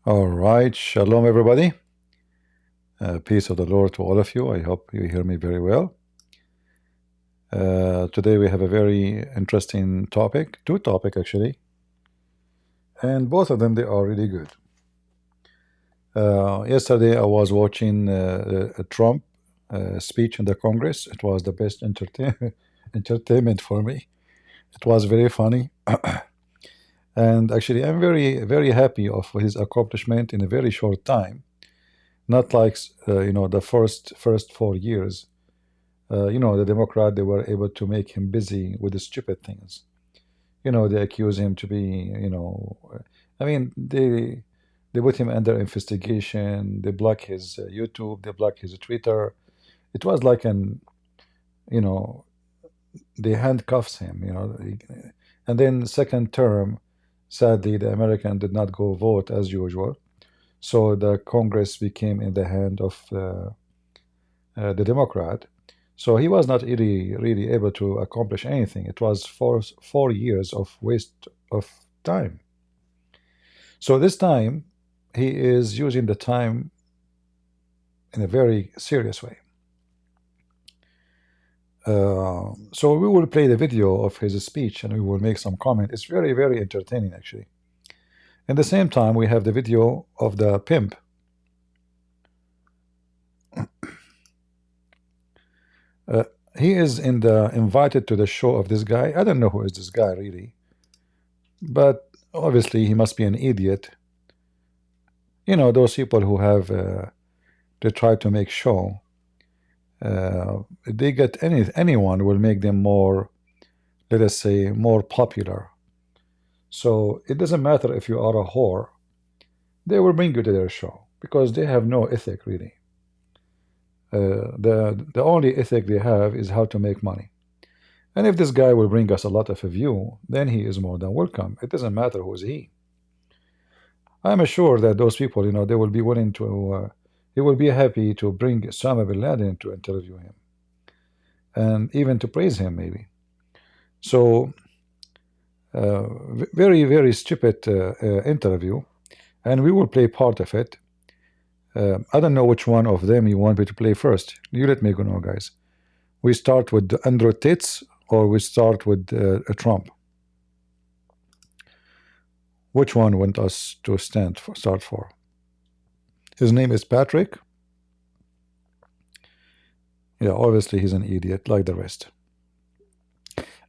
All right, shalom, everybody. Peace of the Lord to all of you. I hope you hear me very well. Today we have a very interesting topic, two topics actually, and both of them they are really good. Yesterday I was watching a Trump speech in the Congress. It was the best entertainment for me. It was very funny, and actually I'm very happy of his accomplishment in a very short time. Not like the first 4 years. The Democrat, they were able to make him busy with the stupid things. They accuse him to be, I mean, they put him under investigation. They block his YouTube. They block his Twitter. It was like you know, they handcuffs him. And then second term, sadly, the American did not go vote as usual. So the Congress became in the hand of the Democrat. So he was not really able to accomplish anything. It was 4 years of waste of time. So this time, he is using the time in a very serious way. So we will play the video of his speech and we will make some comment. It's very entertaining actually. At the same time, we have the video of the pimp. He is invited to the show of this guy. I don't know who is this guy really, but obviously he must be an idiot. Those people who have they try to make show. They get anyone will make them more, let us say, more popular. So it doesn't matter if you are a whore, they will bring you to their show because they have no ethic really. The only ethic they have is how to make money. And if this guy will bring us a lot of view, then he is more than welcome. It doesn't matter who is he. I'm sure that those people, they will be willing to, they will be happy to bring Osama bin Laden to interview him, and even to praise him maybe. So, very stupid interview, and we will play part of it. I don't know which one of them you want me to play first. You let me know, guys. We start with Andrew Tate or we start with Trump. Which one want us to start for? His name is Patrick. Yeah, obviously he's an idiot like the rest.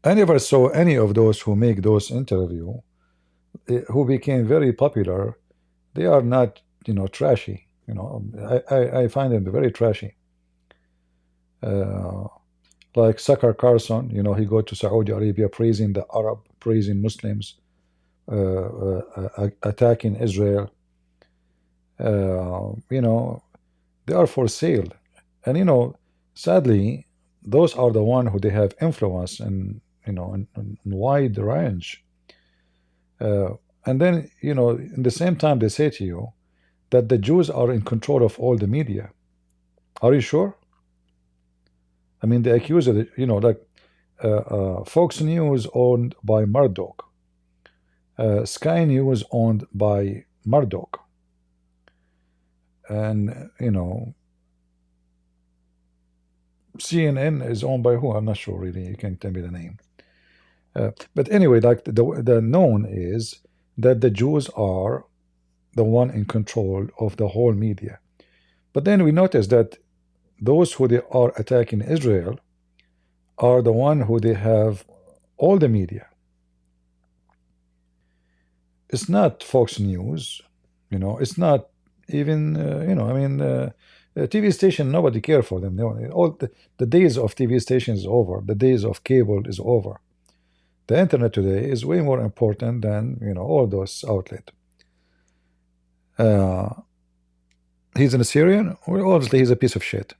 I never saw any of those who make those interview who became very popular. They are not, trashy. I find them very trashy. Like Sucker Carson, he go to Saudi Arabia praising the Arab, praising Muslims, attacking Israel. They are for sale, and sadly, those are the one who they have influence and in wide range. And then in the same time they say to you that the Jews are in control of all the media. Are you sure? I mean, they accuse it, like Fox News owned by Murdoch, Sky News owned by Murdoch, and CNN is owned by who? I'm not sure really. You can tell me the name. But anyway, like the known is that the Jews are the one in control of the whole media. But then we notice that those who they are attacking Israel are the one who they have all the media. It's not Fox News, it's not even, I mean, TV station, nobody care for them. All the days of TV stations is over. The days of cable is over. The internet today is way more important than, all those outlets. He's an Assyrian? Well, obviously he's a piece of shit.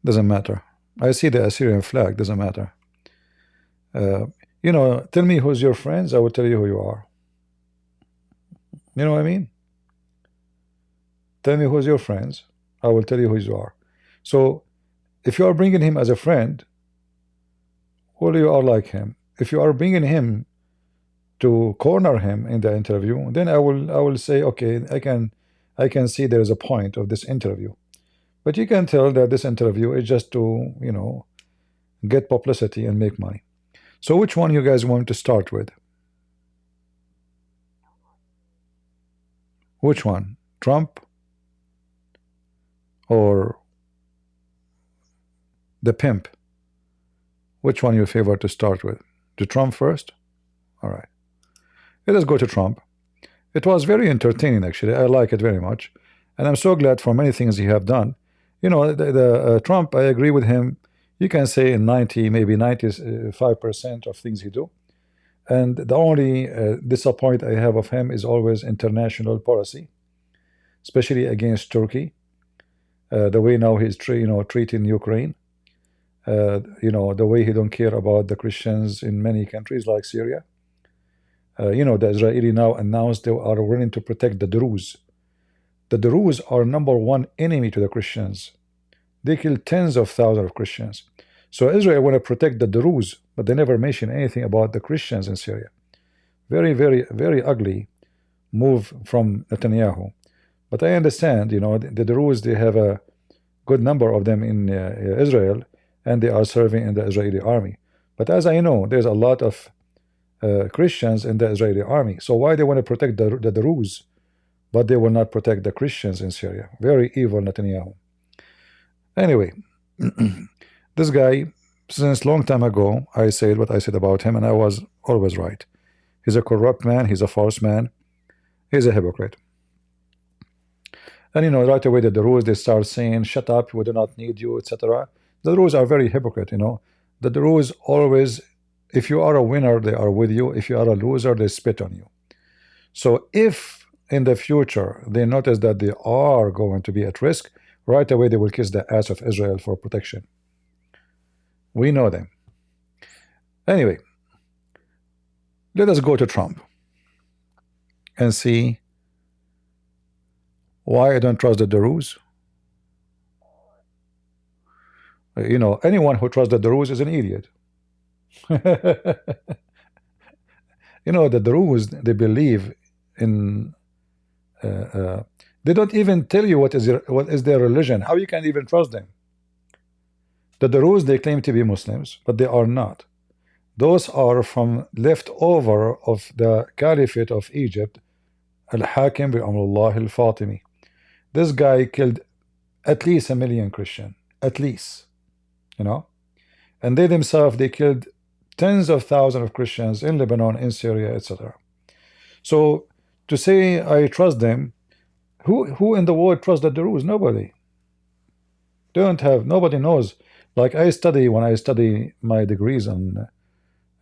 Doesn't matter. I see the Assyrian flag, doesn't matter. Tell me who's your friends, I will tell you who you are. You know what I mean? Tell me who's your friends, I will tell you who you are. So if you are bringing him as a friend, well, you are like him. If you are bringing him to corner him in the interview, then I will say, okay, I can see there is a point of this interview. But you can tell that this interview is just to, get publicity and make money. So which one you guys want to start with? Which one? Trump or the pimp? Which one you favor to start with? To Trump first? All right. Let us go to Trump. It was very entertaining, actually. I like it very much. And I'm so glad for many things he have done. The Trump, I agree with him. You can say in 90, maybe 95% of things he do. And the only disappointment I have of him is always international policy, especially against Turkey. The way now he's treating Ukraine. The way he don't care about the Christians in many countries like Syria. The Israeli now announced they are willing to protect the Druze. The Druze are number one enemy to the Christians. They kill tens of thousands of Christians. So Israel want to protect the Druze, but they never mention anything about the Christians in Syria. Very, very, very ugly move from Netanyahu. But I understand, the Druze, they have a good number of them in Israel, and they are serving in the Israeli army. But as I know, there's a lot of Christians in the Israeli army. So why they want to protect the Druze, but they will not protect the Christians in Syria? Very evil Netanyahu. Anyway, this guy, since long time ago, I said what I said about him, and I was always right. He's a corrupt man. He's a false man. He's a hypocrite. And right away the Druze, they start saying, "Shut up, we do not need you," etc. The Druze are very hypocrite. The Druze always, if you are a winner, they are with you. If you are a loser, they spit on you. So if in the future they notice that they are going to be at risk, right away they will kiss the ass of Israel for protection. We know them. Anyway, let us go to Trump and see why I don't trust the Druze. Anyone who trusts the Druze is an idiot. The Druze, they believe in they don't even tell you what is their religion. How you can even trust them? The Druze, they claim to be Muslims, but they are not. Those are from leftover of the Caliphate of Egypt, Al-Hakim bi Amrullah al-Fatimi. This guy killed at least 1 million Christians, at least, and they themselves, they killed tens of thousands of Christians in Lebanon, in Syria, etc. So to say I trust them, who in the world trusts the Druze? Nobody. Nobody knows. Like when I study my degrees on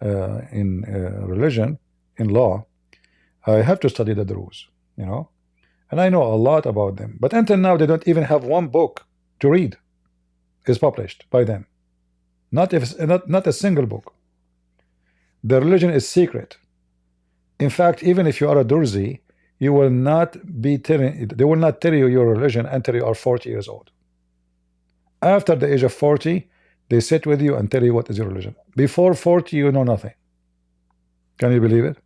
in religion, in law, I have to study the Druze, and I know a lot about them. But until now, they don't even have one book to read is published by them. Not a single book. The religion is secret. In fact, even if you are a Druze, you will not be they will not tell you your religion until you are 40 years old. After the age of 40, they sit with you and tell you what is your religion. Before 40, you know nothing. Can you believe it?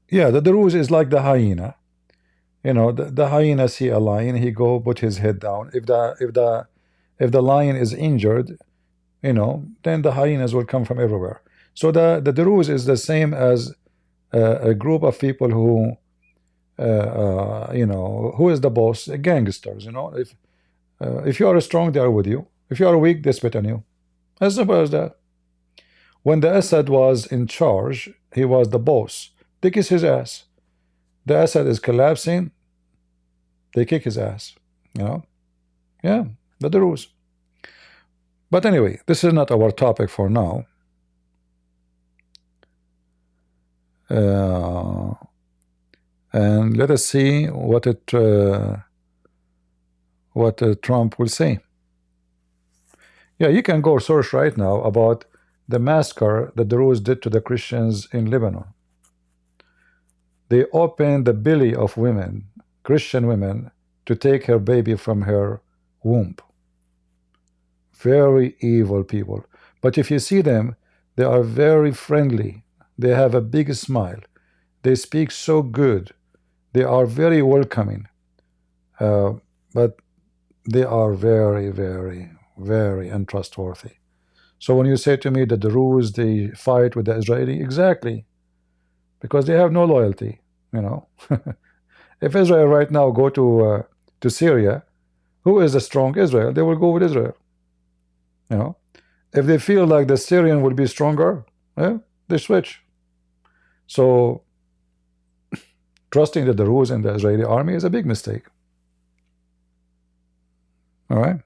Yeah, the Druze is like the hyena. The hyena see a lion, he go put his head down. If the lion is injured, then the hyenas will come from everywhere. So the Druze is the same as a group of people who who is the boss? Gangsters. If you are strong, they are with you. If you are weak, they spit on you. As simple as that. When the Assad was in charge, he was the boss. They kiss his ass. The Assad is collapsing, they kick his ass. Yeah, the Druze. But anyway, this is not our topic for now. And let us see what Trump will say. Yeah, you can go search right now about the massacre the Druze did to the Christians in Lebanon. They opened the belly of women, Christian women, to take her baby from her womb. Very evil people. But if you see them, they are very friendly. They have a big smile. They speak so good. They are very welcoming. Uh, but they are very, very, very untrustworthy. So when you say to me that the Druze they fight with the Israeli, exactly, because they have no loyalty. You know, if Israel right now go to Syria, who is the strong Israel? They will go with Israel. You know, if they feel like the Syrian will be stronger, yeah, they switch. So trusting that the Druze and the Israeli army is a big mistake. All right.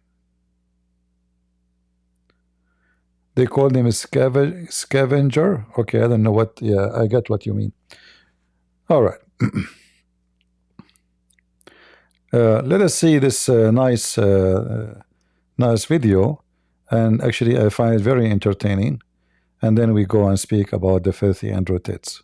They call him a scavenger. Okay, I don't know what. Yeah, I get what you mean. All right. Let us see this nice video, and actually I find it very entertaining. And then we go and speak about the filthy Andrew Tates.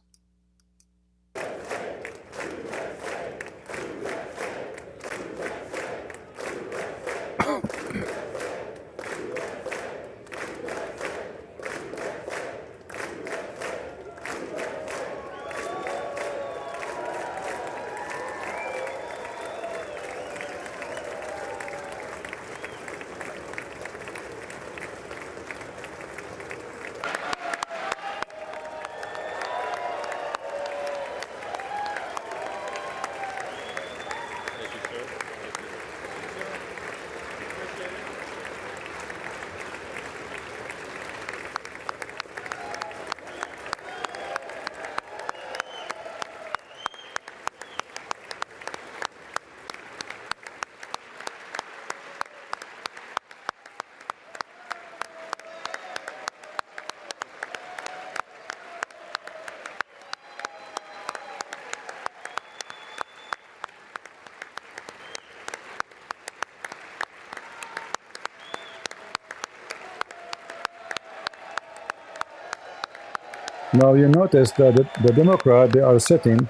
Now you notice that the Democrat, they are sitting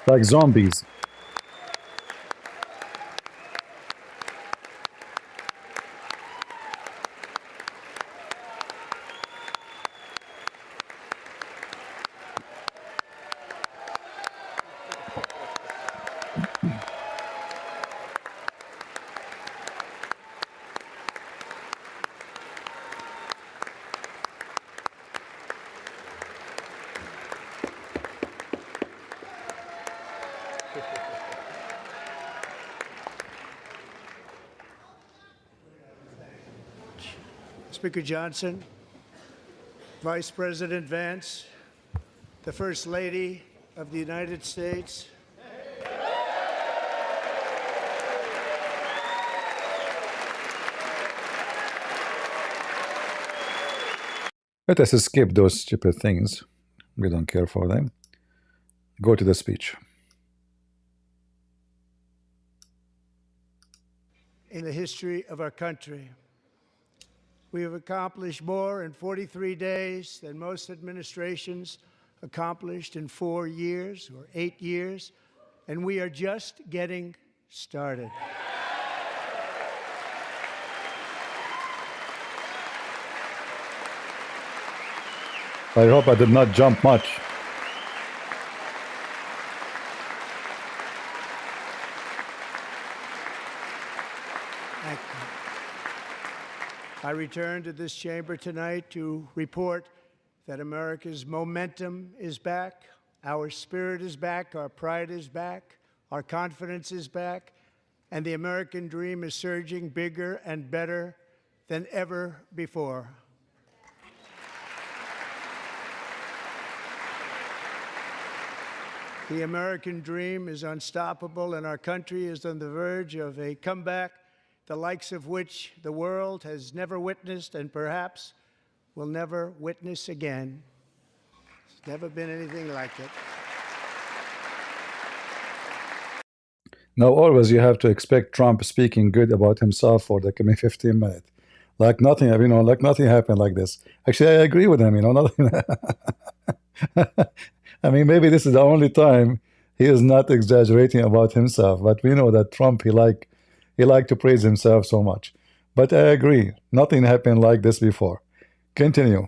like zombies. Speaker Johnson, Vice President Vance, the First Lady of the United States, Let us skip those stupid things. We don't care for them. Go to the speech. in the history of our country. We have accomplished more in 43 days than most administrations accomplished in 4 years or 8 years, and we are just getting started. I hope I did not jump much. Thank you. I return to this chamber tonight to report that America's momentum is back, our spirit is back, our pride is back, our confidence is back, and the American dream is surging bigger and better than ever before. The American dream is unstoppable, and our country is on the verge of a comeback, the likes of which the world has never witnessed and perhaps will never witness again. There's never been anything like it. Now, always you have to expect Trump speaking good about himself for the coming 15 minutes. Like nothing, like nothing happened like this. Actually, I agree with him, nothing. I mean, maybe this is the only time he is not exaggerating about himself, but we know that Trump, he like to praise himself so much. But I agree, nothing happened like this before. Continue.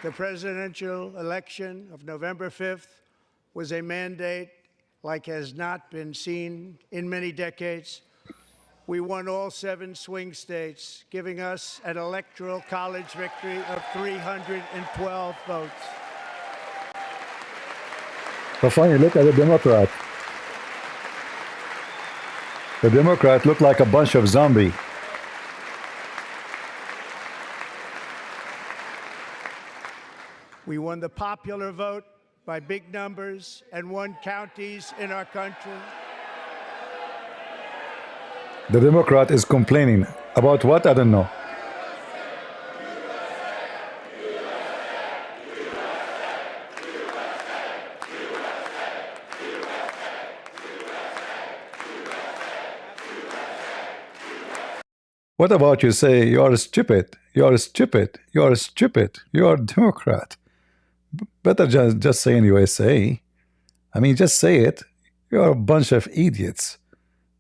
The presidential election of November 5th was a mandate like has not been seen in many decades. We won all 7 swing states, giving us an electoral college victory of 312 votes. But funny, look at the Democrat. The Democrat looked like a bunch of zombies. We won the popular vote by big numbers and won counties in our country. The Democrat is complaining about what? I don't know. What about you say you are stupid, you are stupid, you are stupid, you are Democrat? Better just say in USA. I mean, just say it. You are a bunch of idiots,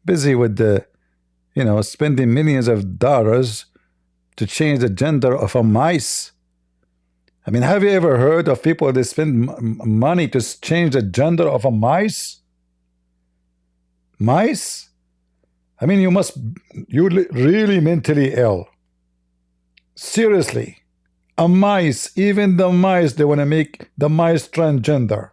busy with the, spending millions of dollars to change the gender of a mice. I mean, have you ever heard of people that spend money to change the gender of a mice? Mice? I mean, you're really mentally ill. Seriously. A mice, even the mice, they want to make the mice transgender.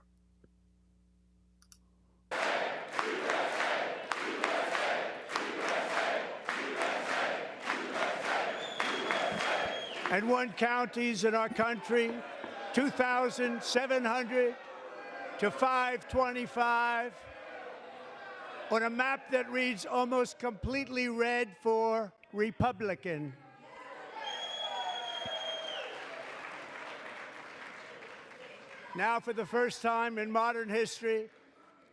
And won counties in our country, 2,700 to 525, on a map that reads almost completely red for Republican. Now, for the first time in modern history,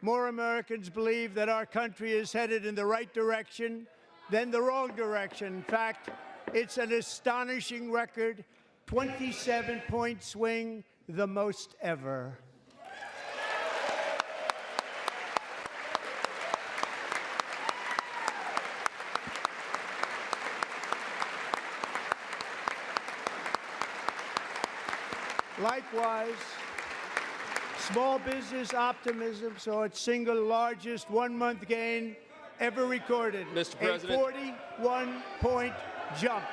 more Americans believe that our country is headed in the right direction than the wrong direction. In fact, it's an astonishing record, 27-point swing, the most ever. Likewise, small business optimism saw its single largest one-month gain ever recorded. Mr. President. A 41-point jump.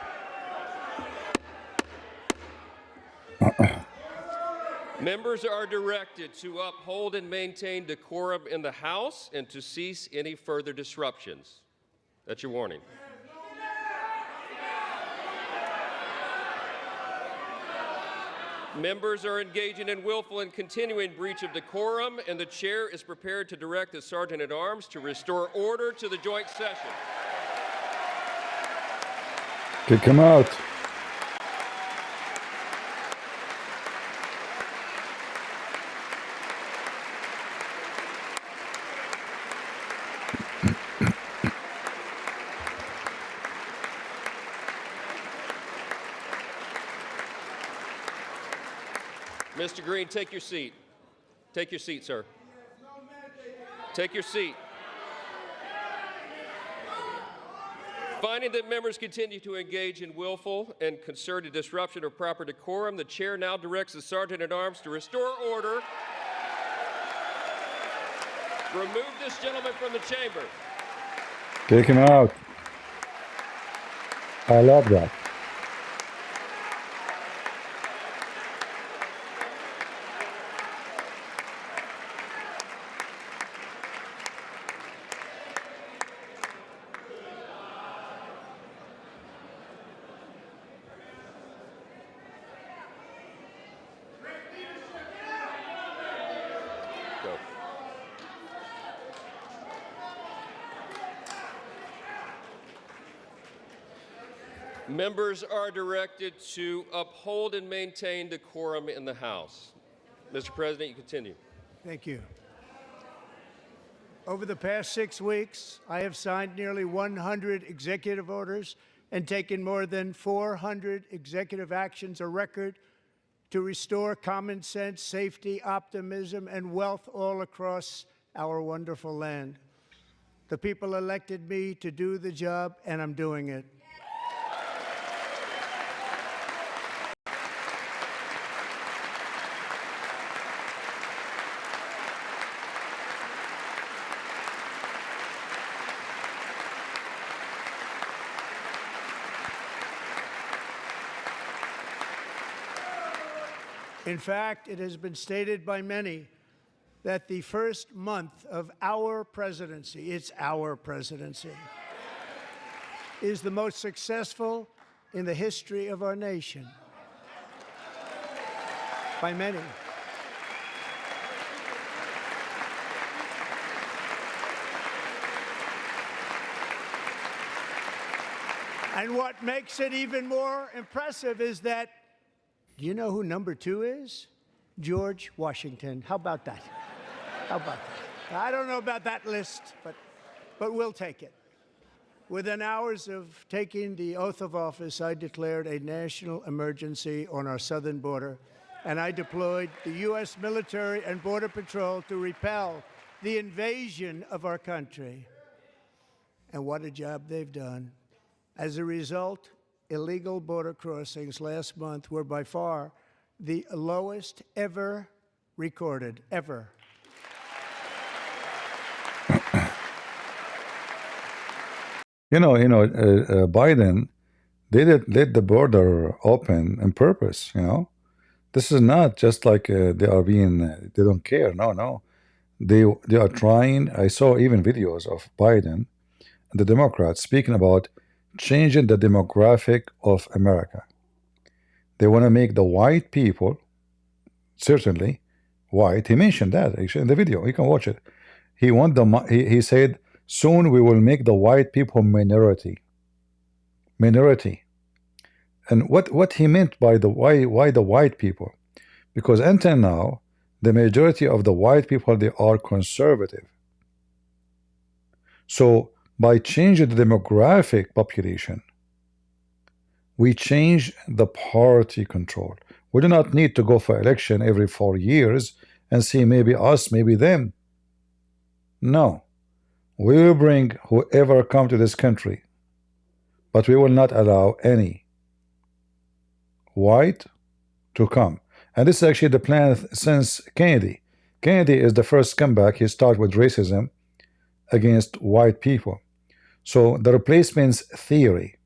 Members are directed to uphold and maintain decorum in the House and to cease any further disruptions. That's your warning. Members are engaging in willful and continuing breach of decorum, and the chair is prepared to direct the Sergeant-at-Arms to restore order to the joint session. Kick him out. Mr. Green, take your seat. Take your seat, sir. Take your seat. Finding that members continue to engage in willful and concerted disruption of proper decorum, the chair now directs the Sergeant-at-Arms to restore order. Remove this gentleman from the chamber. Kick him out. I love that. Go. Members are directed to uphold and maintain decorum in the House. Mr. President, you continue. Thank you. Over the past 6 weeks, I have signed nearly 100 executive orders and taken more than 400 executive actions, a record, to restore common sense, safety, optimism, and wealth all across our wonderful land. The people elected me to do the job, and I'm doing it. In fact, it has been stated by many that the first month of our presidency, it's our presidency, is the most successful in the history of our nation. By many. And what makes it even more impressive is that, do you know who number 2 is? George Washington. How about that? How about that? I don't know about that list, but we'll take it. Within hours of taking the oath of office, I declared a national emergency on our southern border, and I deployed the U.S. military and Border Patrol to repel the invasion of our country. And what a job they've done. As a result, illegal border crossings last month were by far the lowest ever recorded, ever. Biden, they did let the border open on purpose. This is not just like they are being, they don't care. No, no. They are trying. I saw even videos of Biden and the Democrats speaking about changing the demographic of America. They want to make the white people, certainly white. He mentioned that actually in the video. You can watch it. He said, soon we will make the white people minority. Minority. And what he meant by the why the white people? Because until now, the majority of the white people, they are conservative. So by changing the demographic population, we change the party control. We do not need to go for election every 4 years and see maybe us, maybe them. No. We will bring whoever come to this country, but we will not allow any white to come. And this is actually the plan since Kennedy. Kennedy is the first comeback. He started with racism against white people. So the replacements theory,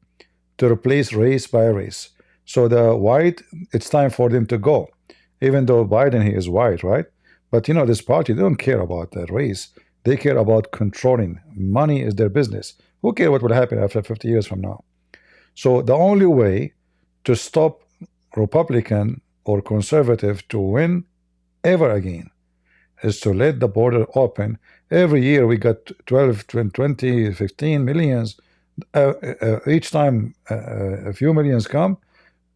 to replace race by race. So the white, it's time for them to go. Even though Biden, he is white, right? But this party, they don't care about that race. They care about controlling. Money is their business. Who cares what will happen after 50 years from now? So the only way to stop Republican or conservative to win ever again is to let the border open. Every year we got 12, 20, 15 millions. Each time a few millions come,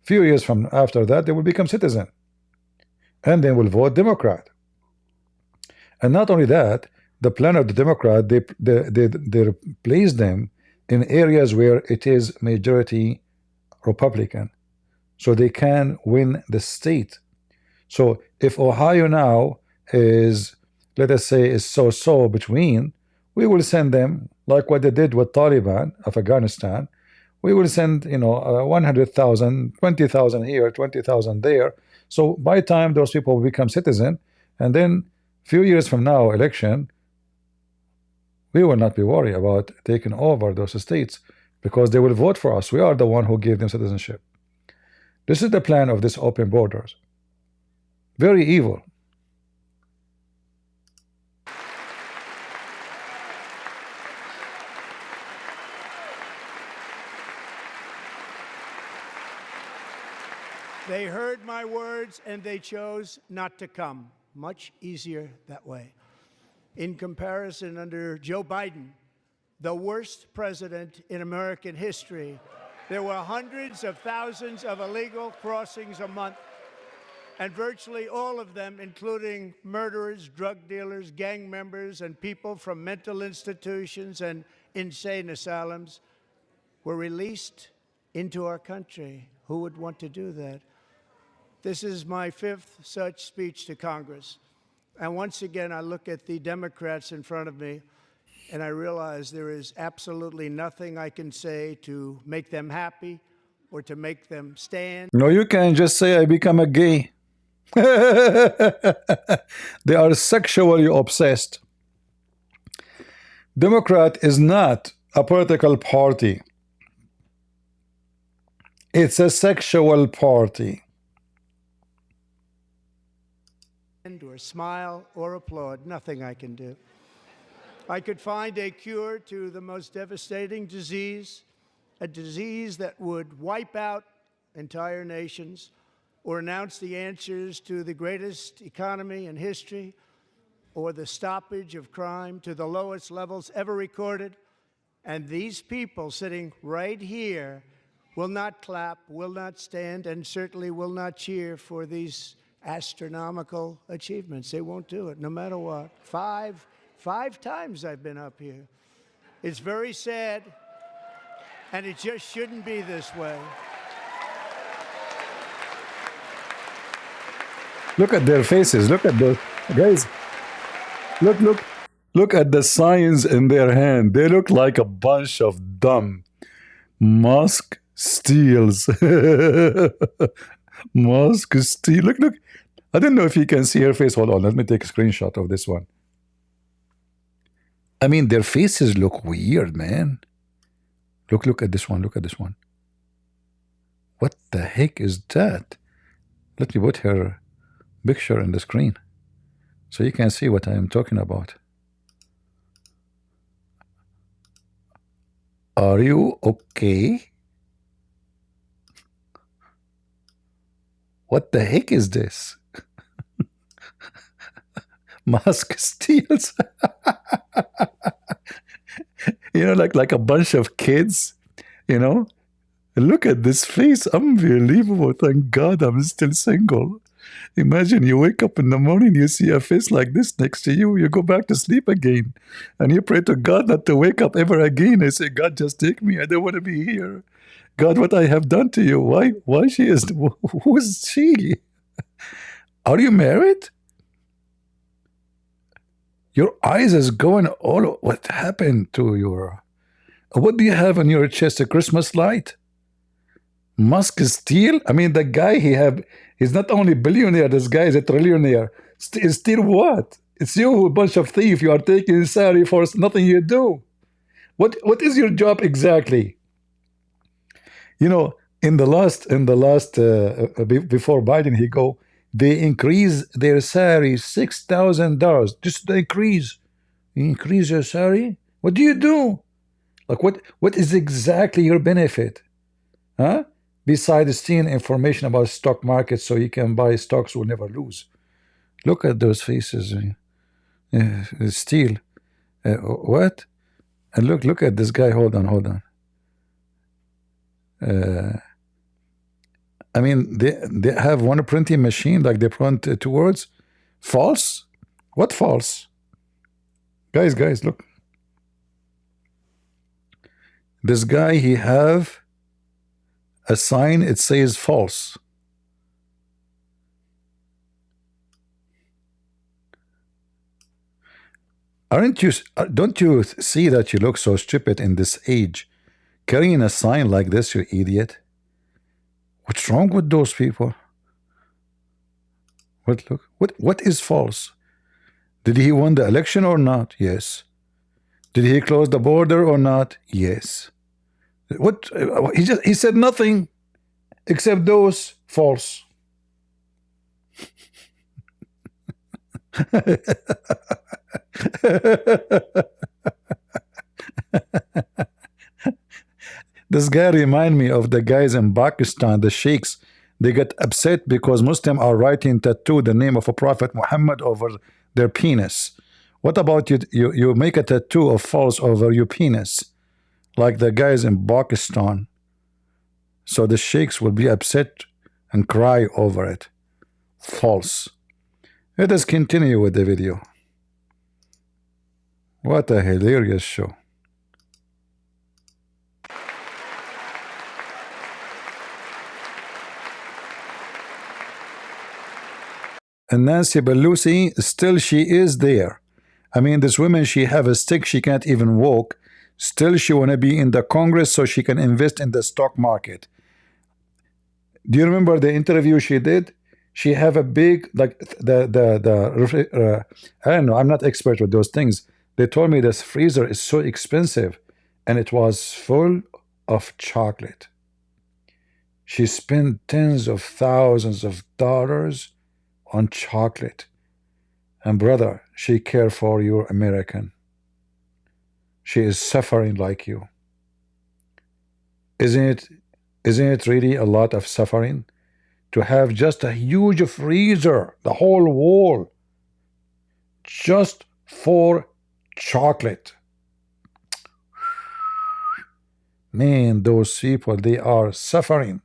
few years from after that, they will become citizen. And they will vote Democrat. And not only that, the plan of the Democrat, they replace them in areas where it is majority Republican. So they can win the state. So if Ohio now is, let us say, is so between, we will send them, like what they did with Taliban of Afghanistan. We will send, 100,000, 20,000 here, 20,000 there. So by the time those people will become citizen, and then few years from now, election, we will not be worried about taking over those states because they will vote for us. We are the one who gave them citizenship. This is the plan of this open borders. Very evil. They heard my words and they chose not to come. Much easier that way. In comparison, under Joe Biden, the worst president in American history, there were hundreds of thousands of illegal crossings a month, and virtually all of them, including murderers, drug dealers, gang members, and people from mental institutions and insane asylums, were released into our country. Who would want to do that? This is my 5th such speech to Congress. And once again, I look at the Democrats in front of me, and I realize there is absolutely nothing I can say to make them happy or to make them stand. No, you can just say I become a gay. They are sexually obsessed. Democrat is not a political party. It's a sexual party. Or smile or applaud, nothing I can do. I could find a cure to the most devastating disease, a disease that would wipe out entire nations, or announce the answers to the greatest economy in history, or the stoppage of crime to the lowest levels ever recorded. And these people sitting right here will not clap, will not stand, and certainly will not cheer for these astronomical achievements. They won't do it, no matter what. Five times I've been up here. It's very sad, and it just shouldn't be this way. Look at their faces. Look at the guys. Look at the signs in their hand. They look like a bunch of dumb. Musk steals. Musk steal. Look. I don't know if you can see her face. Hold on. Let me take a screenshot of this one. I mean, their faces look weird, man. Look at this one. Look at this one. What the heck is that? Let me put her picture in the screen so you can see what I am talking about. Are you okay? What the heck is this? Musk steals. You know, like a bunch of kids, you know. Look at this face. Unbelievable. Thank God I'm still single. Imagine you wake up in the morning, you see a face like this next to you, you go back to sleep again. And you pray to God not to wake up ever again. I say, God, just take me. I don't want to be here. God, what I have done to you. Why she is, who is she? Are you married? Your eyes is going all, what happened to your, what do you have on your chest, a Christmas light? Musk steal? I mean, the guy he's not only billionaire, this guy is a trillionaire. Steal what? It's you, a bunch of thief. You are taking salary for nothing you do. What is your job exactly? You know, in the last before Biden they increase their salary $6,000. Just the increase. You increase your salary? What do you do? Like what is exactly your benefit? Huh? Besides seeing information about stock markets so you can buy stocks will never lose. Look at those faces. Steal. What? And look at this guy. Hold on. I mean, they have one printing machine, like they print two words. False? What false? Guys, look. This guy, he have a sign, it says false. Don't you see that you look so stupid in this age? Carrying a sign like this, you idiot. What's wrong with those people? What is false? Did he win the election or not? Yes. Did he close the border or not? Yes. What he said nothing except those false. This guy remind me of the guys in Pakistan, the sheikhs. They get upset because Muslims are writing tattoo the name of a Prophet Muhammad over their penis. What about you make a tattoo of false over your penis, like the guys in Pakistan? So the sheikhs will be upset and cry over it. False. Let us continue with the video. What a hilarious show. And Nancy Pelosi, still she is there. I mean, this woman, she have a stick, she can't even walk. Still, she want to be in the Congress so she can invest in the stock market. Do you remember the interview she did? She have a big, like, I don't know, I'm not expert with those things. They told me this freezer is so expensive, and it was full of chocolate. She spent tens of thousands of dollars on chocolate. And brother, she care for your American. She is suffering like you. Isn't it really a lot of suffering to have just a huge freezer, the whole wall, just for chocolate? Man, those people, they are suffering.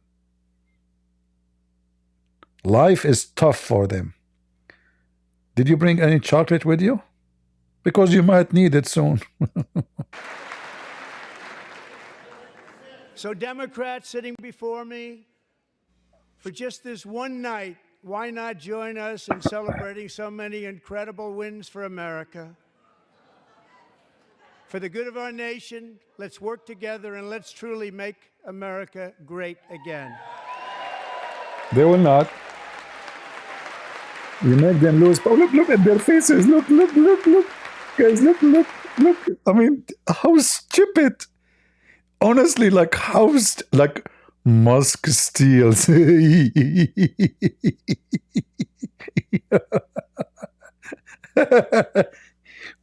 Life is tough for them. Did you bring any chocolate with you? Because you might need it soon. So, Democrats sitting before me, for just this one night, why not join us in celebrating so many incredible wins for America? For the good of our nation, let's work together and let's truly make America great again. They will not. You make them lose. Oh, look at their faces. Look. Guys, look. I mean, how stupid. Honestly, like, like, Musk steals.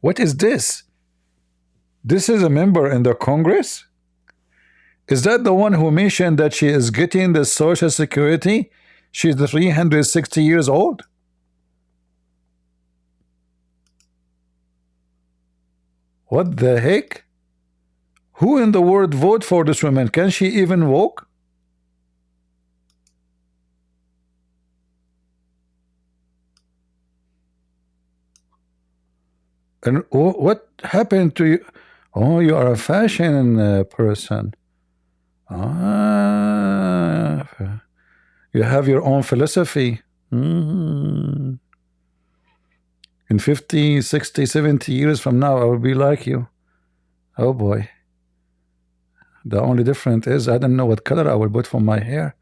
What is this? This is a member in the Congress? Is that the one who mentioned that she is getting the Social Security? She's 360 years old? What the heck? Who in the world vote for this woman? Can she even walk? And what happened to you? Oh, you are a fashion person. Ah, you have your own philosophy. In 50, 60, 70 years from now, I will be like you. Oh boy. The only difference is I don't know what color I will put for my hair.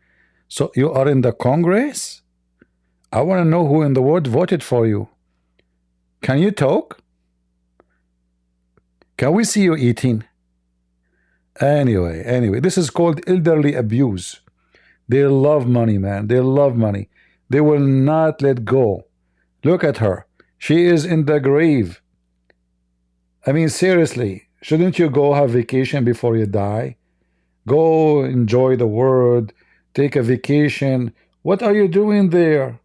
So you are in the Congress? I want to know who in the world voted for you. Can you talk? Can we see you eating? Anyway, this is called elderly abuse. They love money, man. They love money. They will not let go. Look at her. She is in the grave. I mean, seriously, shouldn't you go have vacation before you die? Go enjoy the world, take a vacation. What are you doing there?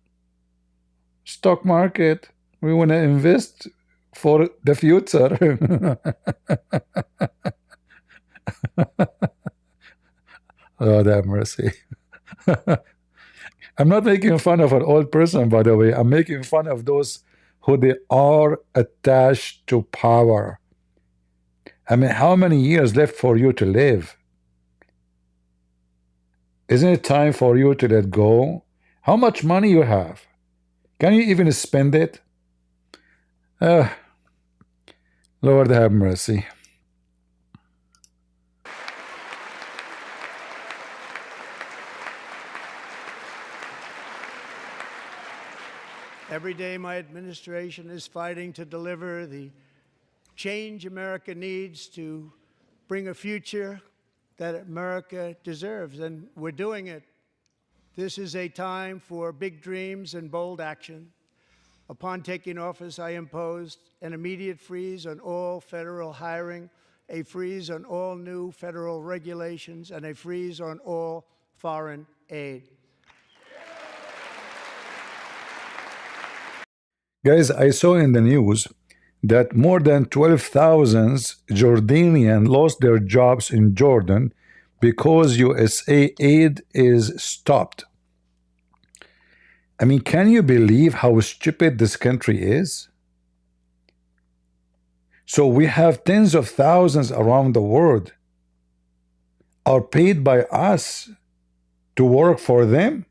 Stock market. We want to invest for the future. Lord have mercy. I'm not making fun of an old person, by the way. I'm making fun of those who they are attached to power. I mean, how many years left for you to live? Isn't it time for you to let go? How much money you have? Can you even spend it? Lord have mercy. Every day, my administration is fighting to deliver the change America needs to bring a future that America deserves, and we're doing it. This is a time for big dreams and bold action. Upon taking office, I imposed an immediate freeze on all federal hiring, a freeze on all new federal regulations, and a freeze on all foreign aid. Guys, I saw in the news that more than 12,000 Jordanians lost their jobs in Jordan because USA aid is stopped. I mean, can you believe how stupid this country is? So we have tens of thousands around the world are paid by us to work for them.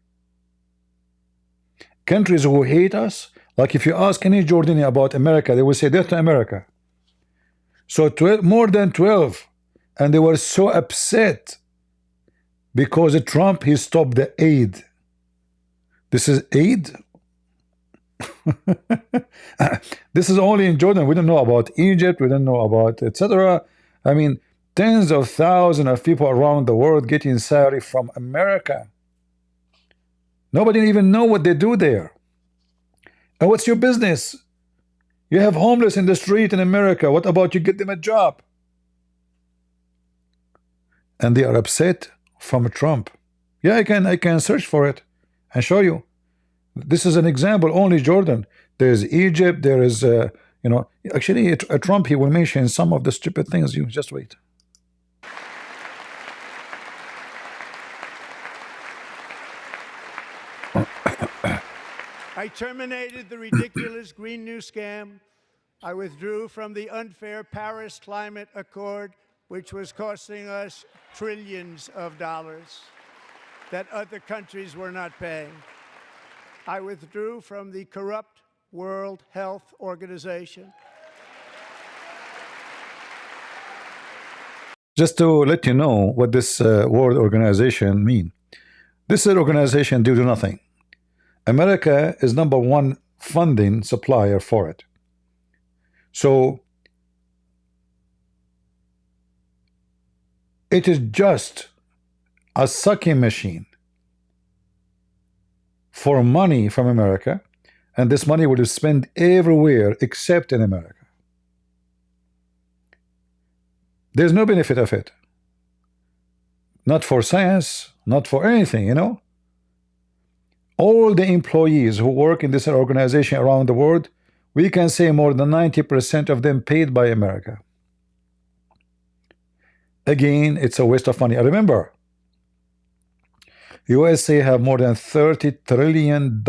Countries who hate us, Like if you ask any Jordanian about America, they will say death to America. So 12, more than 12, and they were so upset because Trump, he stopped the aid. This is aid. This is only in Jordan. We don't know about Egypt. We don't know about etc. I mean, tens of thousands of people around the world getting salary from America. Nobody even know what they do there. And what's your business? You have homeless in the street in America. What about you get them a job? And they are upset from Trump. Yeah, I can search for it and show you. This is an example. Only Jordan. There's Egypt. There is you know, actually Trump, he will mention some of the stupid things. You just wait. I terminated the ridiculous Green New Scam. I withdrew from the unfair Paris Climate Accord, which was costing us trillions of dollars that other countries were not paying. I withdrew from the corrupt World Health Organization. Just to let you know what this World Organization mean. This organization do nothing. America is #1 funding supplier for it. So it is just a sucking machine for money from America, and this money will be spent everywhere except in America. There's no benefit of it. Not for science, not for anything, you know. All the employees who work in this organization around the world, we can say more than 90% of them paid by America. Again, it's a waste of money. I remember, USA have more than $30 trillion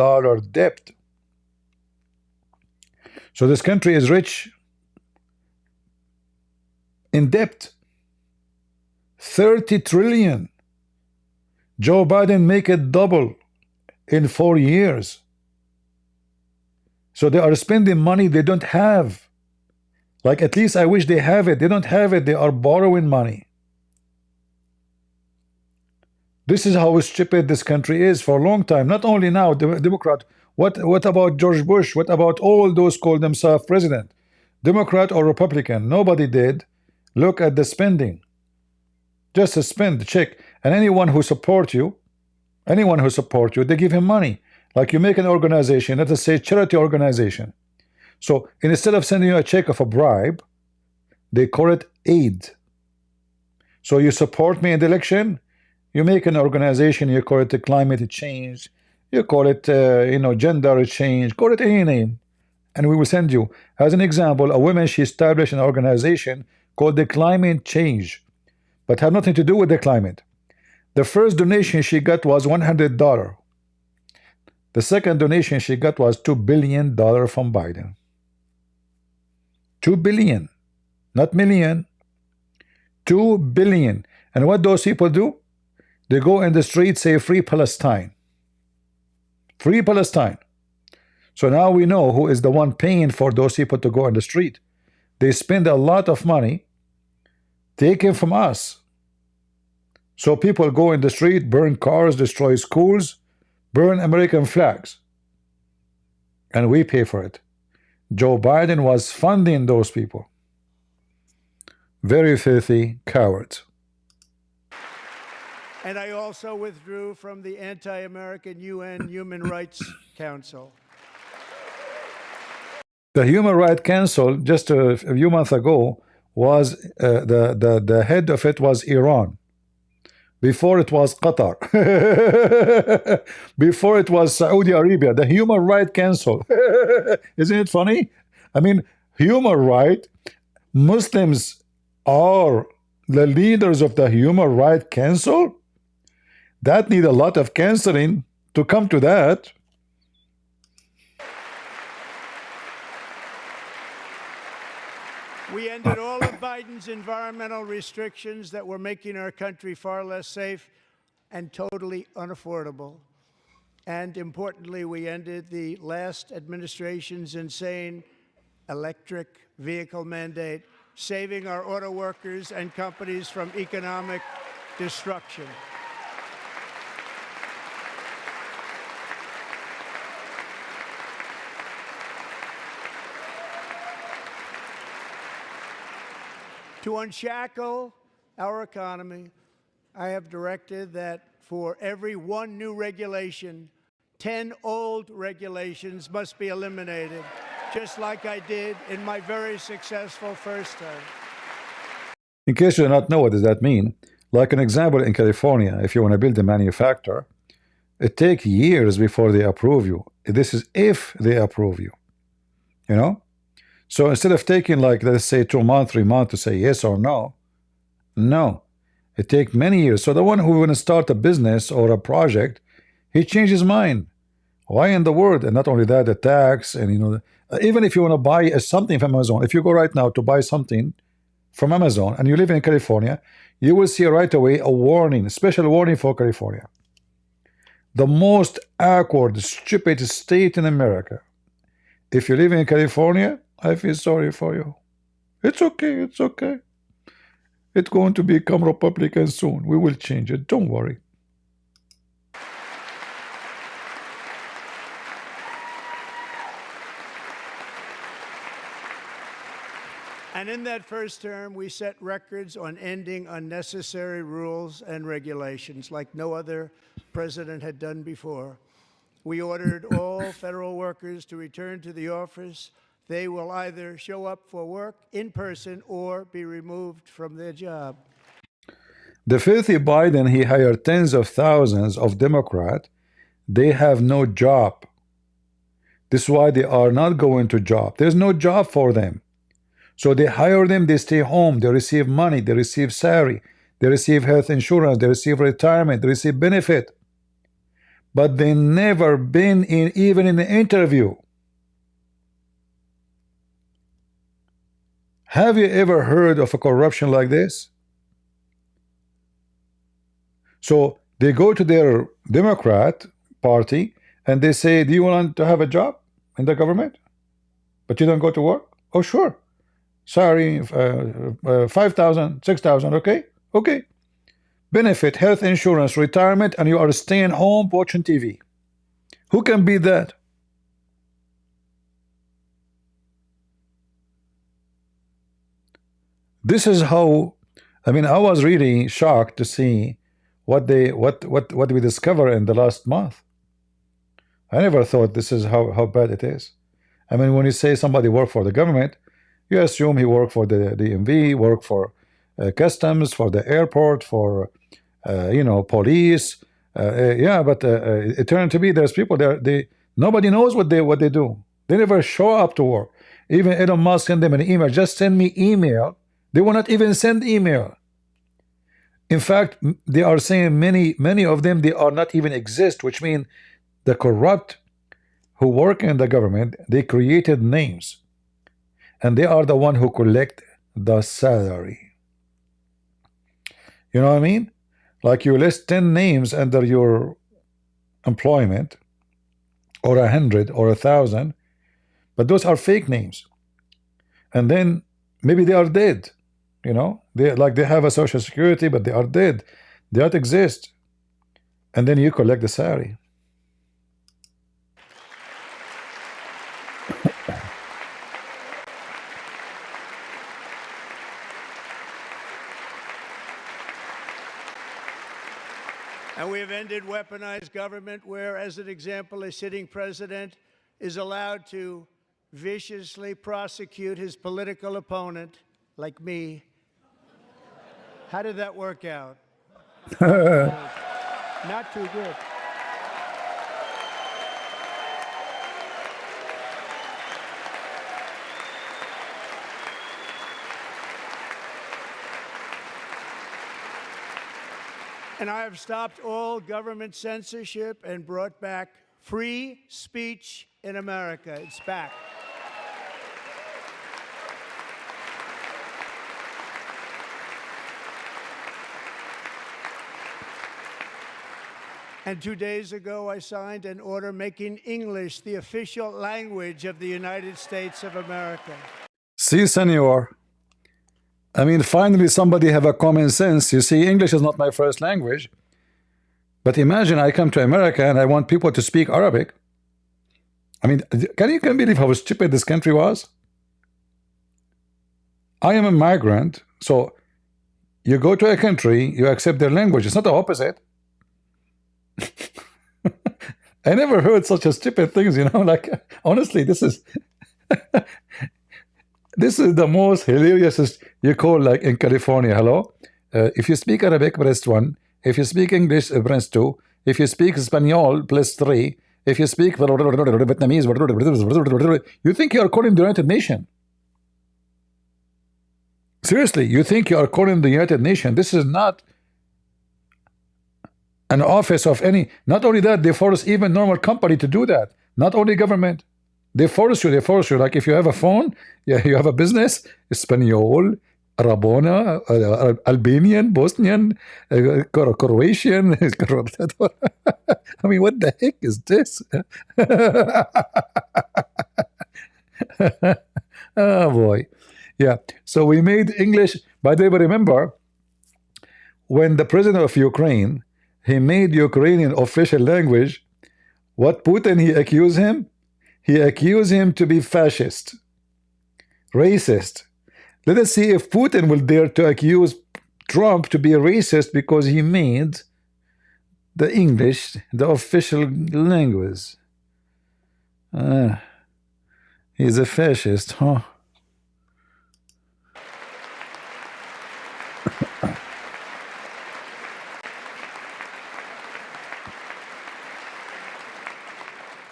debt. So this country is rich in debt. 30 trillion. Joe Biden make it double in 4 years. So they are spending money they don't have. Like, at least I wish they have it. They don't have it. They are borrowing money. This is how stupid this country is for a long time. Not only now, the Democrat. What about George Bush? What about all those called themselves president? Democrat or Republican? Nobody did. Look at the spending. Just spend, check. And anyone who supports you, they give him money. Like you make an organization, let us say charity organization. So instead of sending you a check of a bribe, they call it aid. So you support me in the election, you make an organization, you call it the climate change, you call it you know, gender change, call it any name, and we will send you. As an example, a woman, she established an organization called the Climate Change, but have nothing to do with the climate. The first donation she got was $100. The second donation she got was $2 billion from Biden. 2 billion, not million. 2 billion. And what those people do? They go in the street, say free Palestine. Free Palestine. So now we know who is the one paying for those people to go on the street. They spend a lot of money taken from us. So people go in the street, burn cars, destroy schools, burn American flags, and we pay for it. Joe Biden was funding those people. Very filthy cowards. And I also withdrew from the anti-American UN Human Rights Council. The Human Rights Council, just a few months ago, was the head of it was Iran. Before it was Qatar. Before it was Saudi Arabia. The Human Rights Council. Isn't it funny? I mean, human right, Muslims are the leaders of the Human Rights Council? That need a lot of counseling to come to that. We ended all of Biden's environmental restrictions that were making our country far less safe and totally unaffordable. And importantly, we ended the last administration's insane electric vehicle mandate, saving our auto workers and companies from economic destruction. To unshackle our economy, I have directed that for every one new regulation, 10 old regulations must be eliminated, just like I did in my very successful first term. In case you do not know, what does that mean? Like an example, in California, if you want to build a manufacturer, it takes years before they approve you. This is if they approve you, you know? So instead of taking, like, let's say 2 months, 3 months to say yes or no, no, it takes many years. So the one who want to start a business or a project, he changes his mind. Why in the world? And not only that, the tax, and even if you want to buy something from Amazon, if you go right now to buy something from Amazon and you live in California, you will see right away a warning, a special warning for California. The most awkward, stupid state in America. If you live in California, I feel sorry for you. It's okay, it's okay. It's going to become Republican soon. We will change it, don't worry. And in that first term, we set records on ending unnecessary rules and regulations like no other president had done before. We ordered all federal workers to return to the office. They will either show up for work in person or be removed from their job. The filthy Biden, he hired tens of thousands of Democrats. They have no job. This is why they are not going to job. There's no job for them. So they hire them, they stay home, they receive money, they receive salary, they receive health insurance, they receive retirement, they receive benefit. But they never been in even in an interview. Have you ever heard of a corruption like this? So they go to their Democrat party and they say, do you want to have a job in the government? But you don't go to work? Oh, sure. Sorry, 5,000, 6,000, okay? Okay. Benefit, health insurance, retirement, and you are staying home watching TV. Who can beat that? This is how, I mean, I was really shocked to see what we discover in the last month. I never thought this is how bad it is. I mean, when you say somebody work for the government, you assume he worked for the DMV, worked for customs, for the airport, for police. Yeah, but it turned to be there's people there. Nobody knows what they do. They never show up to work. Even Elon Musk sent them an email. Just send me email. They will not even send email. In fact, they are saying many of them, they are not even exist, which means the corrupt who work in the government, they created names. And they are the one who collect the salary. You know what I mean? Like you list 10 names under your employment, or 100 or 1,000, but those are fake names. And then maybe they are dead. They have a social security, but they are dead. They don't exist. And then you collect the salary. And we have ended weaponized government where, as an example, a sitting president is allowed to viciously prosecute his political opponent, like me. How did that work out? Not too good. And I have stopped all government censorship and brought back free speech in America. It's back. And 2 days ago, I signed an order making English the official language of the United States of America. See, senor. I mean, finally somebody have a common sense. You see, English is not my first language. But imagine I come to America and I want people to speak Arabic. I mean, can you believe how stupid this country was? I am a migrant, so you go to a country, you accept their language. It's not the opposite. I never heard such a stupid things, you know, like, honestly, this is this is the most hilarious. You call like in California, hello? If you speak Arabic, press 1. If you speak English, press 2. If you speak Espanol, press 3. If you speak Vietnamese, you think you are calling the United Nations. Seriously, you think you are calling the United Nations. This is not an office of any. Not only that, they force even normal company to do that. Not only government. They force you. They force you. Like if you have a phone, yeah, you have a business, Espanol, Rabona, Albanian, Bosnian, Croatian. I mean, what the heck is this? Oh boy. Yeah. So we made English. By the way, remember when the president of Ukraine, he made Ukrainian official language, what Putin, he accused him? He accused him to be fascist, racist. Let us see if Putin will dare to accuse Trump to be a racist because he made the English the official language. He's a fascist, huh?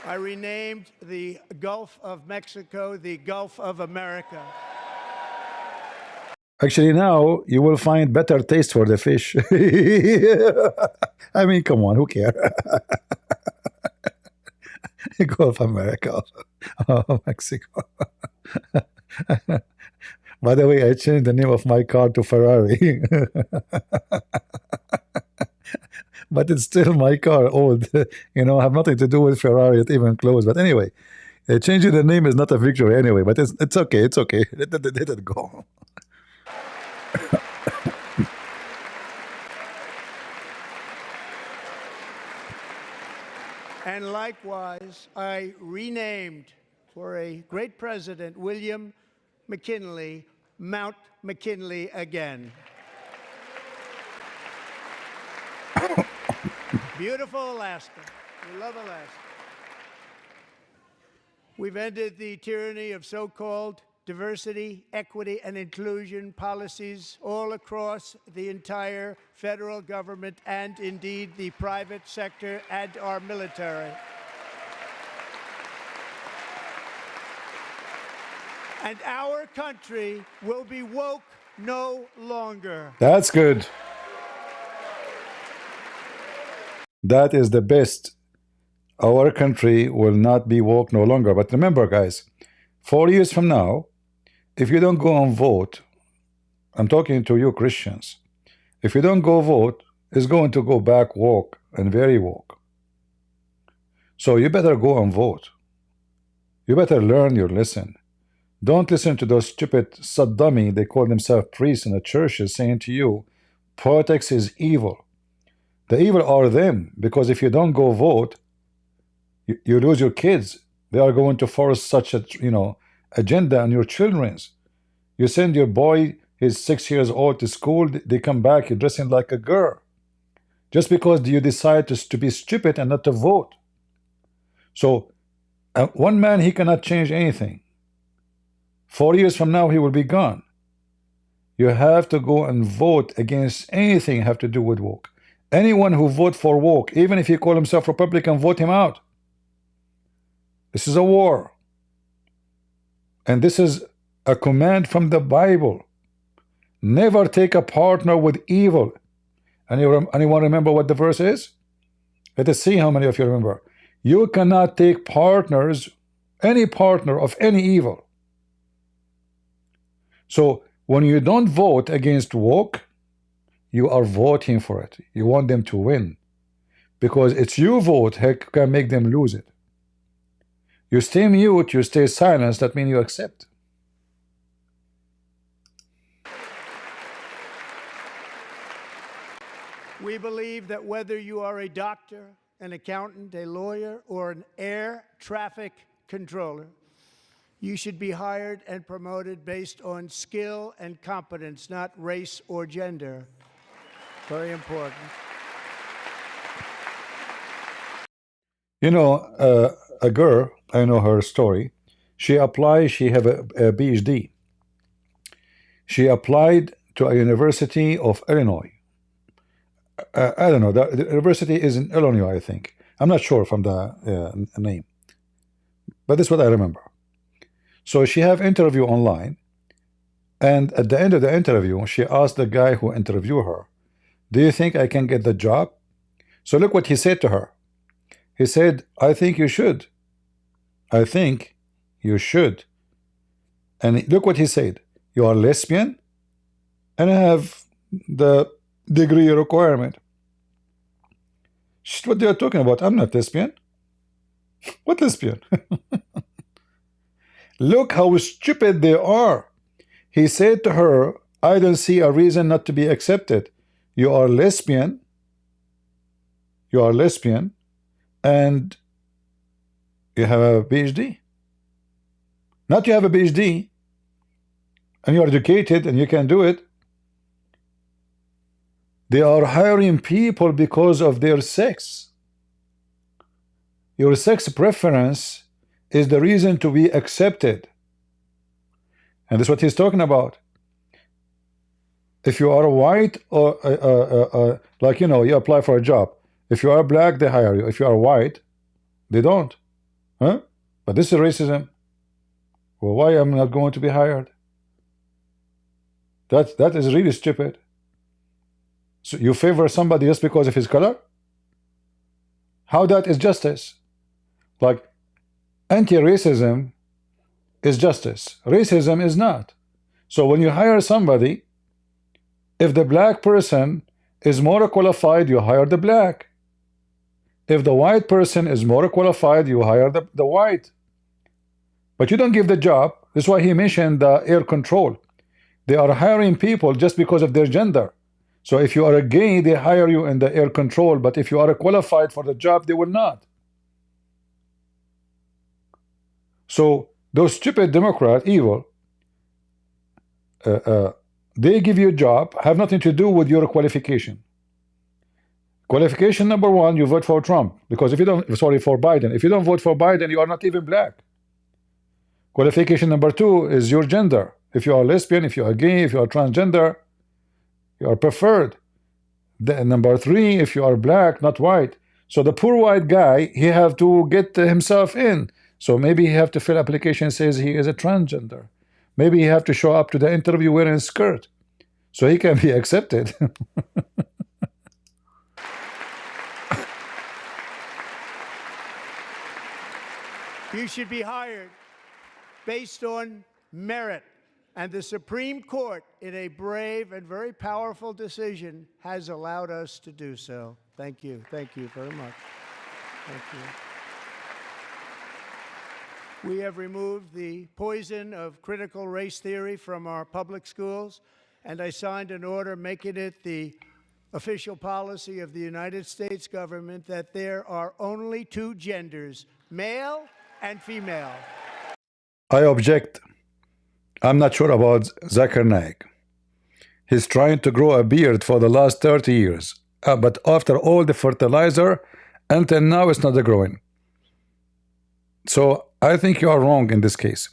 I renamed the Gulf of Mexico the Gulf of America. Actually, now you will find better taste for the fish. I mean, come on, who cares? Gulf America, oh, Mexico. By the way, I changed the name of my car to Ferrari. But it's still my car, old. You know, have nothing to do with Ferrari, it even close. But anyway, changing the name is not a victory anyway. But it's okay. It's okay. Let it go. And likewise, I renamed for a great president, William McKinley, Mount McKinley again. Beautiful Alaska. We love Alaska. We've ended the tyranny of so-called diversity, equity, and inclusion policies all across the entire federal government and indeed the private sector and our military. And our country will be woke no longer. That's good. That is the best. Our country will not be woke no longer. But remember, guys, 4 years from now, if you don't go and vote, I'm talking to you Christians, if you don't go vote, it's going to go back woke and very woke. So you better go and vote. You better learn your lesson. Don't listen to those stupid Saddami, they call themselves priests in the churches, saying to you, politics is evil. The evil are them, because if you don't go vote, you lose your kids. They are going to force such a, agenda on your children's. You send your boy, he's 6 years old, to school, they come back, you're dressing like a girl. Just because you decide to be stupid and not to vote. So, one man, he cannot change anything. 4 years from now, he will be gone. You have to go and vote against anything have to do with woke. Anyone who vote for woke, even if he call himself Republican, vote him out. This is a war. And this is a command from the Bible. Never take a partner with evil. Anyone remember what the verse is? Let us see how many of you remember. You cannot take partners, any partner of any evil. So when you don't vote against woke, you are voting for it. You want them to win. because it's you vote who can make them lose it. You stay mute, you stay silent, that means you accept. We believe that whether you are a doctor, an accountant, a lawyer, or an air traffic controller, you should be hired and promoted based on skill and competence, not race or gender. Very important. You know, a girl, I know her story. She applied, she have a PhD. She applied to a University of Illinois. I don't know, the university is in Illinois, I think. I'm not sure from the name, but that's what I remember. So she have interview online, and at the end of the interview, she asked the guy who interviewed her, "Do you think I can get the job?" So look what he said to her. He said, "I think you should. I think you should." And look what he said. "You are lesbian and have the degree requirement." What they are talking about? I'm not lesbian. What lesbian? Look how stupid they are. He said to her, "I don't see a reason not to be accepted. You are lesbian. You are lesbian, and you have a PhD. Not you have a PhD, and you are educated and you can do it." They are hiring people because of their sex. Your sex preference is the reason to be accepted. And that's what he's talking about. If you are white, or like, you know, you apply for a job. If you are black, they hire you. If you are white, they don't. Huh? But this is racism. Well, why am I not going to be hired? That is really stupid. So you favor somebody just because of his color? How that is justice? Like, anti-racism is justice. Racism is not. So when you hire somebody, if the black person is more qualified, you hire the black. If the white person is more qualified, you hire the white. But you don't give the job. That's why he mentioned the air control. They are hiring people just because of their gender. So if you are a gay, they hire you in the air control. But if you are qualified for the job, they will not. So those stupid Democrats, evil, they give you a job, have nothing to do with your qualification. Qualification number one, you vote for Trump. Because if you don't, sorry, for Biden. If you don't vote for Biden, you are not even black. Qualification number two is your gender. If you are lesbian, if you are gay, if you are transgender, you are preferred. Then number three, if you are black, not white. So the poor white guy, he have to get himself in. So maybe he have to fill application says he is a transgender. Maybe he have to show up to the interview wearing a skirt, so he can be accepted. You should be hired based on merit. And the Supreme Court, in a brave and very powerful decision, has allowed us to do so. Thank you. Thank you very much. Thank you. We have removed the poison of critical race theory from our public schools, and I signed an order making it the official policy of the United States government that there are only two genders, male and female. I object. I'm not sure about Zakir Naik. He's trying to grow a beard for the last 30 years. But after all the fertilizer, until now it's not growing. So I think you are wrong in this case.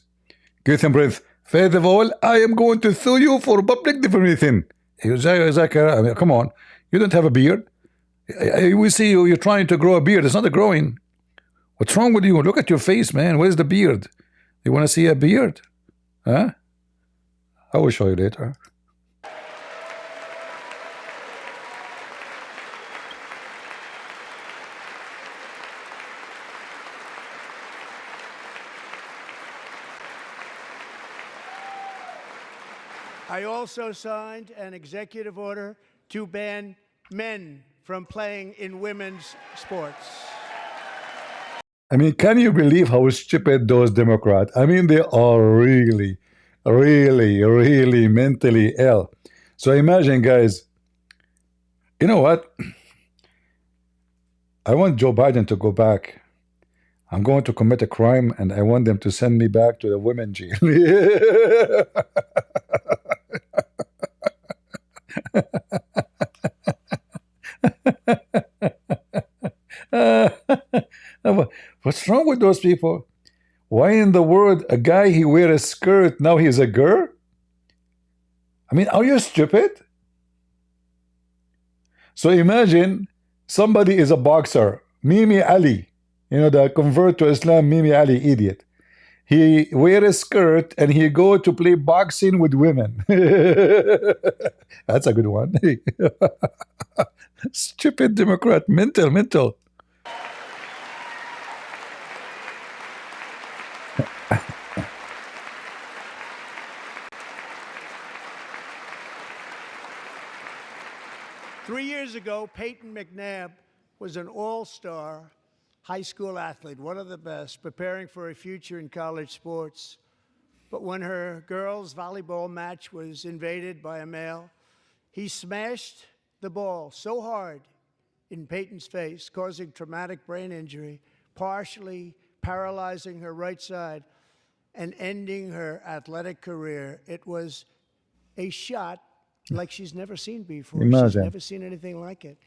Give him breath. First of all, I am going to sue you for public defamation. Zakir, I mean, come on. You don't have a beard. We see you, you're trying to grow a beard. It's not growing. What's wrong with you? Look at your face, man. Where's the beard? You want to see a beard? Huh? I will show you later. I also signed an executive order to ban men from playing in women's sports. I mean, can you believe how stupid those Democrats? I mean, they are really, really, really mentally ill. So imagine, guys, you know what? I want Joe Biden to go back. I'm going to commit a crime and I want them to send me back to the women jail. What's wrong with those people? Why in the world a guy he wear a skirt now he's a girl? I mean, are you stupid? So imagine somebody is a boxer, Mimi Ali, you know, the convert to Islam Mimi Ali idiot. He wear a skirt and he go to play boxing with women. That's a good one. Stupid Democrat, mental, mental. 3 years ago, Peyton McNabb was an all-star high school athlete, one of the best, preparing for a future in college sports. But when her girls' volleyball match was invaded by a male, he smashed the ball so hard in Peyton's face, causing traumatic brain injury, partially paralyzing her right side and ending her athletic career. It was a shot like she's never seen before. Imagine. She's never seen anything like it.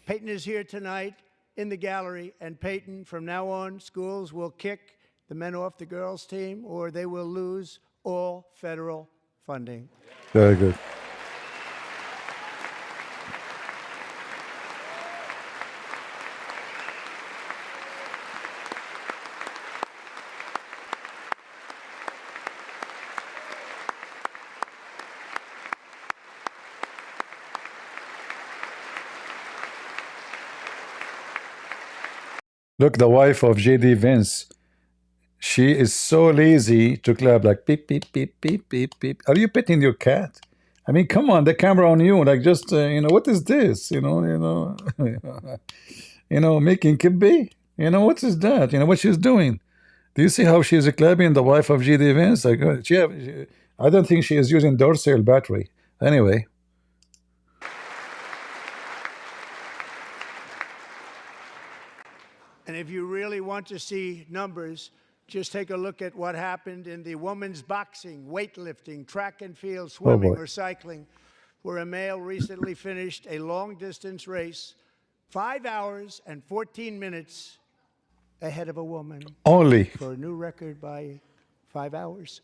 Peyton is here tonight in the gallery, and Peyton, from now on, schools will kick the men off the girls' team or they will lose all federal funding. Very good. Look, the wife of J.D. Vance, she is so lazy to clap like beep, beep, beep, beep, beep, beep. Are you petting your cat? I mean, come on, the camera on you. Like, just, you know, what is this? Making kibbe? What is that? What she's doing? Do you see how she's clapping the wife of J.D. Vance? Like, I don't think she is using Duracell battery. Anyway. And if you really want to see numbers, just take a look at what happened in the women's boxing, weightlifting, track and field, swimming, or cycling, where a male recently finished a long-distance race 5 hours and 14 minutes ahead of a woman. Only. For a new record by 5 hours.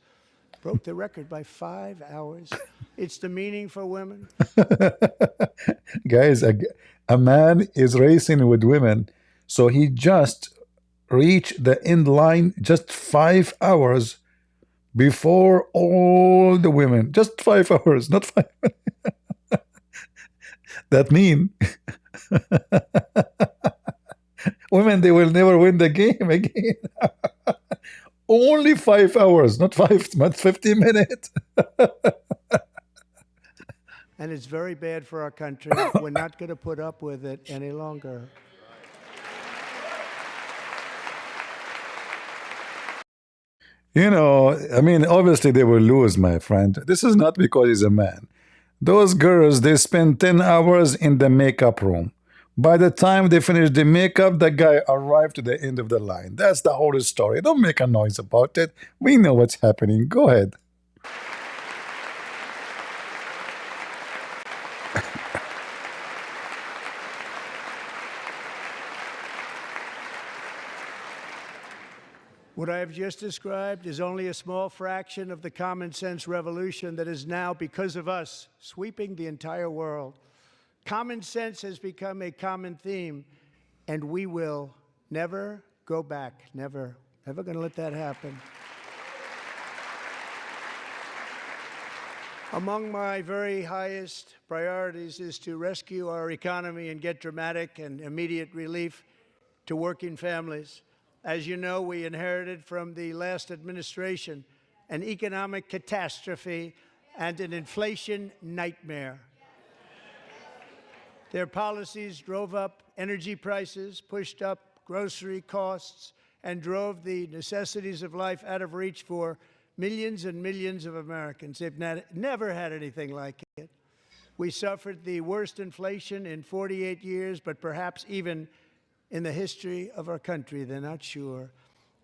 Broke the record by 5 hours. It's the meaning for women. Guys, a man is racing with women. So he just reached the end line just 5 hours before all the women. Just 5 hours, not 5 minutes. That means women, they will never win the game again. Only 5 hours, not 50 minutes. And it's very bad for our country. We're not going to put up with it any longer. I mean, obviously they will lose, my friend. This is not because he's a man. Those girls, they spend 10 hours in the makeup room. By the time they finish the makeup, the guy arrived to the end of the line. That's the whole story. Don't make a noise about it. We know what's happening. Go ahead. What I have just described is only a small fraction of the common sense revolution that is now, because of us, sweeping the entire world. Common sense has become a common theme, and we will never go back. Never. Never going to let that happen. Among my very highest priorities is to rescue our economy and get dramatic and immediate relief to working families. As you know, we inherited from the last administration an economic catastrophe and an inflation nightmare. Their policies drove up energy prices, pushed up grocery costs, and drove the necessities of life out of reach for millions and millions of Americans. They've never had anything like it. We suffered the worst inflation in 48 years, but perhaps even in the history of our country. They're not sure.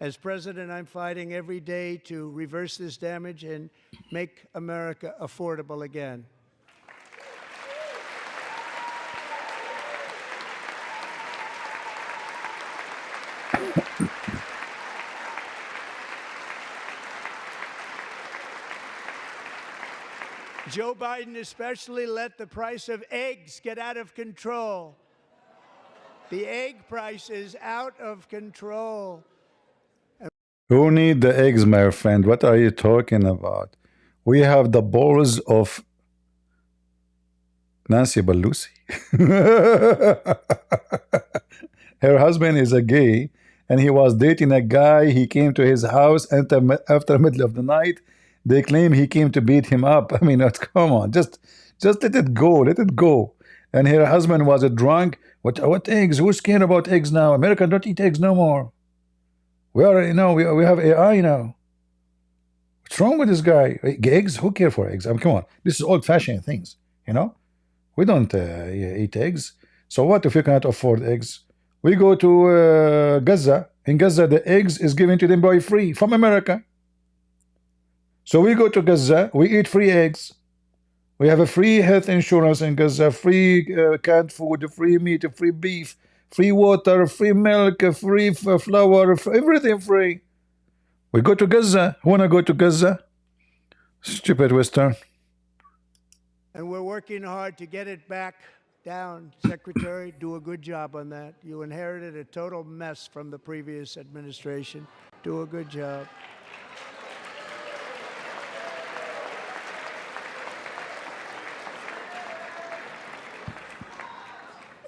As president, I'm fighting every day to reverse this damage and make America affordable again. Joe Biden especially let the price of eggs get out of control. The egg price is out of control. Who need the eggs, my friend? What are you talking about? We have the balls of Nancy Pelosi. Her husband is a gay, and he was dating a guy. He came to his house after middle of the night. They claim he came to beat him up. I mean, come on, just let it go, let it go. And her husband was a drunk. What eggs? Who's scared about eggs now? America don't eat eggs no more. We are, we have AI now. What's wrong with this guy? Eggs? Who care for eggs? I mean, come on, this is old-fashioned things. We don't eat eggs. So what if you cannot afford eggs? We go to Gaza. In Gaza, the eggs is given to them by free from America. So we go to Gaza, we eat free eggs. We have a free health insurance in Gaza, free canned food, free meat, free beef, free water, free milk, free flour, everything free. We go to Gaza. Want to go to Gaza? Stupid Western. And we're working hard to get it back down. Secretary, do a good job on that. You inherited a total mess from the previous administration. Do a good job.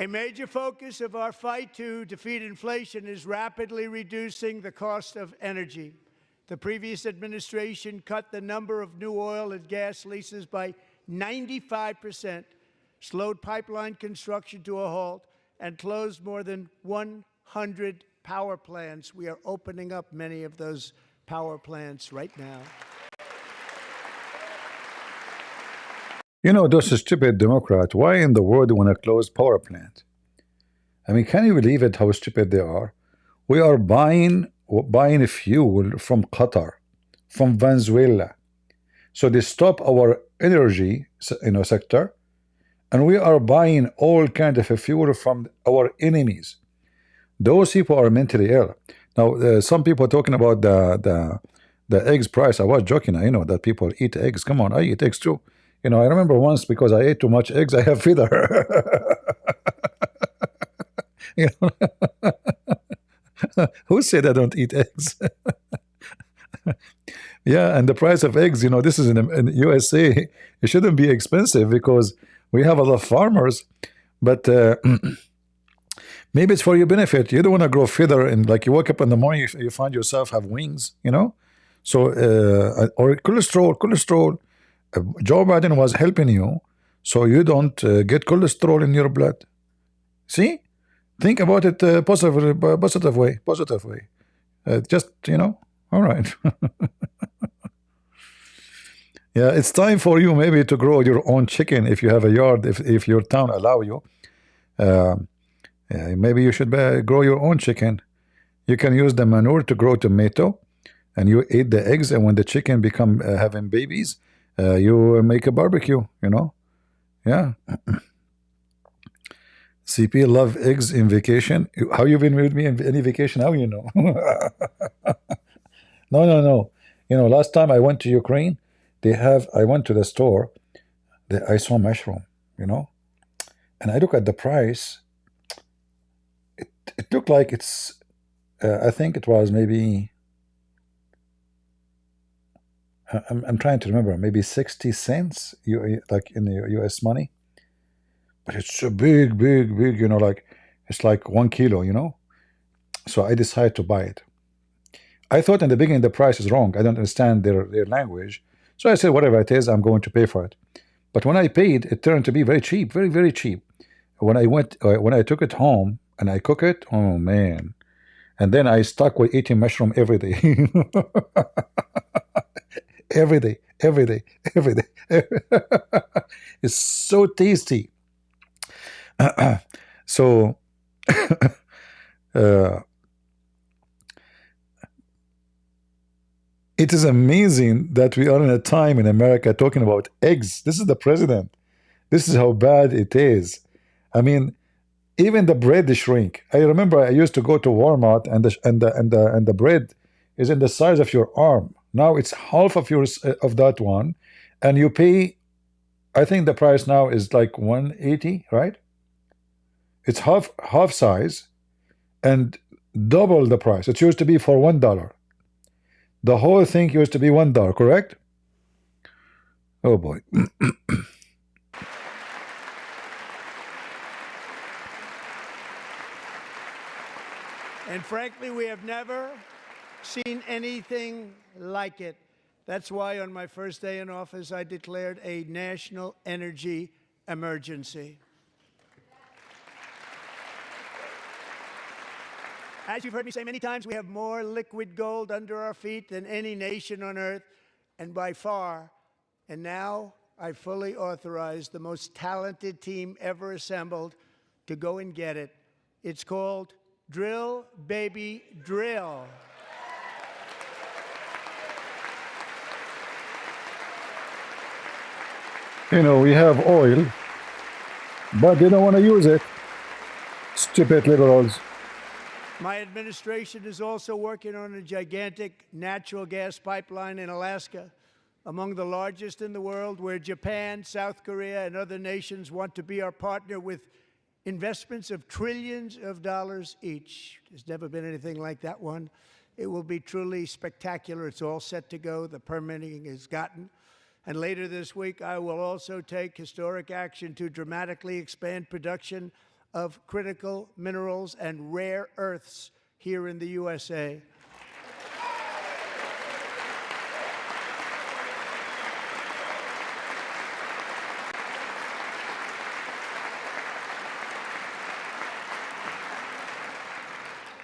A major focus of our fight to defeat inflation is rapidly reducing the cost of energy. The previous administration cut the number of new oil and gas leases by 95%, slowed pipeline construction to a halt, and closed more than 100 power plants. We are opening up many of those power plants right now. Those stupid Democrats, why in the world want to close power plant? I mean, can you believe it, how stupid they are? We are buying fuel from Qatar, from Venezuela. So they stop our energy sector, and we are buying all kinds of fuel from our enemies. Those people are mentally ill. Now, some people are talking about the eggs price. I was joking. I know that people eat eggs. Come on, I eat eggs too. I remember once, because I ate too much eggs, I have fever. Who said I don't eat eggs? Yeah, and the price of eggs, this is in USA. It shouldn't be expensive because we have a lot of farmers. But maybe it's for your benefit. You don't want to grow feather, and like you wake up in the morning, you find yourself have wings, So, or cholesterol. Joe Biden was helping you so you don't get cholesterol in your blood. See? Think about it positive way. Just, all right. Yeah, it's time for you maybe to grow your own chicken if you have a yard, if your town allow you. Maybe you should grow your own chicken. You can use the manure to grow tomato, and you eat the eggs, and when the chicken become having babies, you make a barbecue, Yeah. CP love eggs in vacation. How you been with me in any vacation? How you know? No. Last time I went to Ukraine, I went to the store, I saw mushroom, and I look at the price. It looked like it's, I think it was maybe, I'm trying to remember, maybe 60 cents, like in the US money. But it's so big, like it's like 1 kilo, So I decided to buy it. I thought in the beginning the price is wrong. I don't understand their language. So I said, whatever it is, I'm going to pay for it. But when I paid, it turned to be very cheap, very, very cheap. when I took it home and I cook it, oh man. And then I stuck with eating mushroom every day. Every day, every day, every day. It's so tasty. So uh, it is amazing that we are in a time in America talking about eggs. This is the president. This is how bad it is. I mean, even the bread shrink. I remember I used to go to Walmart and the bread is in the size of your arm. Now it's half of yours of that one, and you pay. I think the price now is like 180, right? It's half size and double the price. It used to be for $1. The whole thing used to be $1, correct? Oh boy. And frankly, we have never seen anything like it. That's why on my first day in office, I declared a national energy emergency. As you've heard me say many times, we have more liquid gold under our feet than any nation on earth, and by far. And now I fully authorize the most talented team ever assembled to go and get it. It's called Drill, Baby, Drill. You know, we have oil, but they don't want to use it. Stupid liberals. My administration is also working on a gigantic natural gas pipeline in Alaska, among the largest in the world, where Japan, South Korea, and other nations want to be our partner with investments of trillions of dollars each. There's never been anything like that one. It will be truly spectacular. It's all set to go. The permitting is gotten. And later this week, I will also take historic action to dramatically expand production of critical minerals and rare earths here in the USA.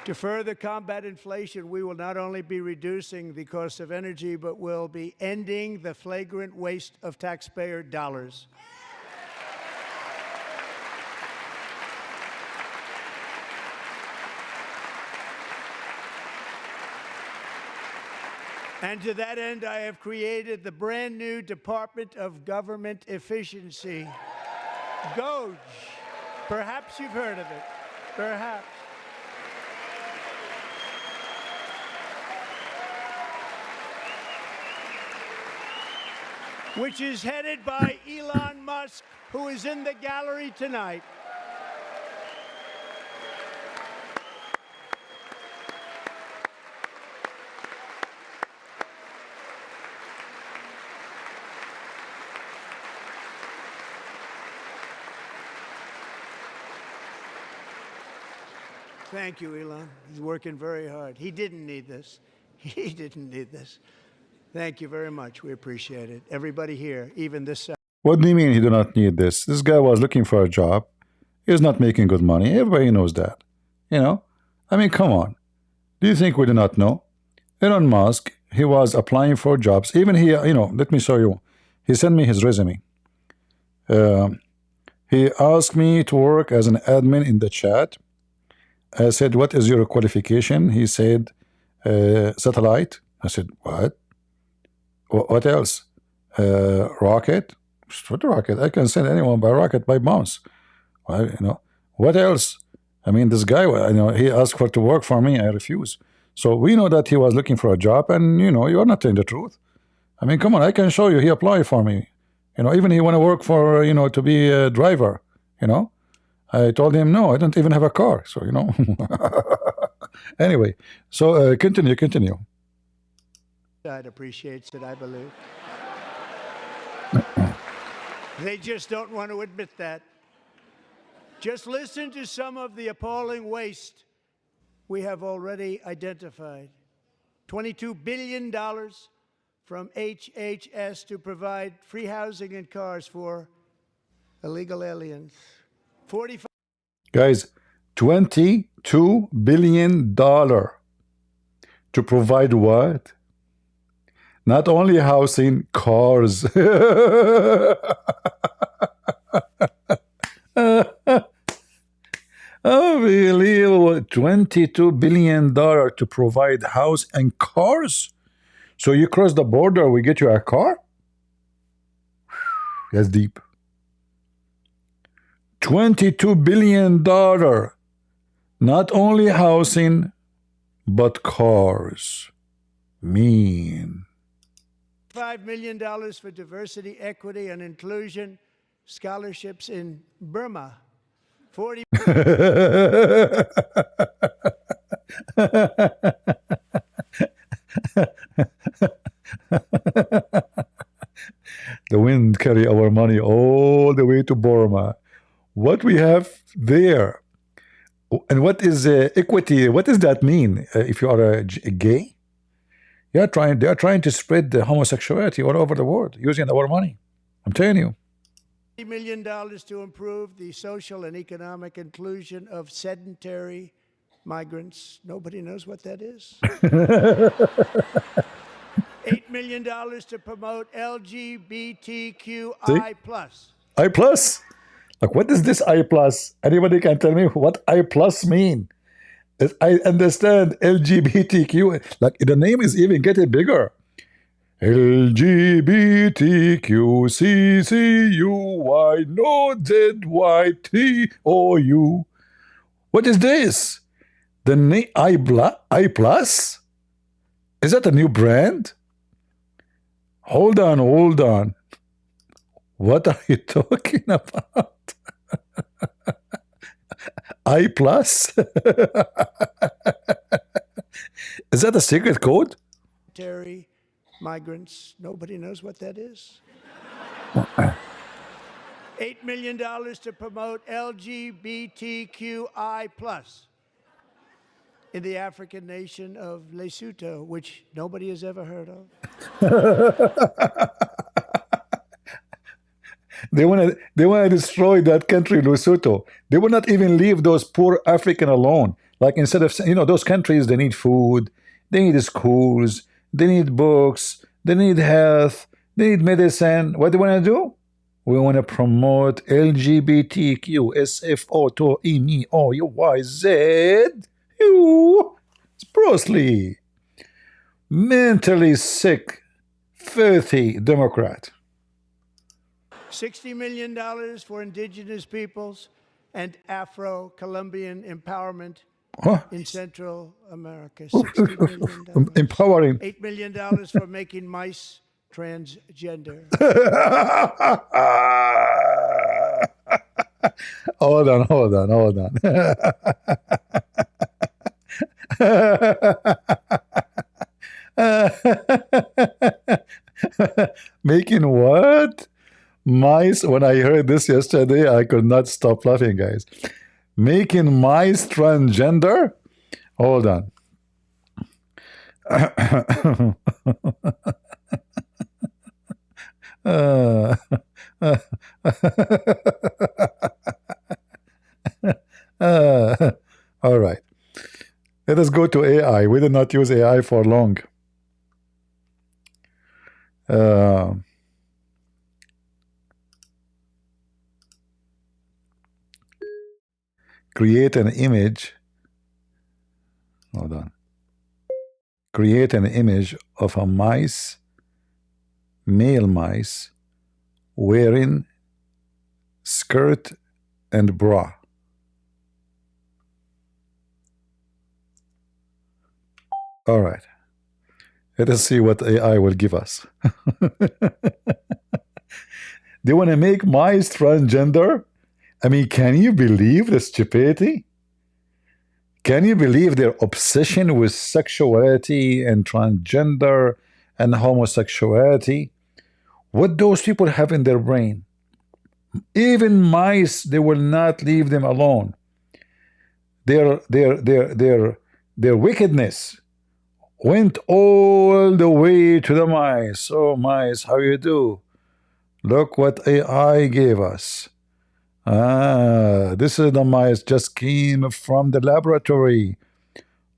To further combat inflation, we will not only be reducing the cost of energy, but will be ending the flagrant waste of taxpayer dollars. And to that end, I have created the brand new Department of Government Efficiency, GOGE. Perhaps you've heard of it. Perhaps. Which is headed by Elon Musk, who is in the gallery tonight. Thank you, Elon. He's working very hard. He didn't need this. He didn't need this. Thank you very much. We appreciate it. Everybody here, even this side. What do you mean he do not need this? This guy was looking for a job. He's not making good money. Everybody knows that. You know? I mean, come on. Do you think we do not know? Elon Musk, he was applying for jobs. Even he, let me show you. He sent me his resume. He asked me to work as an admin in the chat. I said, what is your qualification? He said, satellite. I said, what? What else? Rocket? What rocket? I can send anyone by rocket by bounce. Well, what else? I mean, this guy, he asked for to work for me. I refuse. So we know that he was looking for a job, and you are not telling the truth. I mean, come on, I can show you. He applied for me. Even he want to work for, to be a driver. I told him, no, I don't even have a car. So, Anyway, so continue. Side appreciates it, I believe. They just don't want to admit that. Just listen to some of the appalling waste we have already identified. $22 billion from HHS to provide free housing and cars for illegal aliens. 45 Guys, $22 billion to provide what? Not only housing, cars. Unbelievable. $22 billion to provide house and cars. So you cross the border, we get you a car? That's deep. $22 billion. Not only housing, but cars. Mean. $5 million for diversity, equity, and inclusion scholarships in Burma. 40 The wind carry our money all the way to Burma. What we have there, and what is equity? What does that mean? If you are a gay, they are trying to spread the homosexuality all over the world using our money. I'm telling you. $40 million to improve the social and economic inclusion of sedentary migrants. Nobody knows what that is. $8 million to promote LGBTQI+. I plus? Like, what is this I plus? Anybody can tell me what I plus mean? I understand LGBTQ. Like, the name is even getting bigger. LGBTQCCUY no ZYTOU. What is this? The name I plus? Is that a new brand? Hold on. What are you talking about? I plus? Is that a secret code? Sedentary migrants. Nobody knows what that is. $8 million to promote LGBTQI+ in the African nation of Lesotho, which nobody has ever heard of. They want to destroy that country, Lesotho. They will not even leave those poor African alone. Like, instead of, those countries, they need food, they need schools, they need books, they need health, they need medicine. What do we want to do? We want to promote LGBTQ SFOTOEMEOUYZ. It's Bruce mentally sick, filthy Democrat. $60 million for indigenous peoples and Afro-Colombian empowerment in Central America. $60 million. Empowering. $8 million for making mice transgender. Hold on. Making what? Mice. When I heard this yesterday, I could not stop laughing, guys. Making mice transgender? Hold on. All right. Let us go to AI. We did not use AI for long. Create an image. Hold on. Create an image of a mice, male mice, wearing skirt and bra. All right. Let us see what AI will give us. They want to make mice transgender? I mean, can you believe the stupidity? Can you believe their obsession with sexuality and transgender and homosexuality? What those people have in their brain? Even mice, they will not leave them alone. Their wickedness went all the way to the mice. Oh, mice, how you do? Look what AI gave us. Ah, this is the mice just came from the laboratory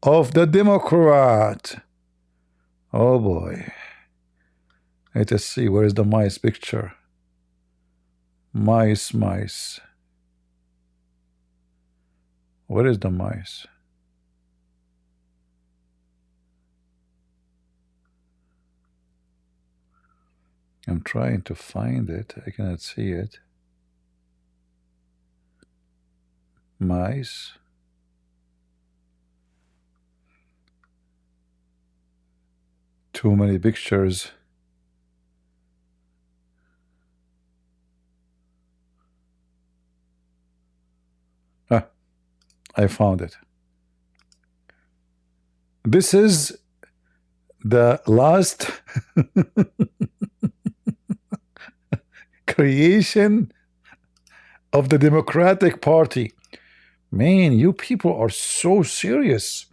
of the Democrat. Oh boy. Let us see, where is the mice picture? Mice, mice. Where is the mice? I'm trying to find it. I cannot see it. Mice. Too many pictures. Ah, I found it. This is the last creation of the Democratic Party. Man, you people are so serious.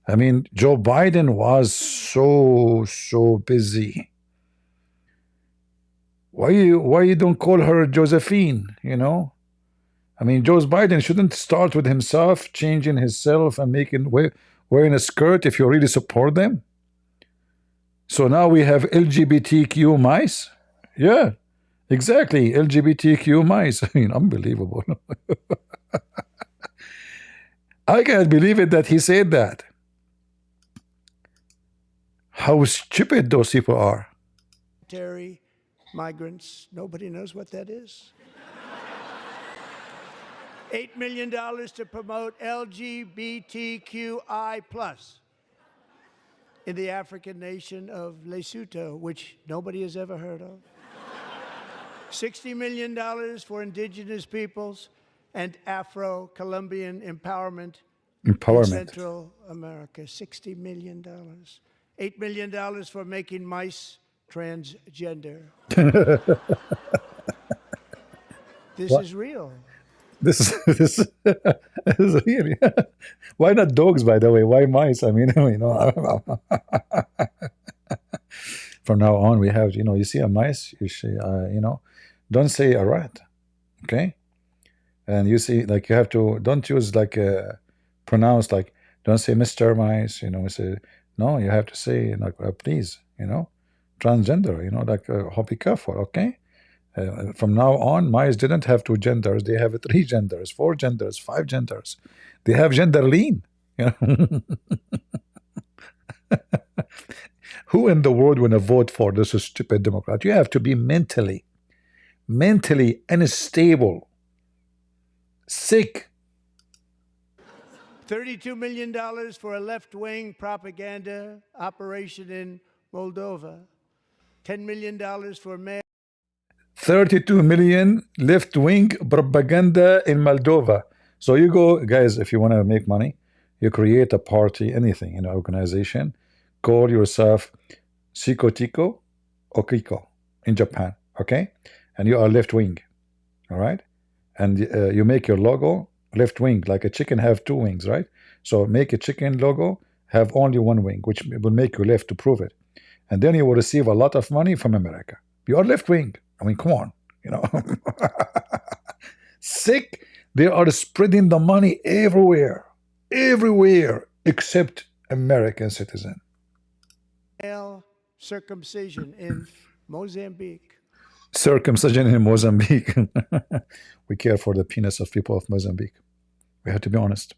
I mean, Joe Biden was so busy. Why you don't call her Josephine, you know? I mean, Joe Biden shouldn't start with himself, changing himself and wearing a skirt if you really support them. So now we have LGBTQ mice. Yeah, exactly. LGBTQ mice. I mean, unbelievable. I can't believe it that he said that. How stupid those people are. Migrants, nobody knows what that is. $8 million to promote LGBTQI+ in the African nation of Lesotho, which nobody has ever heard of. $60 million for indigenous peoples and Afro-Colombian empowerment in Central America. $60 million. $8 million for making mice transgender. This is real. This is really. Why not dogs, by the way? Why mice? I mean, you know. From now on, we have, you see a mice, don't say a rat, okay? And you see, like, you have to, don't use like pronounce, like, don't say Mr. Mice, say, no, you have to say, like, please, transgender, like, be careful, okay? From now on, mice didn't have two genders. They have three genders, four genders, five genders. They have gender lean. Who in the world want to vote for this stupid Democrat? You have to be mentally unstable, sick. $32 million for a left-wing propaganda operation in Moldova. $10 million for mayor. 32 million left-wing propaganda in Moldova. So you go, guys, if you want to make money, you create a party, anything, organization, call yourself Sikotiko Okiko in Japan, okay? And you are left-wing, all right? And you make your logo left-wing, like a chicken have two wings, right? So make a chicken logo, have only one wing, which will make you left to prove it. And then you will receive a lot of money from America. You are left-wing. I mean, come on, Sick. They are spreading the money everywhere, except American citizen. Circumcision in Mozambique. Circumcision in Mozambique. We care for the penis of people of Mozambique. We have to be honest.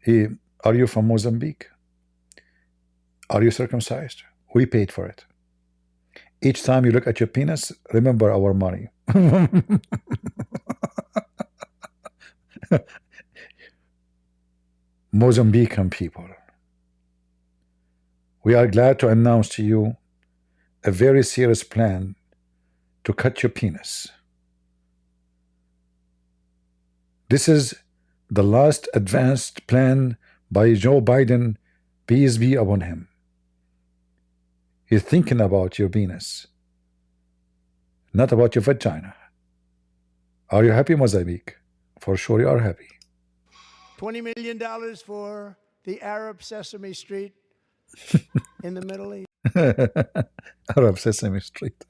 Are you from Mozambique? Are you circumcised? We paid for it. Each time you look at your penis, remember our money. Mozambican people, we are glad to announce to you a very serious plan to cut your penis. This is the last advanced plan by Joe Biden, peace be upon him. He's thinking about your penis, not about your vagina. Are you happy, Mozambique? For sure you are happy. $20 million for the Arab Sesame Street in the Middle East. Arab Sesame Street.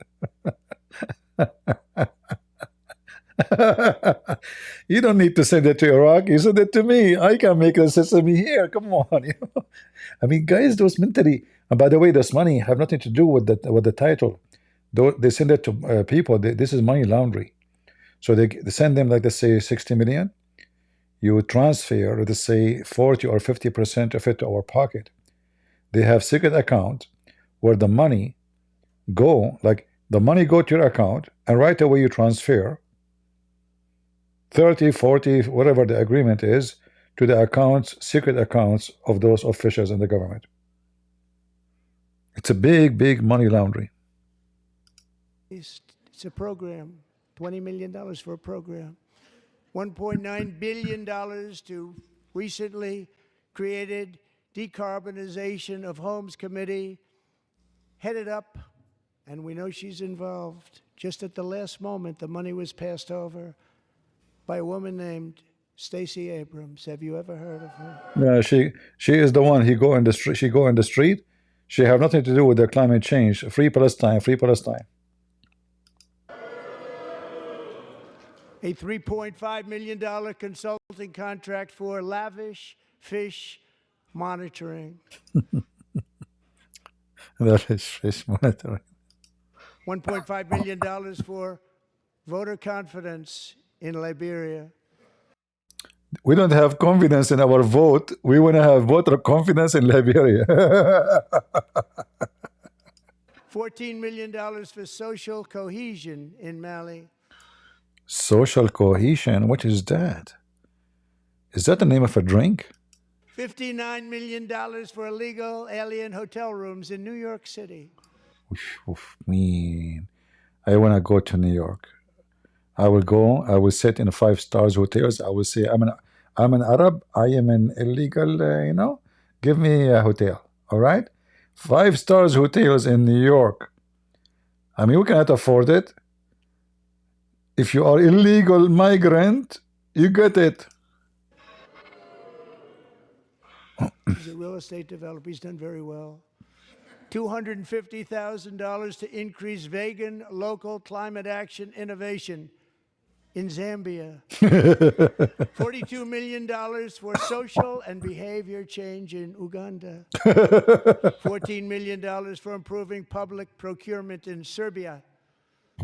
You don't need to send it to Iraq. You send it to me. I can make a sesame here. Come on. I mean, guys, those mentally. And by the way, this money have nothing to do with the title. They send it to people. This is money laundry. So they send them, like, let's say 60 million. You transfer, let's say 40 or 50% of it to our pocket. They have secret account where the money go, like the money go to your account, and right away you transfer 30, 40, whatever the agreement is, to the accounts, secret accounts of those officials in the government. It's a big, big money laundering. It's a program, $20 million for a program. $1.9 billion to recently created Decarbonization of Homes Committee, headed up, and we know she's involved. Just at the last moment, the money was passed over by a woman named Stacey Abrams. Have you ever heard of her? Yeah, she is the one. He go in the street. She go in the street. She have nothing to do with the climate change. Free Palestine, free Palestine. A $3.5 million consulting contract for lavish fish monitoring. That is fish monitoring. $1.5 million for voter confidence in Liberia. We don't have confidence in our vote. We want to have voter confidence in Liberia. $14 million for social cohesion in Mali. Social cohesion? What is that? Is that the name of a drink? $59 million for illegal alien hotel rooms in New York City. Oof, man. I want to go to New York. I will go. I will sit in 5-star hotels. I will say, I'm an Arab. I am an illegal, give me a hotel. All right? 5-star hotels in New York. I mean, we cannot afford it. If you are illegal migrant, you get it. He's a real estate developer. He's done very well. $250,000 to increase vegan local climate action innovation in Zambia. $42 million for social and behavior change in Uganda. $14 million for improving public procurement in Serbia.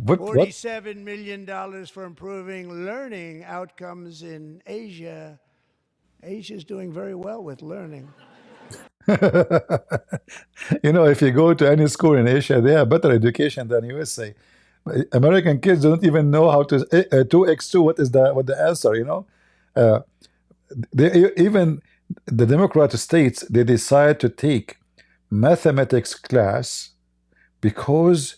What? $47 million for improving learning outcomes in Asia. Asia's doing very well with learning. If you go to any school in Asia, they have better education than USA. American kids don't even know how to 2x2. What the answer? Even the Democrat states, they decide to take mathematics class because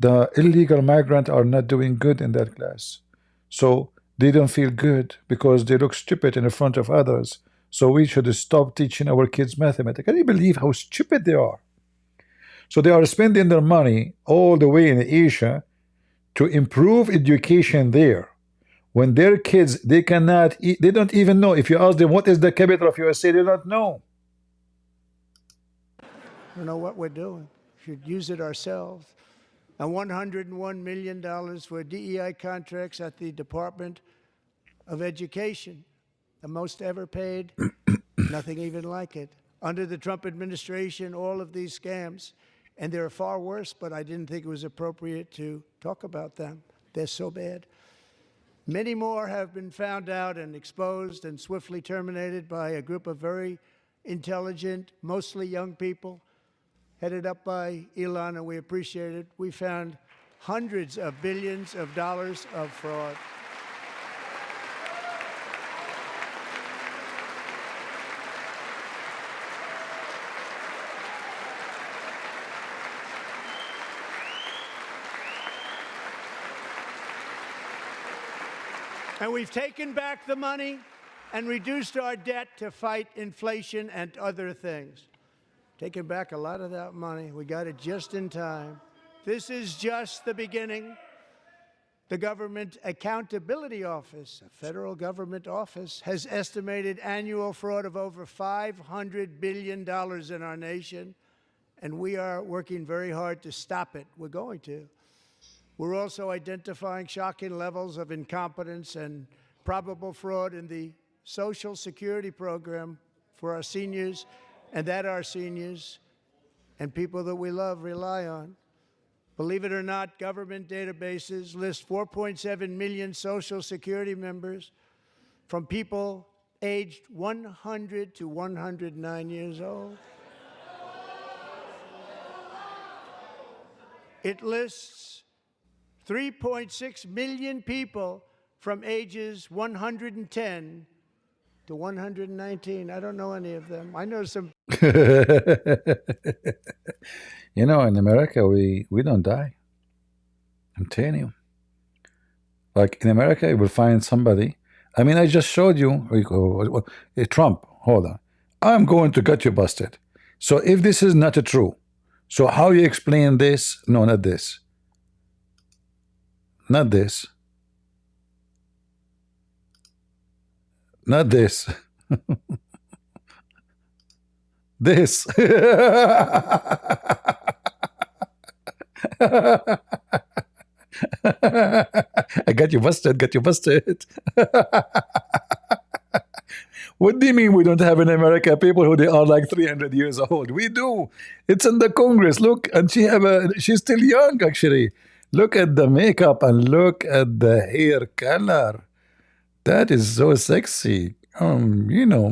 the illegal migrants are not doing good in that class. So they don't feel good because they look stupid in front of others. So we should stop teaching our kids mathematics. Can you believe how stupid they are? So they are spending their money all the way in Asia to improve education there. When their kids, they cannot, they don't even know. If you ask them what is the capital of USA, they don't know. I don't know what we're doing. We should use it ourselves. And $101 million for DEI contracts at the Department of Education, the most ever paid, nothing even like it. Under the Trump administration, all of these scams, and they're far worse, but I didn't think it was appropriate to talk about them. They're so bad. Many more have been found out and exposed and swiftly terminated by a group of very intelligent, mostly young people, headed up by Elon, and we appreciate it. We found hundreds of billions of dollars of fraud. And we've taken back the money and reduced our debt to fight inflation and other things. Taken back a lot of that money. We got it just in time. This is just the beginning. The Government Accountability Office, a federal government office, has estimated annual fraud of over $500 billion in our nation, and we are working very hard to stop it. We're going to. We're also identifying shocking levels of incompetence and probable fraud in the Social Security program for our seniors and that our seniors and people that we love rely on. Believe it or not, government databases list 4.7 million Social Security members from people aged 100 to 109 years old. It lists 3.6 million people from ages 110 to 119. I don't know any of them. I know some. You know, in America, we don't die. I'm telling you. Like in America, you will find somebody. I mean, I just showed you Trump. Hold on. I'm going to get you busted. So if this is not true, so how you explain this? No, not this. Not this. Not this. This. I got you busted, got you busted. What do you mean we don't have in America people who they are like 300 years old? We do. It's in the Congress. Look, and she's still young actually. Look at the makeup and look at the hair color. That is so sexy. You know,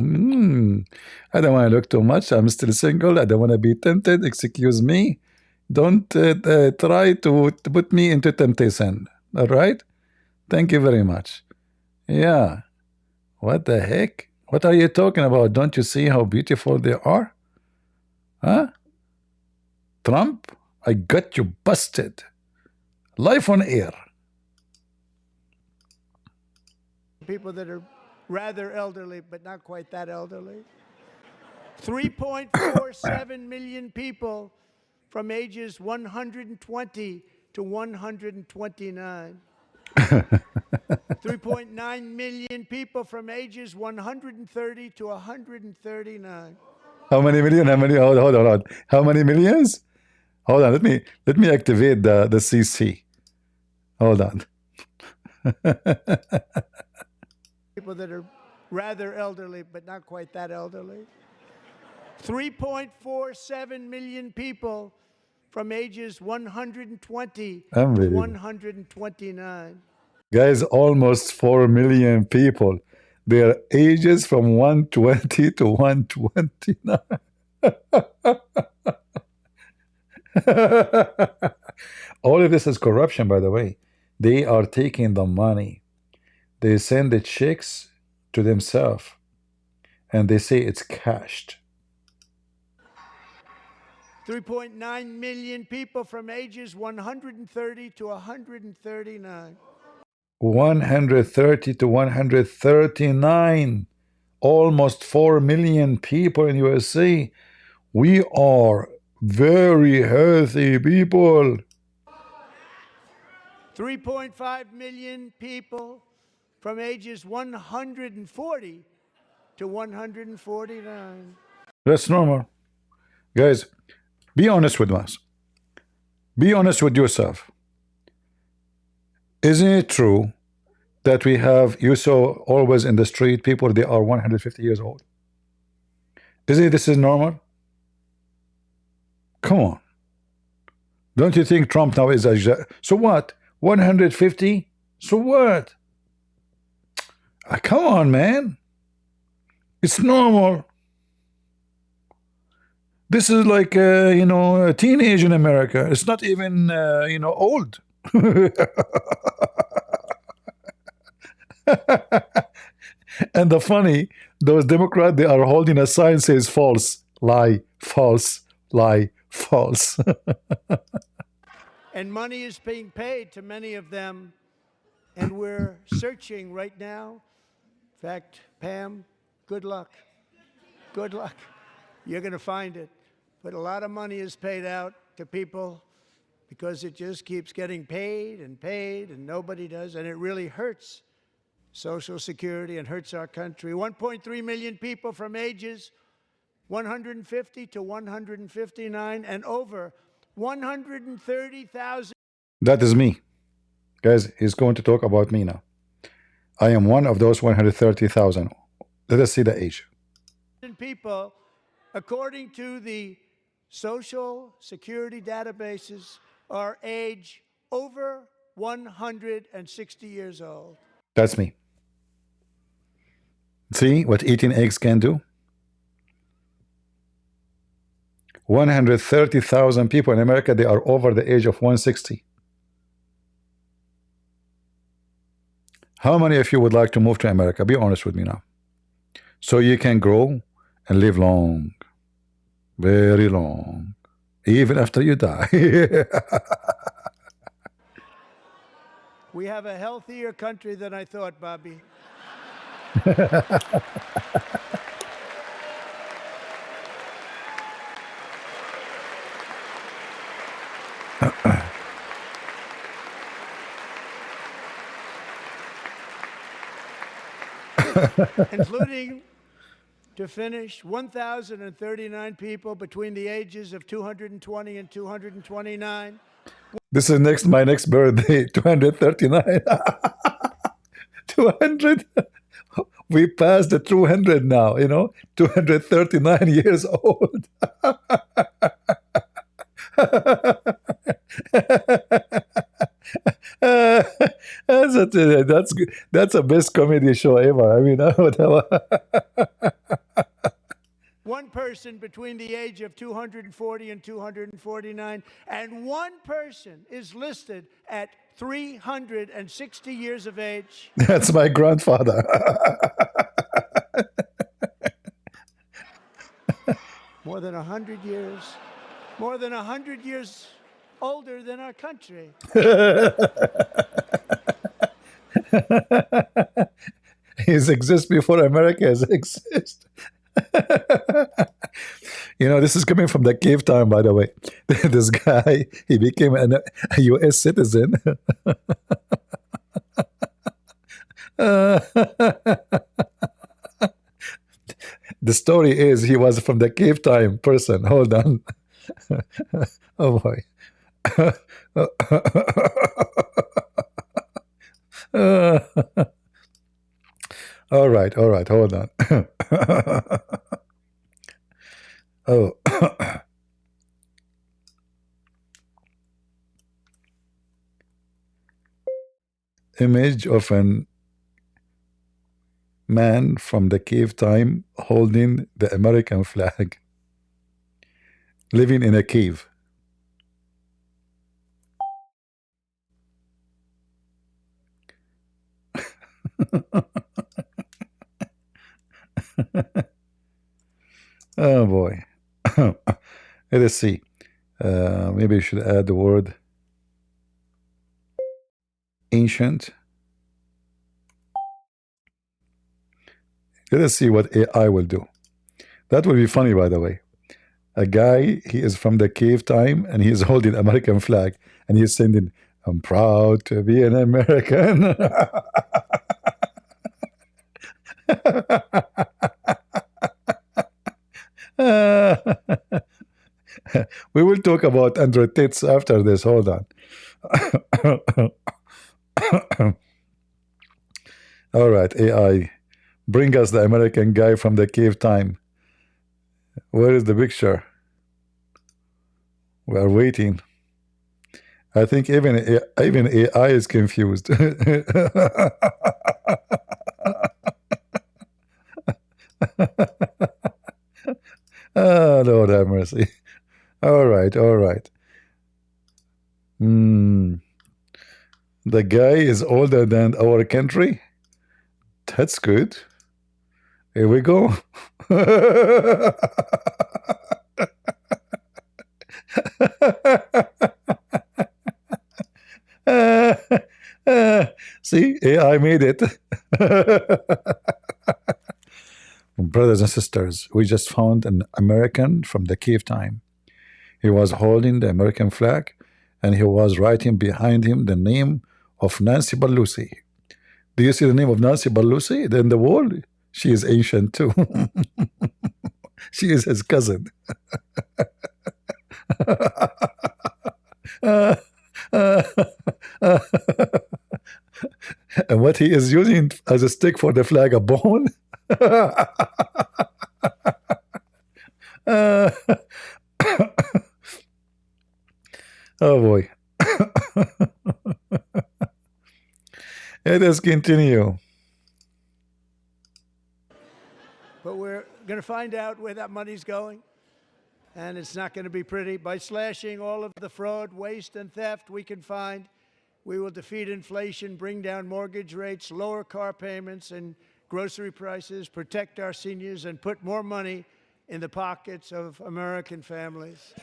I don't want to look too much. I'm still single. I don't want to be tempted. Excuse me. Don't try to put me into temptation. All right? Thank you very much. Yeah. What the heck? What are you talking about? Don't you see how beautiful they are? Huh? Trump, I got you busted. Life on air. People that are rather elderly, but not quite that elderly. 3.47 million people from ages 120 to 129. 3.9 million people from ages 130 to 139. How many million? How many? Hold on. How many millions? Hold on. Let me activate the CC. Hold on. People that are rather elderly, but not quite that elderly. 3.47 million people from ages 120 to 129. Guys, almost 4 million people. Their ages from 120 to 129. All of this is corruption, by the way. They are taking the money. They send the checks to themselves and they say it's cashed. 3.9 million people from ages 130 to 139. 130 to 139. Almost 4 million people in USA. We are very healthy people. 3.5 million people from ages 140 to 149. That's normal. Guys, be honest with us. Be honest with yourself. Isn't it true that we have, you saw always in the street, people, they are 150 years old? Isn't this is normal? Come on. Don't you think Trump now is a... So what? 150? So what? Come on, man. It's normal. This is like, you know, a teenage in America. It's not even, you know, old. And the funny, those Democrats, they are holding a sign says false, lie, false, lie, false. And money is being paid to many of them, and we're searching right now. In fact, Pam, good luck. Good luck. You're going to find it. But a lot of money is paid out to people because it just keeps getting paid, and nobody does, and it really hurts Social Security and hurts our country. 1.3 million people from ages 150 to 159, and over 130,000. That is me. Guys, he's going to talk about me now. I am one of those 130,000. Let us see the age. People, according to the Social Security databases, are age over 160 years old. That's me. See what eating eggs can do? 130,000 people in America, they are over the age of 160. How many of you would like to move to America? Be honest with me now. So you can grow and live long. Very long. Even after you die. We have a healthier country than I thought, Bobby. Including, to finish, 1,039 people between the ages of 220 and 229. This is my next birthday, 239. 200. We passed the 200 now, 239 years old. That's good. That's the best comedy show ever. I mean, whatever. One person between the age of 240 and 249, and one person is listed at 360 years of age. That's my grandfather. More than 100 years. More than 100 years older than our country. He's exist before America has exist. This is coming from the cave time, by the way. This guy, he became a U.S. citizen. The story is he was from the cave time person. Hold on. Oh boy. All right, hold on. Oh. Image of an man from the cave time holding the American flag, living in a cave. Oh boy. Let us see. Maybe you should add the word ancient. Let us see what AI will do. That will be funny, by the way. A guy, he is from the cave time, and he is holding American flag, and he is singing, "I'm proud to be an American." We will talk about Andrew Tate after this. Hold on. All right, AI. Bring us the American guy from the cave time. Where is the picture? We are waiting. I think even AI is confused. Oh, Lord have mercy. All right. The guy is older than our country. That's good. Here we go. See, AI made it. Brothers and sisters, we just found an American from the cave time. He was holding the American flag, and he was writing behind him the name of Nancy Pelosi. Do you see the name of Nancy Pelosi in the wall? She is ancient too. She is his cousin. And what he is using as a stick for the flag, a bone. Uh, oh boy. Let us continue. But we're going to find out where that money's going, and it's not going to be pretty. By slashing all of the fraud, waste, and theft we can find, we will defeat inflation, bring down mortgage rates, lower car payments and grocery prices, protect our seniors, and put more money in the pockets of American families.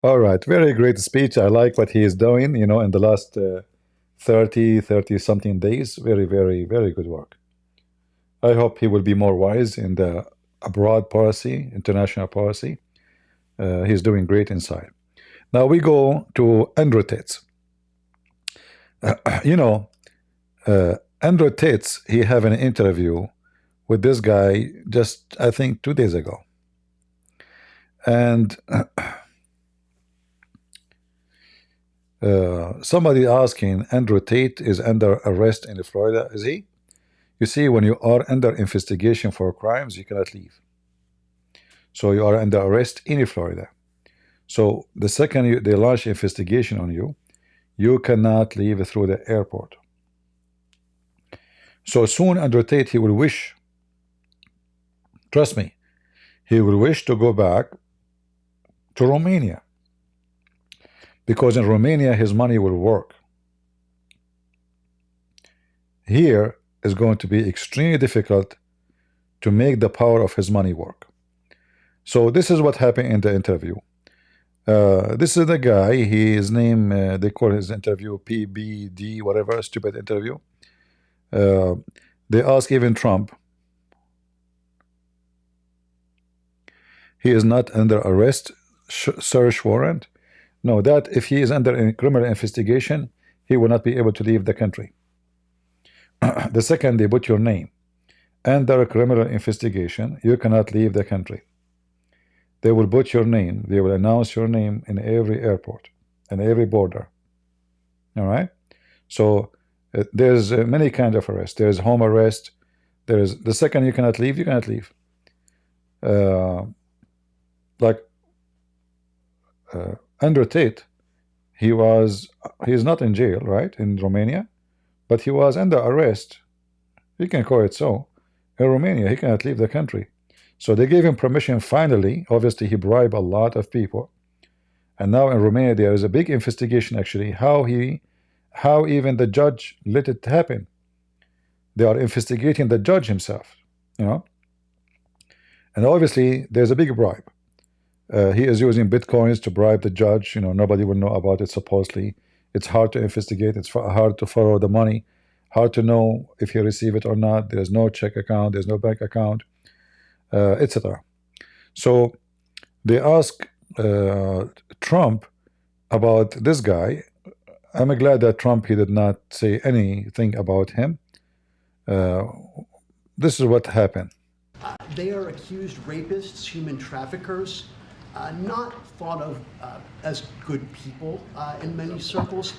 All right, very great speech. I like what he is doing, you know, in the last 30 something days. Very, very, very good work. I hope he will be more wise in the abroad policy, international policy. He's doing great inside. Now we go to Andrew Tate. You know, Andrew Tate, he have an interview with this guy just, I think, 2 days ago. And somebody asking, Andrew Tate is under arrest in Florida, is he? You see, when you are under investigation for crimes, you cannot leave. So you are under arrest in Florida. So the second they launch investigation on you, you cannot leave through the airport. So soon Andrew Tate, he will wish, trust me, he will wish to go back to Romania. Because in Romania, his money will work. Here is going to be extremely difficult to make the power of his money work. So this is what happened in the interview. This is the guy, his name, they call his interview PBD, whatever, stupid interview. They ask even Trump. He is not under arrest, search warrant. No, that if he is under a criminal investigation, he will not be able to leave the country. The second they put your name under a criminal investigation, you cannot leave the country. They will put your name, they will announce your name in every airport and every border. All right? So there's many kinds of arrest. There's home arrest. There's the second you cannot leave, you cannot leave. Like Andrew Tate, he is not in jail, right, in Romania, but he was under arrest. You can call it so. In Romania, he cannot leave the country. So they gave him permission finally. Obviously, he bribed a lot of people. And now in Romania, there is a big investigation, actually, how even the judge let it happen. They are investigating the judge himself, you know. And obviously, there's a big bribe. He is using bitcoins to bribe the judge. You know, nobody will know about it, supposedly. It's hard to investigate. It's hard to follow the money. Hard to know if he received it or not. There's no check account. There's no bank account, etc. So they ask Trump about this guy. I'm glad that Trump, he did not say anything about him. This is what happened. They are accused rapists, human traffickers, not thought of as good people in many circles.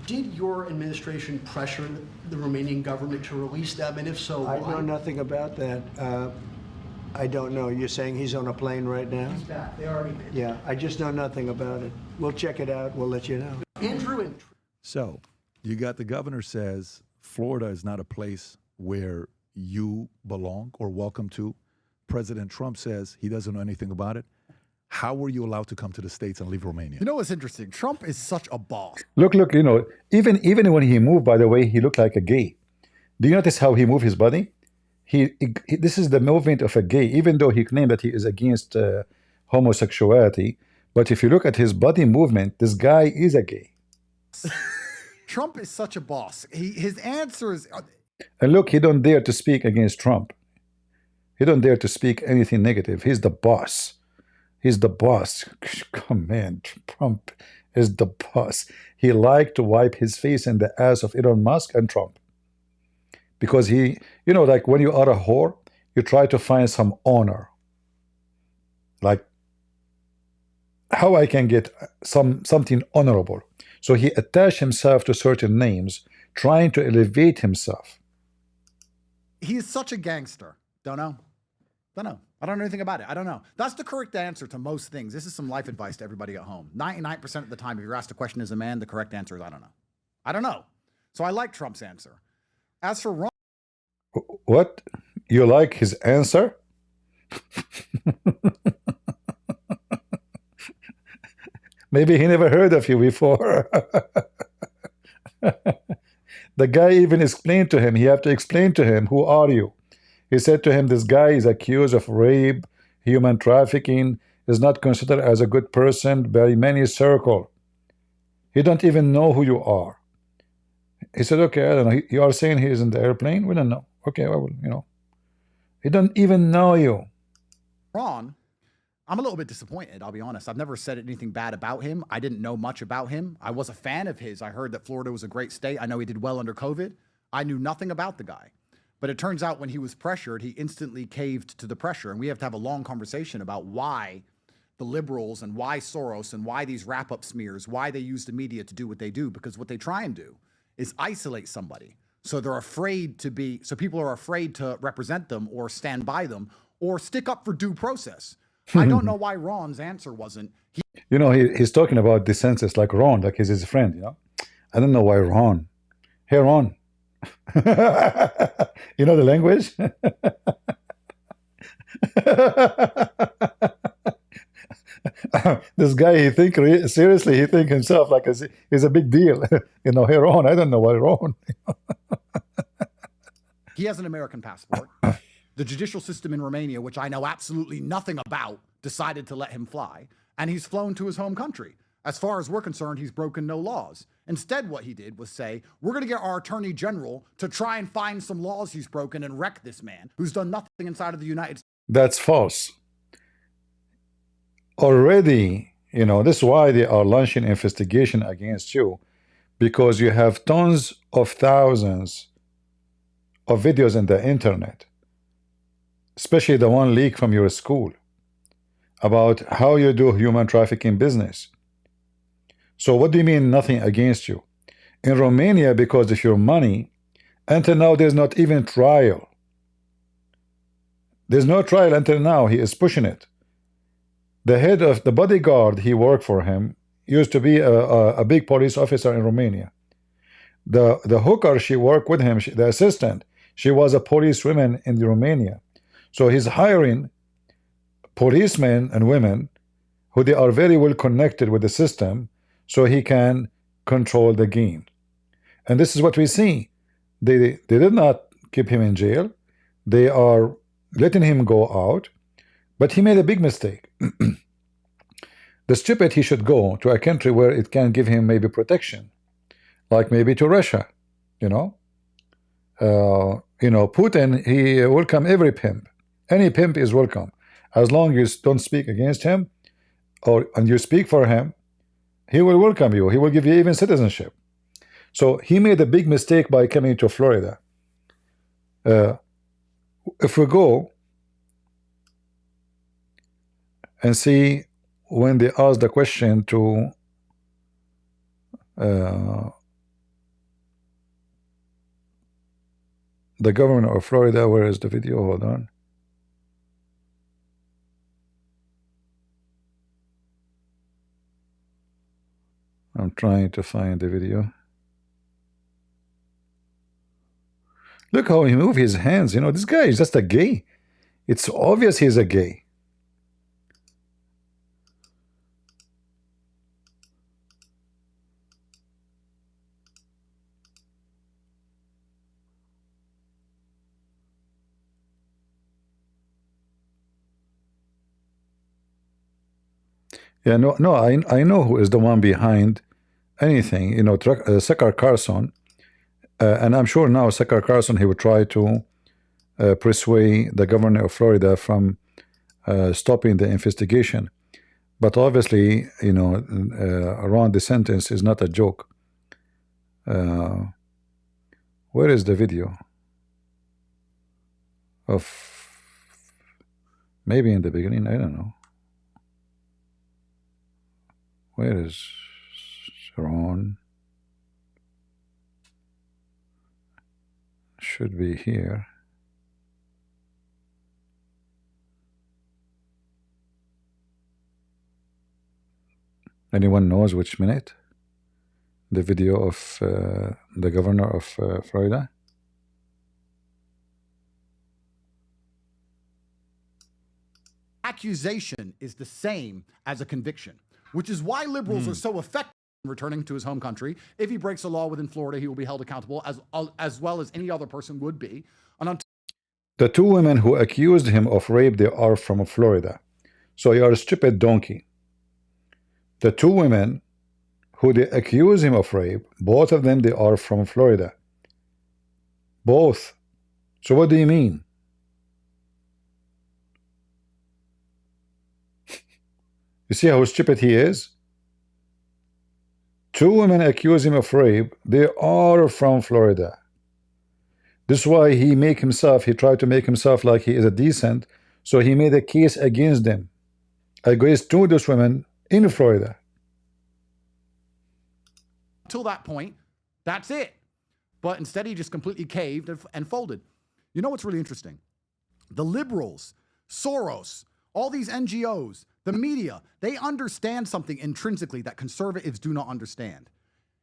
Did your administration pressure the Romanian government to release them, and if so, why? I know nothing about that. I don't know. You're saying he's on a plane right now? He's back. They already did. Yeah, I just know nothing about it. We'll check it out. We'll let you know. Andrew and So you got the governor says Florida is not a place where you belong or welcome to. President Trump says he doesn't know anything about it. How were you allowed to come to the States and leave Romania? You know what's interesting? Trump is such a boss. Look, you know, even when he moved, by the way, he looked like a gay. Do you notice how he moved his body? This is the movement of a gay, even though he claimed that he is against homosexuality. But if you look at his body movement, this guy is a gay. Trump is such a boss. His answers. And look, he don't dare to speak against Trump. He don't dare to speak anything negative. He's the boss. He's the boss. Come on, Trump is the boss. He liked to wipe his face in the ass of Elon Musk and Trump. Because he, you know, like when you are a whore, you try to find some honor. Like, how I can get something honorable. So he attached himself to certain names, trying to elevate himself. He is such a gangster. Don't know. I don't know anything about it. I don't know. That's the correct answer to most things. This is some life advice to everybody at home. 99% of the time, if you're asked a question as a man, the correct answer is I don't know. I don't know. So I like Trump's answer. As for Ron, What? You like his answer? Maybe he never heard of you before. The guy even explained to him, he had to explain to him, who are you? He said to him, this guy is accused of rape, human trafficking, is not considered as a good person by many circles. He don't even know who you are. He said, okay, I don't know. You are saying he is in the airplane? We don't know. Okay, well, he don't even know you. I'm a little bit disappointed, I'll be honest. I've never said anything bad about him. I didn't know much about him. I was a fan of his. I heard that Florida was a great state. I know he did well under COVID. I knew nothing about the guy. But it turns out when he was pressured, he instantly caved to the pressure. And we have to have a long conversation about why the liberals and why Soros and why these wrap-up smears, why they use the media to do what they do. Because what they try and do is isolate somebody. So they're afraid to be, so people are afraid to represent them or stand by them or stick up for due process. I don't know why Ron's answer wasn't. He's talking about the census like Ron, like he's his friend, I don't know why Ron. Hey, Ron. You know the language? This guy, seriously, he think himself like he's a big deal. Hey, Ron, I don't know why Ron. He has an American passport. The judicial system in Romania, which I know absolutely nothing about, decided to let him fly, and he's flown to his home country. As far as we're concerned, he's broken no laws. Instead, what he did was say, we're going to get our attorney general to try and find some laws he's broken and wreck this man who's done nothing inside of the United States. That's false. Already, this is why they are launching investigation against you, because you have tons of thousands of videos on the internet, especially the one leak from your school, about how you do human trafficking business. So what do you mean nothing against you? In Romania, because of your money, until now there's not even trial. There's no trial until now. He is pushing it. The head of the bodyguard, he worked for him, used to be a big police officer in Romania. The hooker, she worked with him, the assistant, she was a policewoman in Romania. So he's hiring policemen and women who they are very well connected with the system, so he can control the game. And this is what we see. They did not keep him in jail. They are letting him go out, but he made a big mistake. The stupid, he should go to a country where it can give him maybe protection, like maybe to Russia. Putin, he welcome every pimp. Any pimp is welcome, as long as you don't speak against him, and you speak for him. He will welcome you. He will give you even citizenship. So he made a big mistake by coming to Florida. If we go and see when they ask the question to the governor of Florida, where is the video? Hold on. I'm trying to find the video. Look how he moves his hands. This guy is just a gay. It's obvious he's a gay. Yeah, no, I know who is the one behind anything. Tucker Carlson, and I'm sure now Tucker Carlson, he would try to persuade the governor of Florida from stopping the investigation. But obviously, Ron DeSantis is not a joke. Where is the video? Of maybe in the beginning, I don't know. Where is Ron should be here. Anyone knows which minute? The video of the governor of Florida? Accusation is the same as a conviction, which is why liberals are so effective in returning to his home country. If he breaks a law within Florida, he will be held accountable as well as any other person would be. And until the two women who accused him of rape, they are from Florida. So you are a stupid donkey. The two women who they accuse him of rape, both of them, they are from Florida. Both. So what do you mean? You see how stupid he is? Two women accuse him of rape. They are from Florida. This is why he tried to make himself like he is a decent. So he made a case against them, against two of those women in Florida. Until that point, that's it. But instead, he just completely caved and folded. You know what's really interesting? The liberals, Soros, all these NGOs, the media, they understand something intrinsically that conservatives do not understand.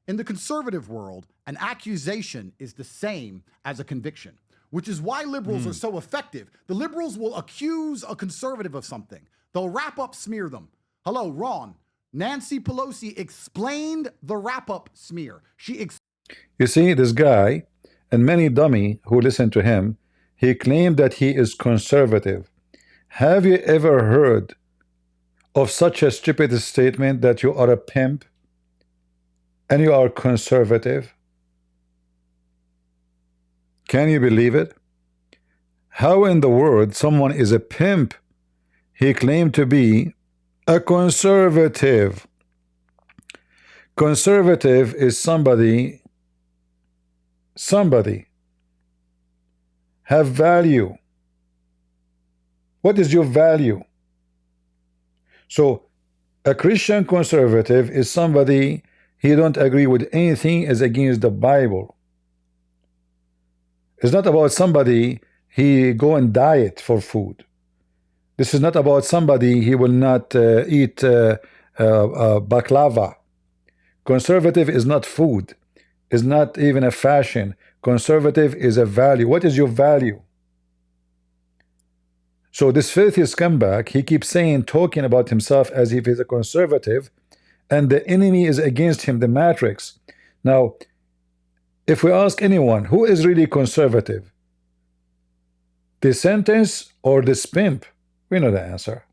In the conservative world, an accusation is the same as a conviction, which is why liberals are so effective. The liberals will accuse a conservative of something. They'll wrap-up smear them. Hello, Ron. Nancy Pelosi explained the wrap-up smear. You see, this guy and many dummy who listen to him, he claimed that he is conservative. Have you ever heard of such a stupid statement that you are a pimp and you are conservative? Can you believe it? How in the world someone is a pimp? He claimed to be a conservative. Conservative is somebody have value. What is your value? So a Christian conservative is somebody he don't agree with anything is against the Bible. It's not about somebody he go and diet for food. This is not about somebody he will not eat baklava. Conservative is not food. Is not even a fashion. Conservative is a value. What is your value? So this filthy scumbag, he keeps talking about himself as if he's a conservative, and the enemy is against him, the matrix. Now, if we ask anyone who is really conservative, the sentence or this pimp, we know the answer.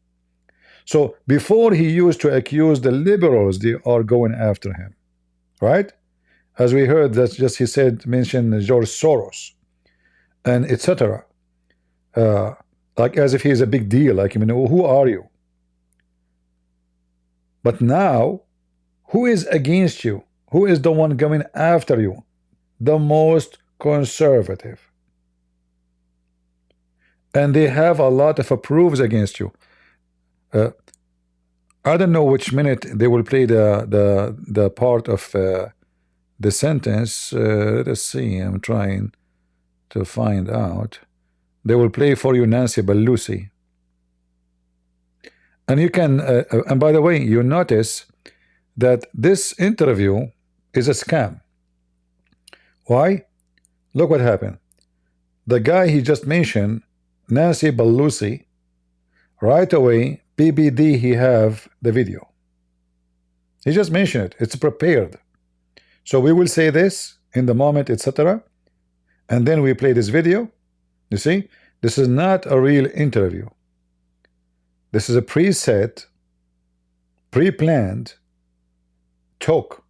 So before he used to accuse the liberals, they are going after him, right? As we heard, that's just he said, mentioned George Soros and etc. Like as if he's a big deal, like, you know, who are you? But now, who is against you? Who is the one going after you? The most conservative. And they have a lot of approves against you. I don't know which minute they will play the part of the sentence. Let's see, I'm trying to find out. They will play for you Nancy Pelosi. And you can, and by the way, you notice that this interview is a scam. Why? Look what happened. The guy he just mentioned, Nancy Pelosi, right away, PBD, he have the video. He just mentioned it. It's prepared. So we will say this in the moment, etc. And then we play this video. You see, this is not a real interview. This is a preset, pre-planned talk.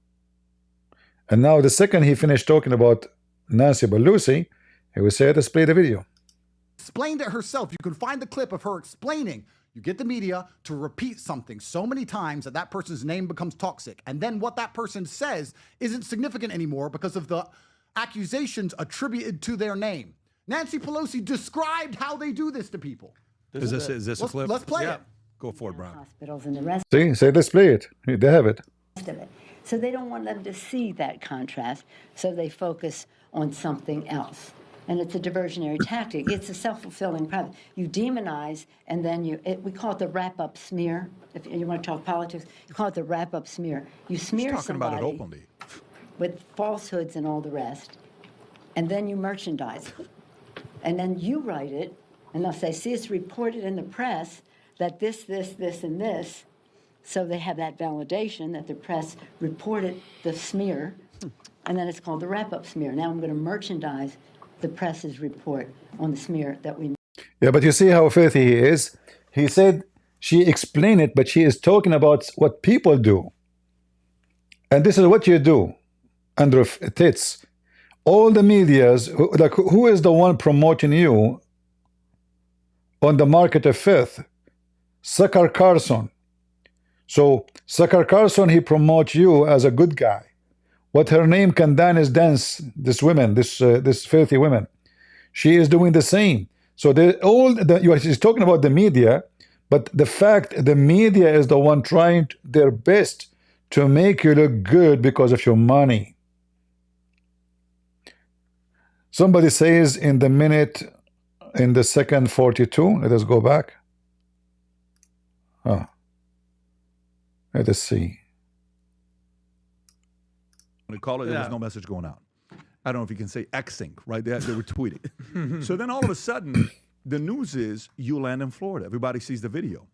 And now the second he finished talking about Nancy Pelosi, he will say, let's play the video. Explained it herself. You can find the clip of her explaining. You get the media to repeat something so many times that that person's name becomes toxic. And then what that person says isn't significant anymore because of the accusations attributed to their name. Nancy Pelosi described how they do this to people. Is this a clip? Let's play it. Go for it, Brian. Hospitals and the rest See, say let's play it. They have it. of it. So they don't want them to see that contrast, so they focus on something else. And it's a diversionary tactic. It's a self-fulfilling prophecy. You demonize, and then we call it the wrap-up smear. If you want to talk politics, you call it the wrap-up smear. You smear He's talking about it somebody openly. with falsehoods and all the rest, and then you merchandise it. And then you write it, and they'll say, see, it's reported in the press that this, and this. So they have that validation that the press reported the smear, and then it's called the wrap-up smear. Now I'm going to merchandise the press's report on the smear that we. Yeah, but you see how filthy he is? He said she explained it, but she is talking about what people do. And this is what you do, under tits. All the medias, like who is the one promoting you on the market of filth? Sucker Carson. So Sucker Carson, he promotes you as a good guy. What her name can dance, this woman, this filthy woman. She is doing the same. So she's talking about the media, but the fact the media is the one trying their best to make you look good because of your money. Somebody says in the second 42, let us go back. Let us see. When they call it, there was no message going out. I don't know if you can say Xing, right? They were tweeting. So then all of a sudden, the news is you land in Florida. Everybody sees the video.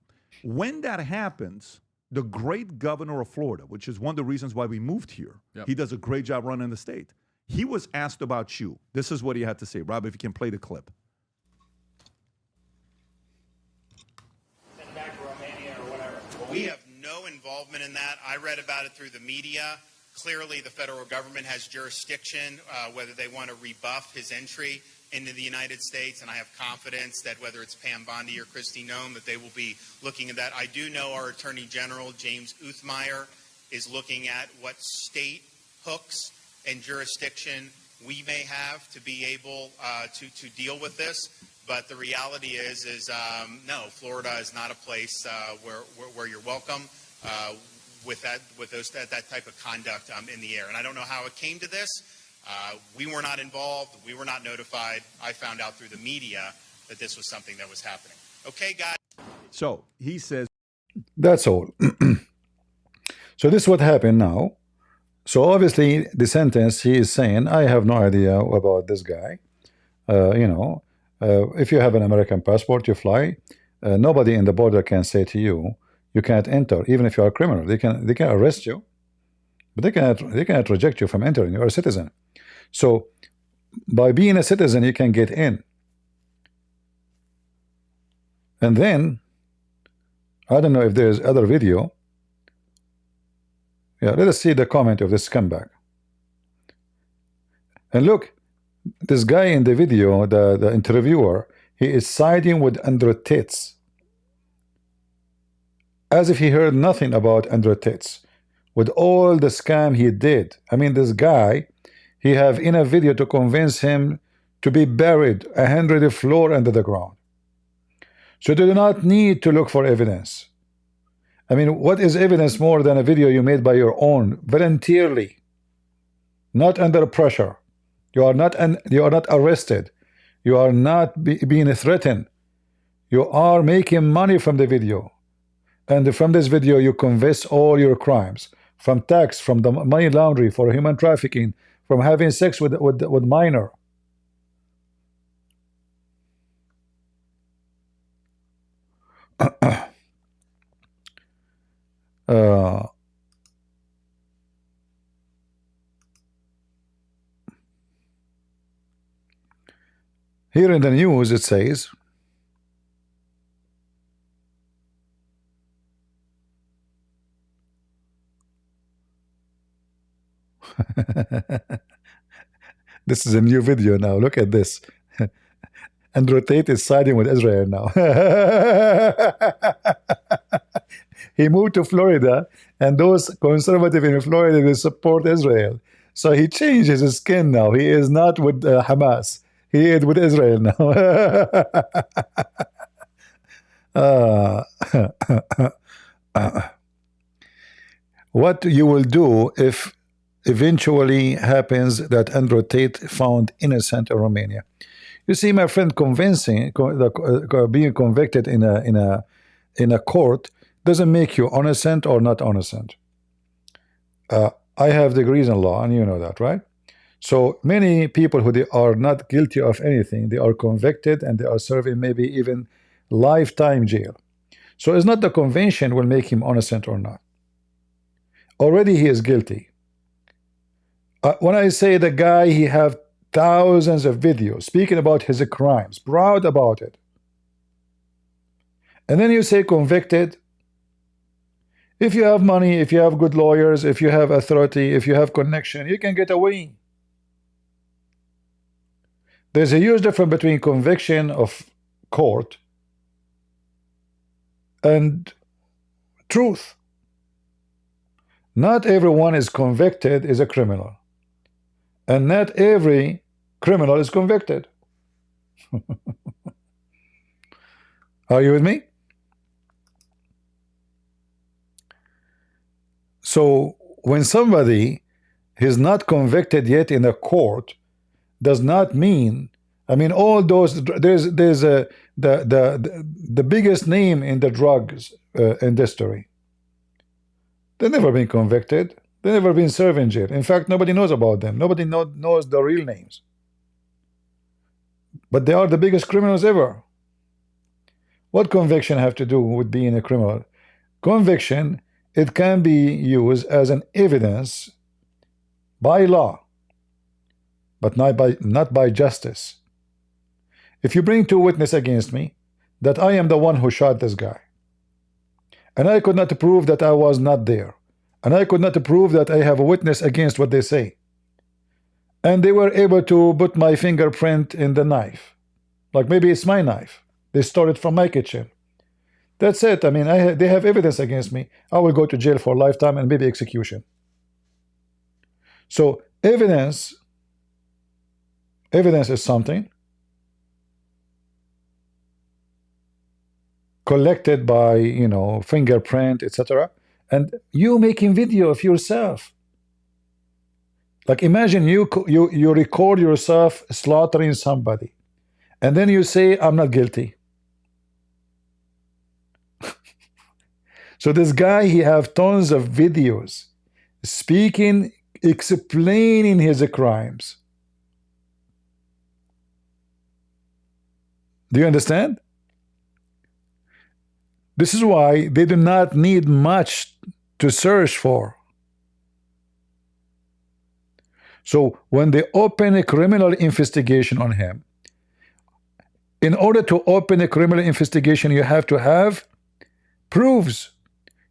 When that happens, the great governor of Florida, which is one of the reasons why we moved here, he does a great job running the state. He was asked about you. This is what he had to say. Rob, if you can play the clip. Send back to Romania or whatever. Well, we have no involvement in that. I read about it through the media. Clearly, the federal government has jurisdiction, whether they want to rebuff his entry into the United States, and I have confidence that whether it's Pam Bondi or Kristi Noem, that they will be looking at that. I do know our Attorney General, James Uthmeyer, is looking at what state hooks and jurisdiction we may have to be able to deal with this. But the reality is no, Florida is not a place where you're welcome. With that type of conduct in the air. And I don't know how it came to this. We were not involved. We were not notified. I found out through the media that this was something that was happening. Okay, guys. So he says. That's all. So this is what happened now. So obviously the sentence he is saying, I have no idea about this guy. If you have an American passport, you fly. Nobody in the border can say to you, you can't enter, even if you are a criminal. They can arrest you, but they cannot reject you from entering. You are a citizen. So by being a citizen, you can get in. And then I don't know if there's other video. Yeah, let us see the comment of this scumbag. And look, this guy in the video, the interviewer, he is siding with Andrew Tate, as if he heard nothing about Andrew Tate, with all the scam he did. I mean, this guy, he have in a video to convince him to be buried 100 floor under the ground. So they do not need to look for evidence. I mean, what is evidence more than a video you made by your own, voluntarily, not under pressure? You are not arrested. You are not being threatened. You are making money from the video. And from this video, you confess all your crimes, from tax, from the money laundering, for human trafficking, from having sex with minor. Here in the news, it says, this is a new video now. Look at this. Andrew Tate is siding with Israel now. He moved to Florida, and those conservative in Florida, they support Israel. So he changed his skin now. He is not with Hamas. He is with Israel now. what you will do if eventually happens that Andrew Tate found innocent in Romania. You see, my friend, being convicted in a court doesn't make you innocent or not innocent. I have degrees in law, and you know that, right? So many people who they are not guilty of anything, they are convicted and they are serving maybe even lifetime jail. So it's not the convention will make him innocent or not. Already he is guilty. When I say the guy, he have thousands of videos speaking about his crimes, proud about it. And then you say convicted. If you have money, if you have good lawyers, if you have authority, if you have connection, you can get away. There's a huge difference between conviction of court and truth. Not everyone is convicted is a criminal. And not every criminal is convicted. Are you with me? So when somebody is not convicted yet in a court, does not mean, I mean, all those, there's the biggest name in the drugs industry. They've never been convicted. They've never been served in jail. In fact, nobody knows about them. Nobody knows the real names. But they are the biggest criminals ever. What conviction have to do with being a criminal? Conviction, it can be used as an evidence by law, but not by justice. If you bring two witnesses against me that I am the one who shot this guy, and I could not prove that I was not there, and I could not prove that I have a witness against what they say, and they were able to put my fingerprint in the knife, like maybe it's my knife, they stole it from my kitchen. That's it. I mean, they have evidence against me. I will go to jail for lifetime and maybe execution. So evidence is something collected by, you know, fingerprint, etc. And you making video of yourself. Like imagine you record yourself slaughtering somebody, and then you say, I'm not guilty. So this guy, he have tons of videos speaking, explaining his crimes. Do you understand? This is why they do not need much to search for. So when they open a criminal investigation on him, in order to open a criminal investigation, you have to have proofs.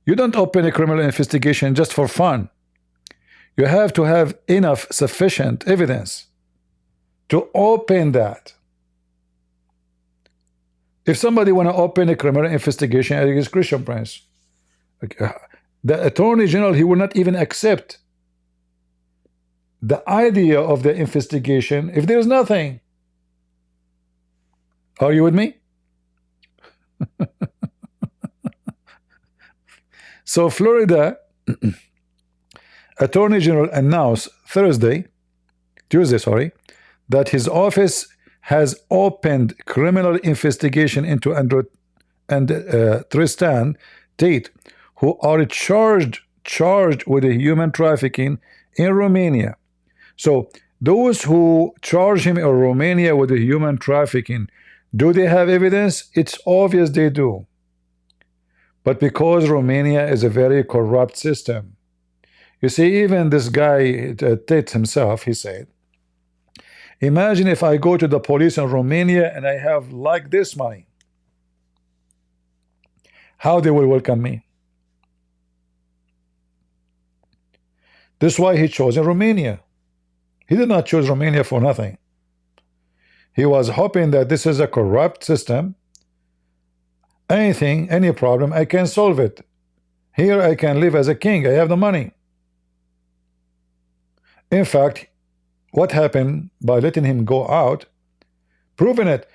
You don't open a criminal investigation just for fun. You have to have enough sufficient evidence to open that. If somebody want to open a criminal investigation against Christian Prince, the Attorney General, he will not even accept the idea of the investigation if there's nothing. Are you with me? So Florida Attorney General announced Tuesday, that his office has opened criminal investigation into Andrew and Tristan Tate, who are charged with human trafficking in Romania. So those who charge him in Romania with the human trafficking, do they have evidence? It's obvious they do. But because Romania is a very corrupt system, you see, even this guy, Tate himself, he said, imagine if I go to the police in Romania and I have like this money, how they will welcome me. This is why he chose in Romania. He did not choose Romania for nothing. He was hoping that this is a corrupt system. Anything, any problem, I can solve it. Here I can live as a king. I have the money. In fact, what happened by letting him go out, proving it,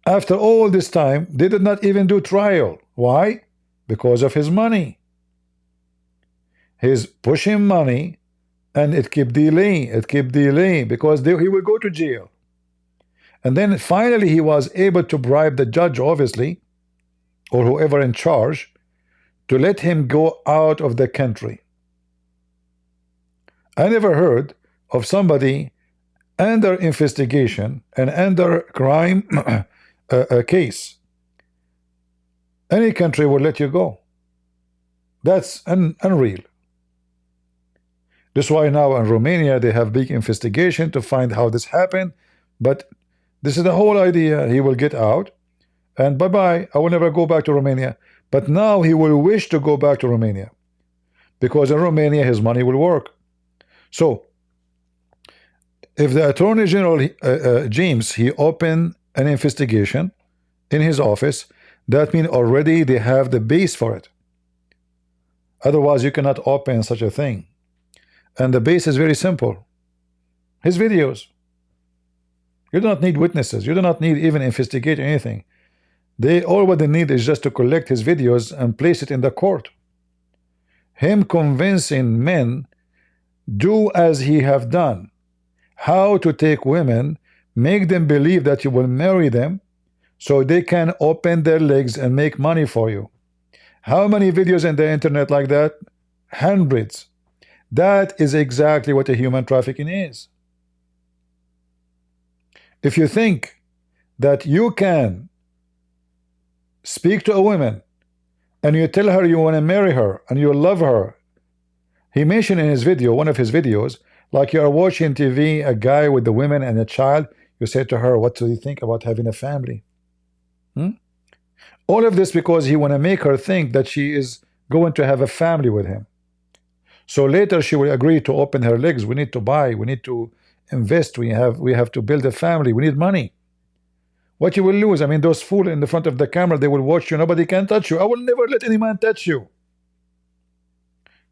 after all this time, they did not even do trial. Why? Because of his money. He's pushing money, and it keep delaying because he will go to jail. And then finally he was able to bribe the judge, obviously, or whoever in charge, to let him go out of the country. I never heard of somebody under investigation and under crime case. Any country will let you go. That's unreal. That's why now in Romania they have big investigation to find how this happened. But this is the whole idea. He will get out and bye-bye. I will never go back to Romania. But now he will wish to go back to Romania because in Romania his money will work. So if the Attorney General James, he opened an investigation in his office, that means already they have the base for it. Otherwise you cannot open such a thing. And the base is very simple. His videos. You do not need witnesses. You do not need even investigate anything. All what they need is just to collect his videos and place it in the court. Him convincing men do as he have done. How to take women, make them believe that you will marry them so they can open their legs and make money for you. How many videos in the internet like that? Hundreds. That is exactly what a human trafficking is. If you think that you can speak to a woman and you tell her you want to marry her and you love her, he mentioned in his video, one of his videos, like you are watching TV, a guy with the women and a child, you say to her, what do you think about having a family? All of this because he want to make her think that she is going to have a family with him. So later she will agree to open her legs. We need to buy, we need to invest, we have to build a family, we need money. What you will lose, I mean, those fools in the front of the camera, they will watch you, nobody can touch you. I will never let any man touch you.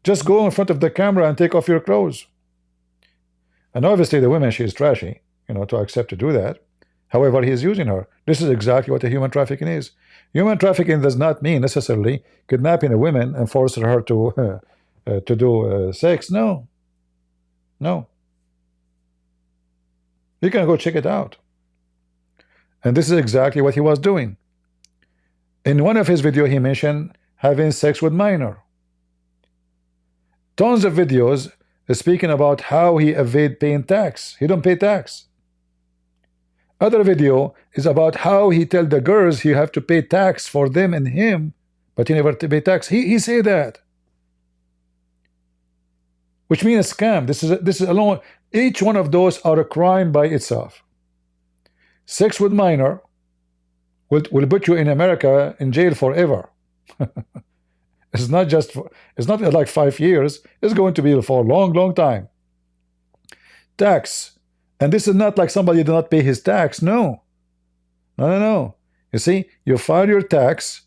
Just go in front of the camera and take off your clothes. And obviously the woman, she is trashy, to accept to do that. However, he is using her. This is exactly what a human trafficking is. Human trafficking does not mean necessarily kidnapping a woman and forcing her to do sex. No. You can go check it out. And this is exactly what he was doing. In one of his videos, he mentioned having sex with minor. Tons of videos speaking about how he evade paying tax. He don't pay tax. Other video is about how he tell the girls he have to pay tax for them and him, but he never pay tax. He say that, which means a scam. This is alone. Each one of those are a crime by itself. Sex with minor will put you in America in jail forever. It's not like 5 years. It's going to be for a long time. Tax. And this is not like somebody did not pay his tax. No. You see, you file your tax.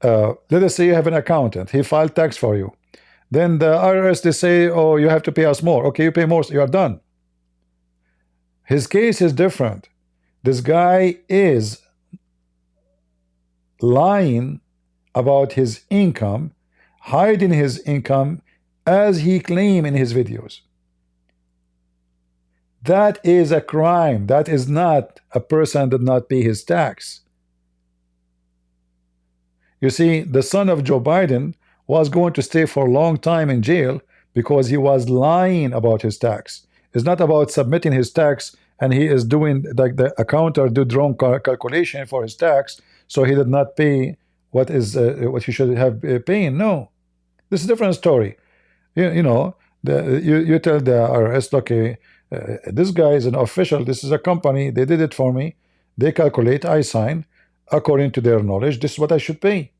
Let us say you have an accountant. He filed tax for you. Then the IRS, they say, oh, you have to pay us more. Okay, you pay more, so you are done. His case is different. This guy is lying about his income, hiding his income as he claimed in his videos. That is a crime. That is not a person did not pay his tax. You see, the son of Joe Biden was going to stay for a long time in jail because he was lying about his tax. It's not about submitting his tax and he is doing like the accountant did wrong calculation for his tax, so he did not pay what he should have paying. No, this is a different story. You tell the IRS, okay, this guy is an official. This is a company. They did it for me. They calculate. I sign according to their knowledge. This is what I should pay.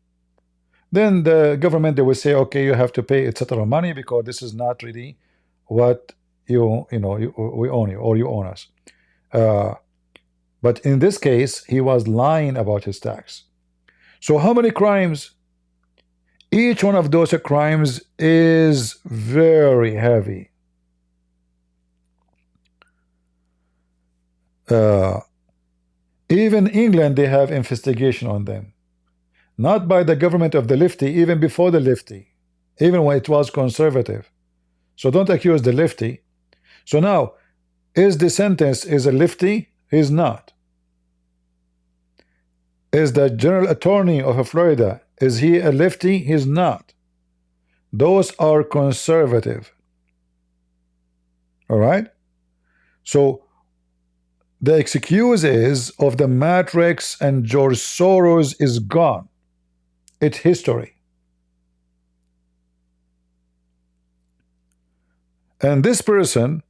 Then the government, they will say, okay, you have to pay etc. money because this is not really what we own you or you own us. But in this case, he was lying about his tax. So how many crimes? Each one of those crimes is very heavy. Even England, they have investigation on them. Not by the government of the lefty, even before the lefty. even when it was conservative. So don't accuse the lefty. So now, is DeSantis is a lefty? He's not. Is the general attorney of Florida, is he a lefty? He's not. Those are conservative. All right? So the excuse is of the Matrix and George Soros is gone. It's history. And this person,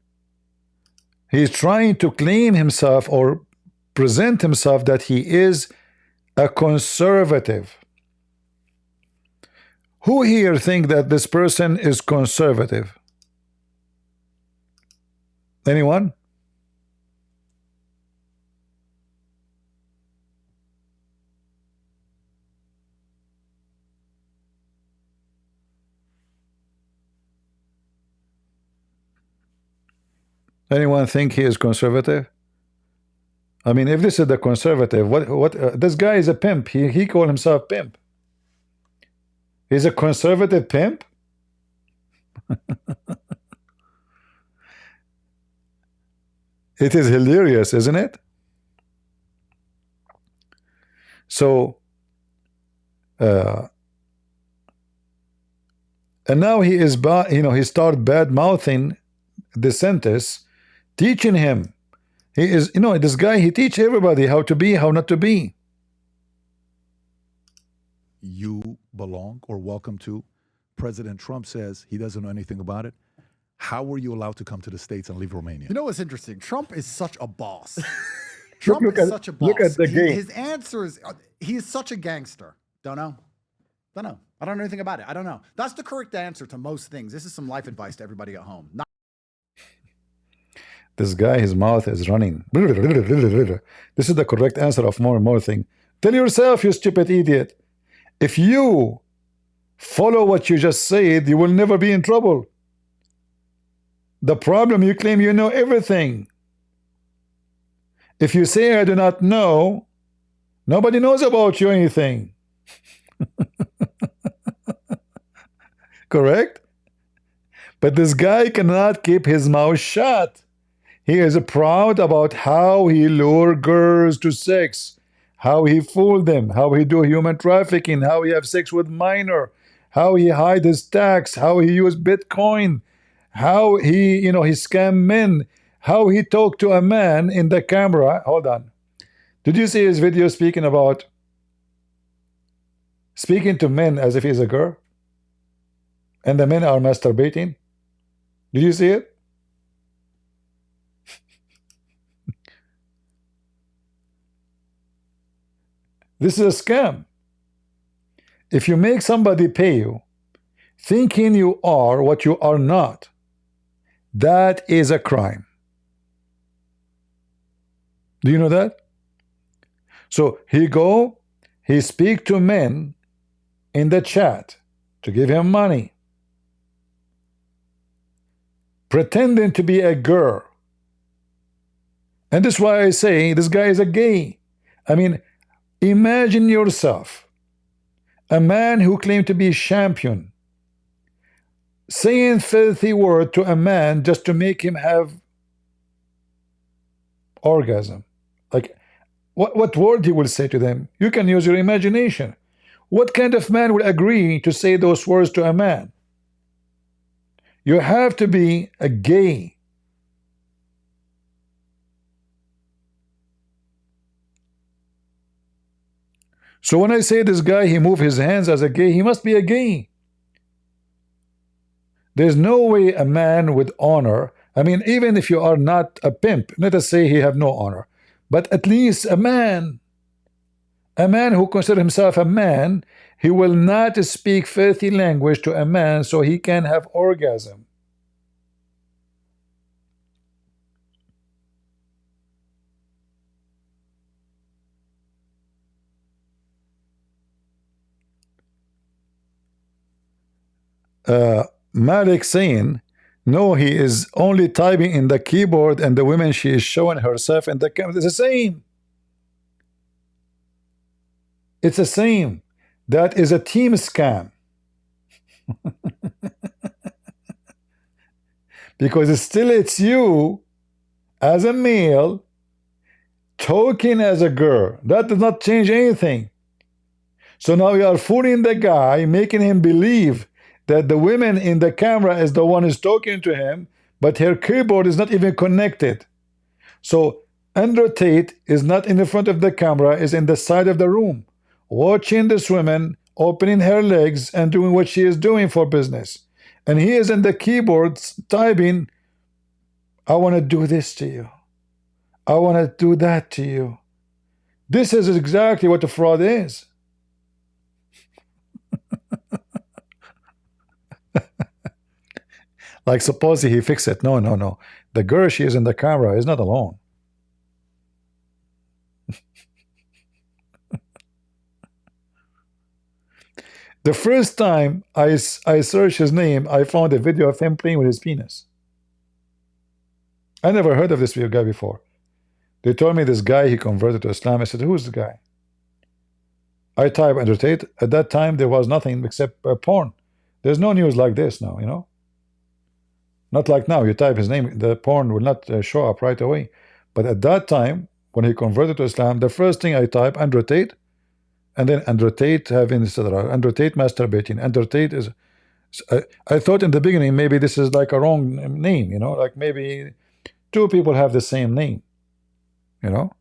he's trying to claim himself or present himself that he is a conservative. Who here think that this person is conservative? Anyone? Anyone think he is conservative? I mean, if this is the conservative, this guy is a pimp. He called himself pimp. He's a conservative pimp? It is hilarious, isn't it? So, and now he is, he started bad mouthing DeSantis, teaching him. He is, this guy, he teach everybody how to be, how not to be. You belong or welcome to. President Trump says he doesn't know anything about it. How were you allowed to come to the States and leave Romania? You know what's interesting? Trump is such a boss. Trump is such a boss. Look at the game. His answers, he is such a gangster. Don't know. I don't know anything about it. I don't know. That's the correct answer to most things. This is some life advice to everybody at home. This guy, his mouth is running. This is the correct answer of more and more thing. Tell yourself, you stupid idiot. If you follow what you just said, you will never be in trouble. The problem, you claim you know everything. If you say I do not know, nobody knows about you anything. Correct? But this guy cannot keep his mouth shut. He is proud about how he lure girls to sex, how he fooled them, how he do human trafficking, how he have sex with minor, how he hide his tax, how he use Bitcoin, how he, he scam men, how he talked to a man in the camera. Hold on. Did you see his video speaking to men as if he's a girl? And the men are masturbating? Did you see it? This is a scam. If you make somebody pay you, thinking you are what you are not, that is a crime. Do you know that? So he speak to men in the chat to give him money, pretending to be a girl. And that's why I say this guy is a gay. I mean, imagine yourself, a man who claimed to be champion, saying filthy word to a man just to make him have orgasm. Like, what word he will say to them? You can use your imagination. What kind of man will agree to say those words to a man? You have to be a gay. So when I say this guy, he moved his hands as a gay, he must be a gay. There's no way a man with honor, I mean, even if you are not a pimp, let us say he have no honor, but at least a man who considers himself a man, he will not speak filthy language to a man so he can have orgasm. Malik saying, no, he is only typing in the keyboard and the woman, she is showing herself in the camera. It's the same. It's the same. That is a team scam. because it's you as a male talking as a girl. That does not change anything. So now you are fooling the guy, making him believe that the woman in the camera is the one who's talking to him, but her keyboard is not even connected. So Andrew Tate is not in the front of the camera, is in the side of the room, watching this woman opening her legs and doing what she is doing for business. And he is in the keyboards typing, I want to do this to you. I want to do that to you. This is exactly what the fraud is. Like, suppose he fix it. No, no, no. The girl she is in the camera is not alone. The first time I searched his name, I found a video of him playing with his penis. I never heard of this guy before. They told me this guy, he converted to Islam. I said, who's the guy? I typed Andrew Tate. At that time, there was nothing except porn. There's no news like this now, you know? Not like now. You type his name, the porn will not show up right away. But at that time, when he converted to Islam, the first thing I type, Andrew Tate, and then Andrew Tate having etc. Andrew Tate masturbating. Andrew Tate is. I thought in the beginning maybe this is like a wrong name, you know, like maybe two people have the same name, you know.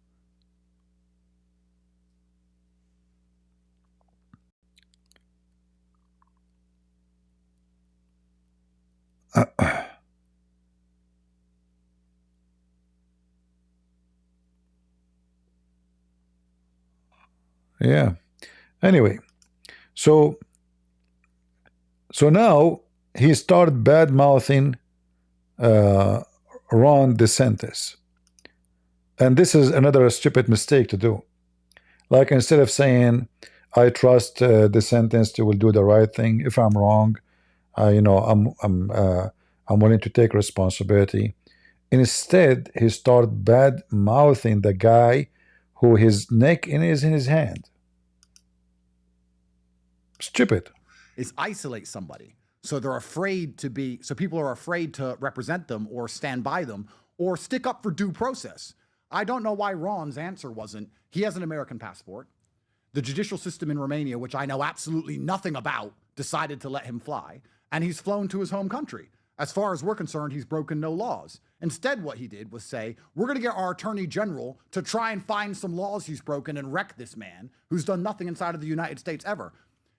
Yeah. Anyway, so now he started bad mouthing Ron DeSantis, and this is another stupid mistake to do. Like, instead of saying, "I trust DeSantis to will do the right thing. If I'm wrong, you know, I'm willing to take responsibility." Instead, he started bad mouthing the guy who his neck is in his hand. Stupid. Is isolate somebody. So they're afraid to be, so people are afraid to represent them or stand by them or stick up for due process. I don't know why Ron's answer wasn't, he has an American passport. The judicial system in Romania, which I know absolutely nothing about, decided to let him fly, and he's flown to his home country. As far as we're concerned, he's broken no laws. Instead, what he did was say, we're going to get our attorney general to try and find some laws he's broken and wreck this man who's done nothing inside of the United States ever.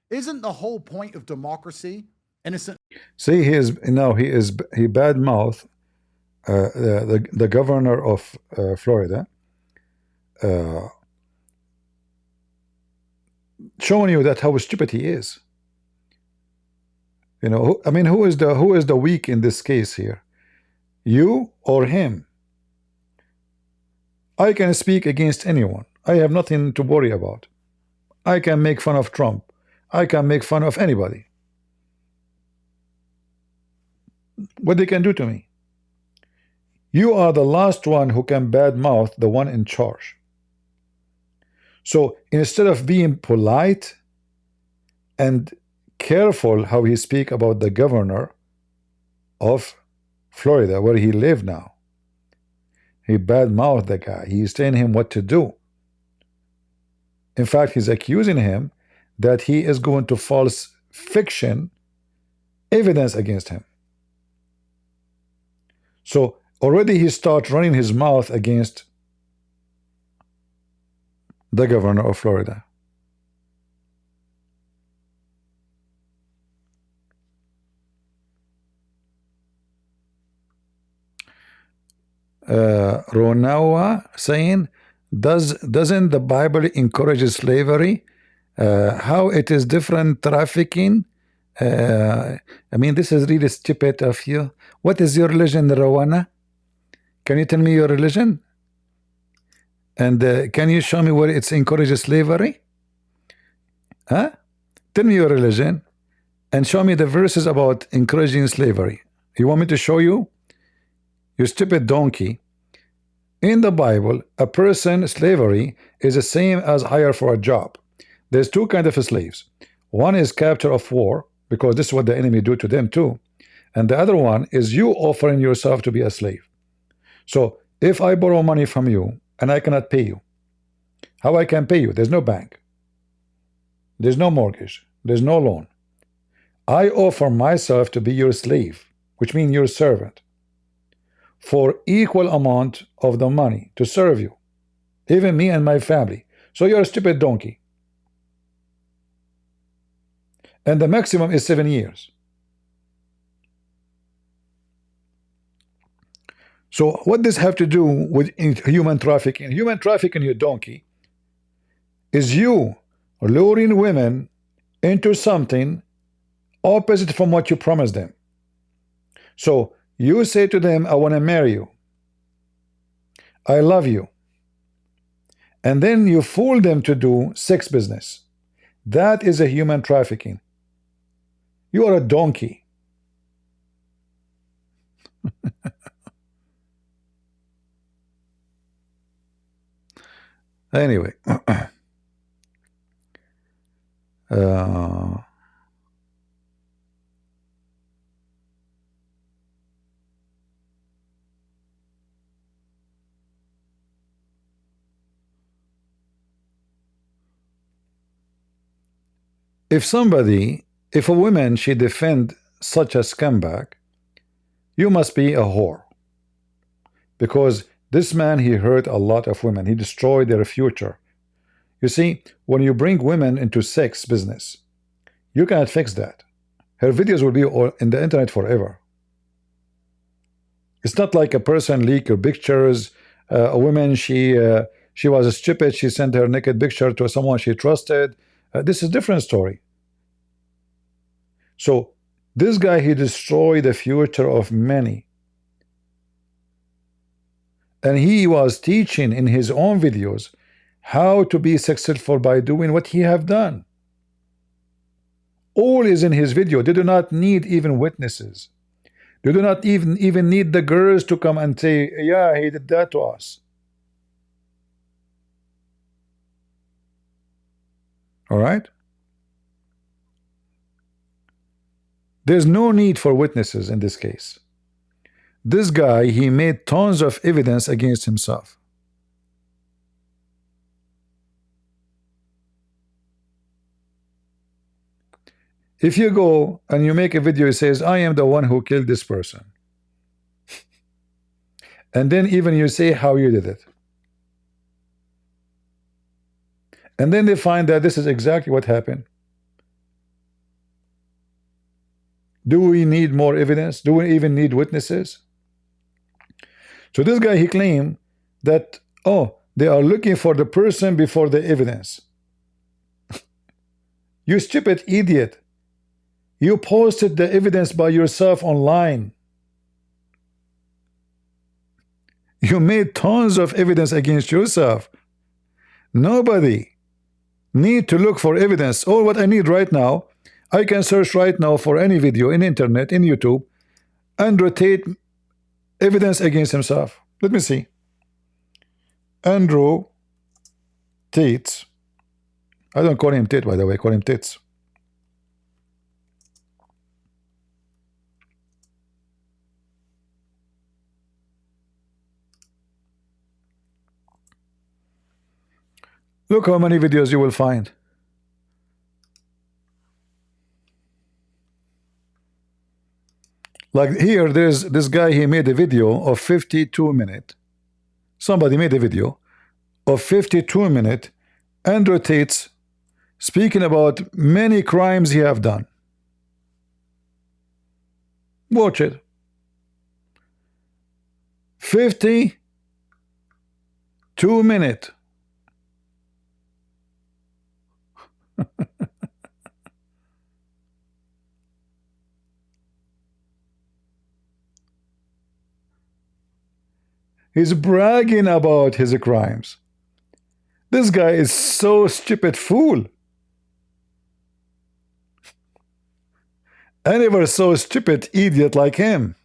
Isn't the whole point of democracy innocent? See, he bad mouth the governor of Florida, showing you that how stupid he is. You know, I mean, who is the weak in this case here? You or him? I can speak against anyone. I have nothing to worry about. I can make fun of Trump. I can make fun of anybody. What they can do to me? You are the last one who can badmouth the one in charge. So instead of being polite and careful how he speak about the governor of Florida, where he live now, he badmouthed the guy. He's telling him what to do. In fact, he's accusing him that he is going to false fiction evidence against him. So already he starts running his mouth against the governor of Florida. Ronawa saying, doesn't the Bible encourage slavery? How it is different trafficking? I mean, this is really stupid of you. What is your religion, Rowana? Can you tell me your religion? And can you show me where it's encourages slavery? Huh? Tell me your religion and show me the verses about encouraging slavery. You want me to show you? You stupid donkey. In the Bible, a person, slavery, is the same as hire for a job. There's two kinds of slaves. One is capture of war, because this is what the enemy do to them too. and the other one is you offering yourself to be a slave. So if I borrow money from you and I cannot pay you, how I can pay you? There's no bank, there's no mortgage, there's no loan. I offer myself to be your slave, which means your servant, for equal amount of the money to serve you, even me and my family. So you're a stupid donkey. And the maximum is 7 years. So what does have to do with human trafficking? Human trafficking, you donkey, is you luring women into something opposite from what you promised them. So you say to them, I want to marry you, I love you, and then you fool them to do sex business. That is a human trafficking. You are a donkey. Anyway, if a woman she defend such a scumbag, you must be a whore, because this man, he hurt a lot of women, he destroyed their future. You see, when you bring women into sex business, you cannot fix that. Her videos will be in the internet forever. It's not like a person leak her pictures. A woman, she was stupid, she sent her naked picture to someone she trusted. This is a different story. So this guy, he destroyed the future of many, and he was teaching in his own videos how to be successful by doing what he have done. All is in his video. They do not need even witnesses. They do not even need the girls to come and say, yeah, he did that to us. All right? There's no need for witnesses in this case. This guy, he made tons of evidence against himself. If you go and you make a video, it says, I am the one who killed this person. And then even you say how you did it. And then they find that this is exactly what happened. Do we need more evidence? Do we even need witnesses? So this guy, he claimed that, oh, they are looking for the person before the evidence. You stupid idiot. You posted the evidence by yourself online. You made tons of evidence against yourself. Nobody need to look for evidence. All what I need right now, I can search right now for any video in internet, in YouTube, Andrew Tate evidence against himself. Let me see. Andrew Tate. I don't call him Tate, by the way, I call him Tates. Look how many videos you will find. Like here, there's this guy, he made a video of 52 minutes. Somebody made a video of 52 minutes. Andrew Tate speaking about many crimes he have done. Watch it. 52 minutes. He's bragging about his crimes. This guy is so stupid fool. I never saw a stupid idiot like him.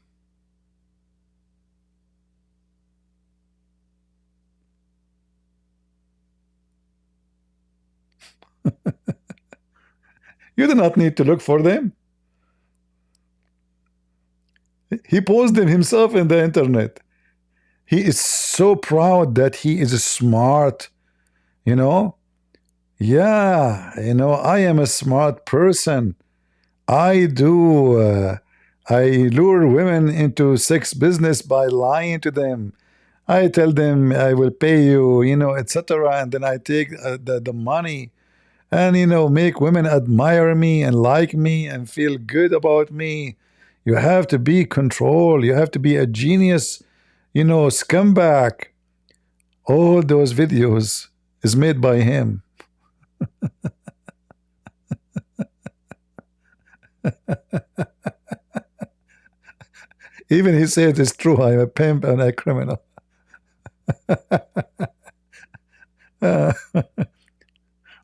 You do not need to look for them. He posted them himself in the internet. He is so proud that he is smart, you know. Yeah, I am a smart person. I do. I lure women into sex business by lying to them. I tell them I will pay you, etc. And then I take the money and, make women admire me and like me and feel good about me. You have to be control. You have to be a genius, scumbag. All those videos is made by him. Even he said it's true. I'm a pimp and a criminal.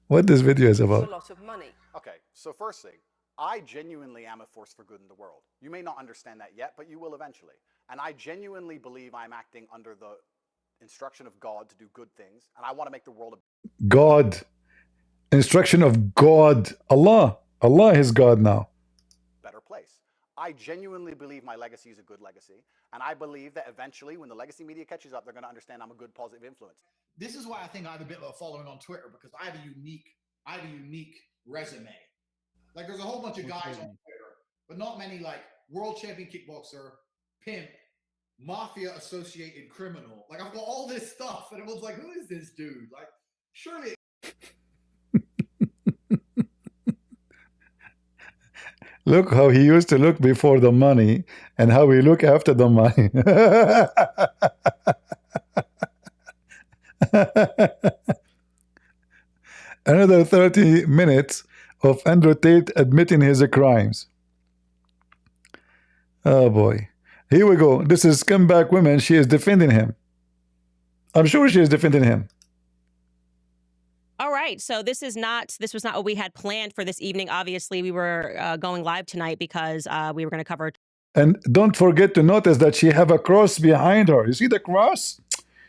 What this video is about? A lot of money. Okay, so first thing, I genuinely am a force for good in the world. You may not understand that yet, but you will eventually. And I genuinely believe I'm acting under the instruction of God to do good things, and I want to make the world a God. Instruction of God. Allah. Allah is God now. better place. I genuinely believe my legacy is a good legacy, and I believe that eventually, when the legacy media catches up, they're going to understand I'm a good, positive influence. This is why I think I have a bit of a following on Twitter, because I have a unique resume. Like, there's a whole bunch of guys on Twitter, but not many, like world champion kickboxer, pimp, mafia associated criminal. Like, I've got all this stuff, and everyone's like, who is this dude? Like, surely. Look how he used to look before the money and how he look after the money. Another 30 minutes of Andrew Tate admitting his crimes. Oh boy. Here we go. This is scumbag woman. She is defending him. I'm sure she is defending him. All right. So this was not what we had planned for this evening. Obviously, we were going live tonight because we were going to cover. And don't forget to notice that she have a cross behind her. You see the cross?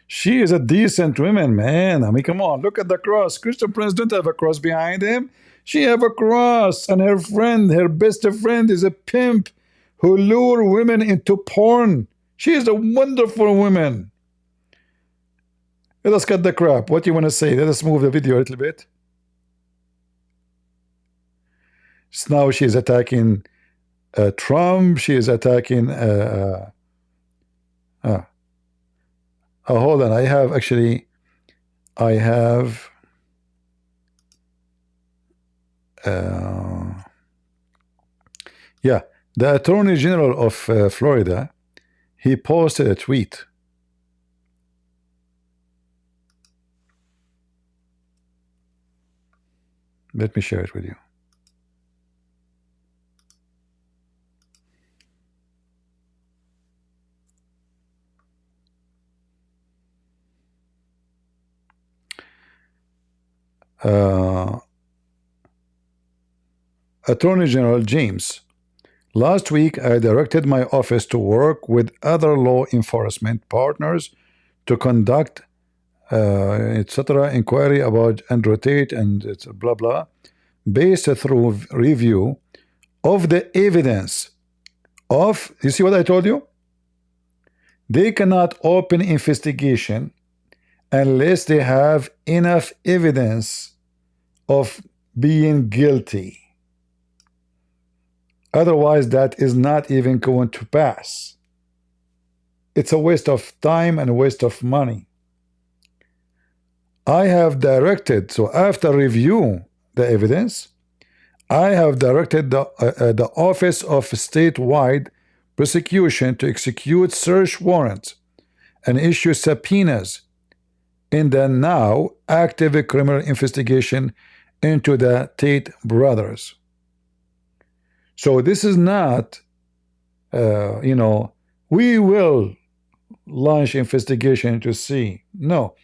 She is a decent woman, man. I mean, come on, look at the cross. Christian Prince don't have a cross behind him. She have a cross, and her best friend, is a pimp who lure women into porn. She is a wonderful woman. Let us cut the crap. What do you want to say? Let us move the video a little bit. So now she is attacking Trump. She is attacking... hold on. I have yeah, the Attorney General of Florida, he posted a tweet. Let me share it with you. Attorney General James, last week I directed my office to work with other law enforcement partners to conduct etc. inquiry about Andrew Tate and it's blah blah, based through review of the evidence of, you see what I told you? They cannot open investigation unless they have enough evidence of being guilty. Otherwise, that is not even going to pass. It's a waste of time and a waste of money. I have directed, so after review the evidence, I have directed the Office of Statewide Prosecution to execute search warrants and issue subpoenas in the now active criminal investigation into the Tate brothers. So this is not, we will launch investigation to see. No,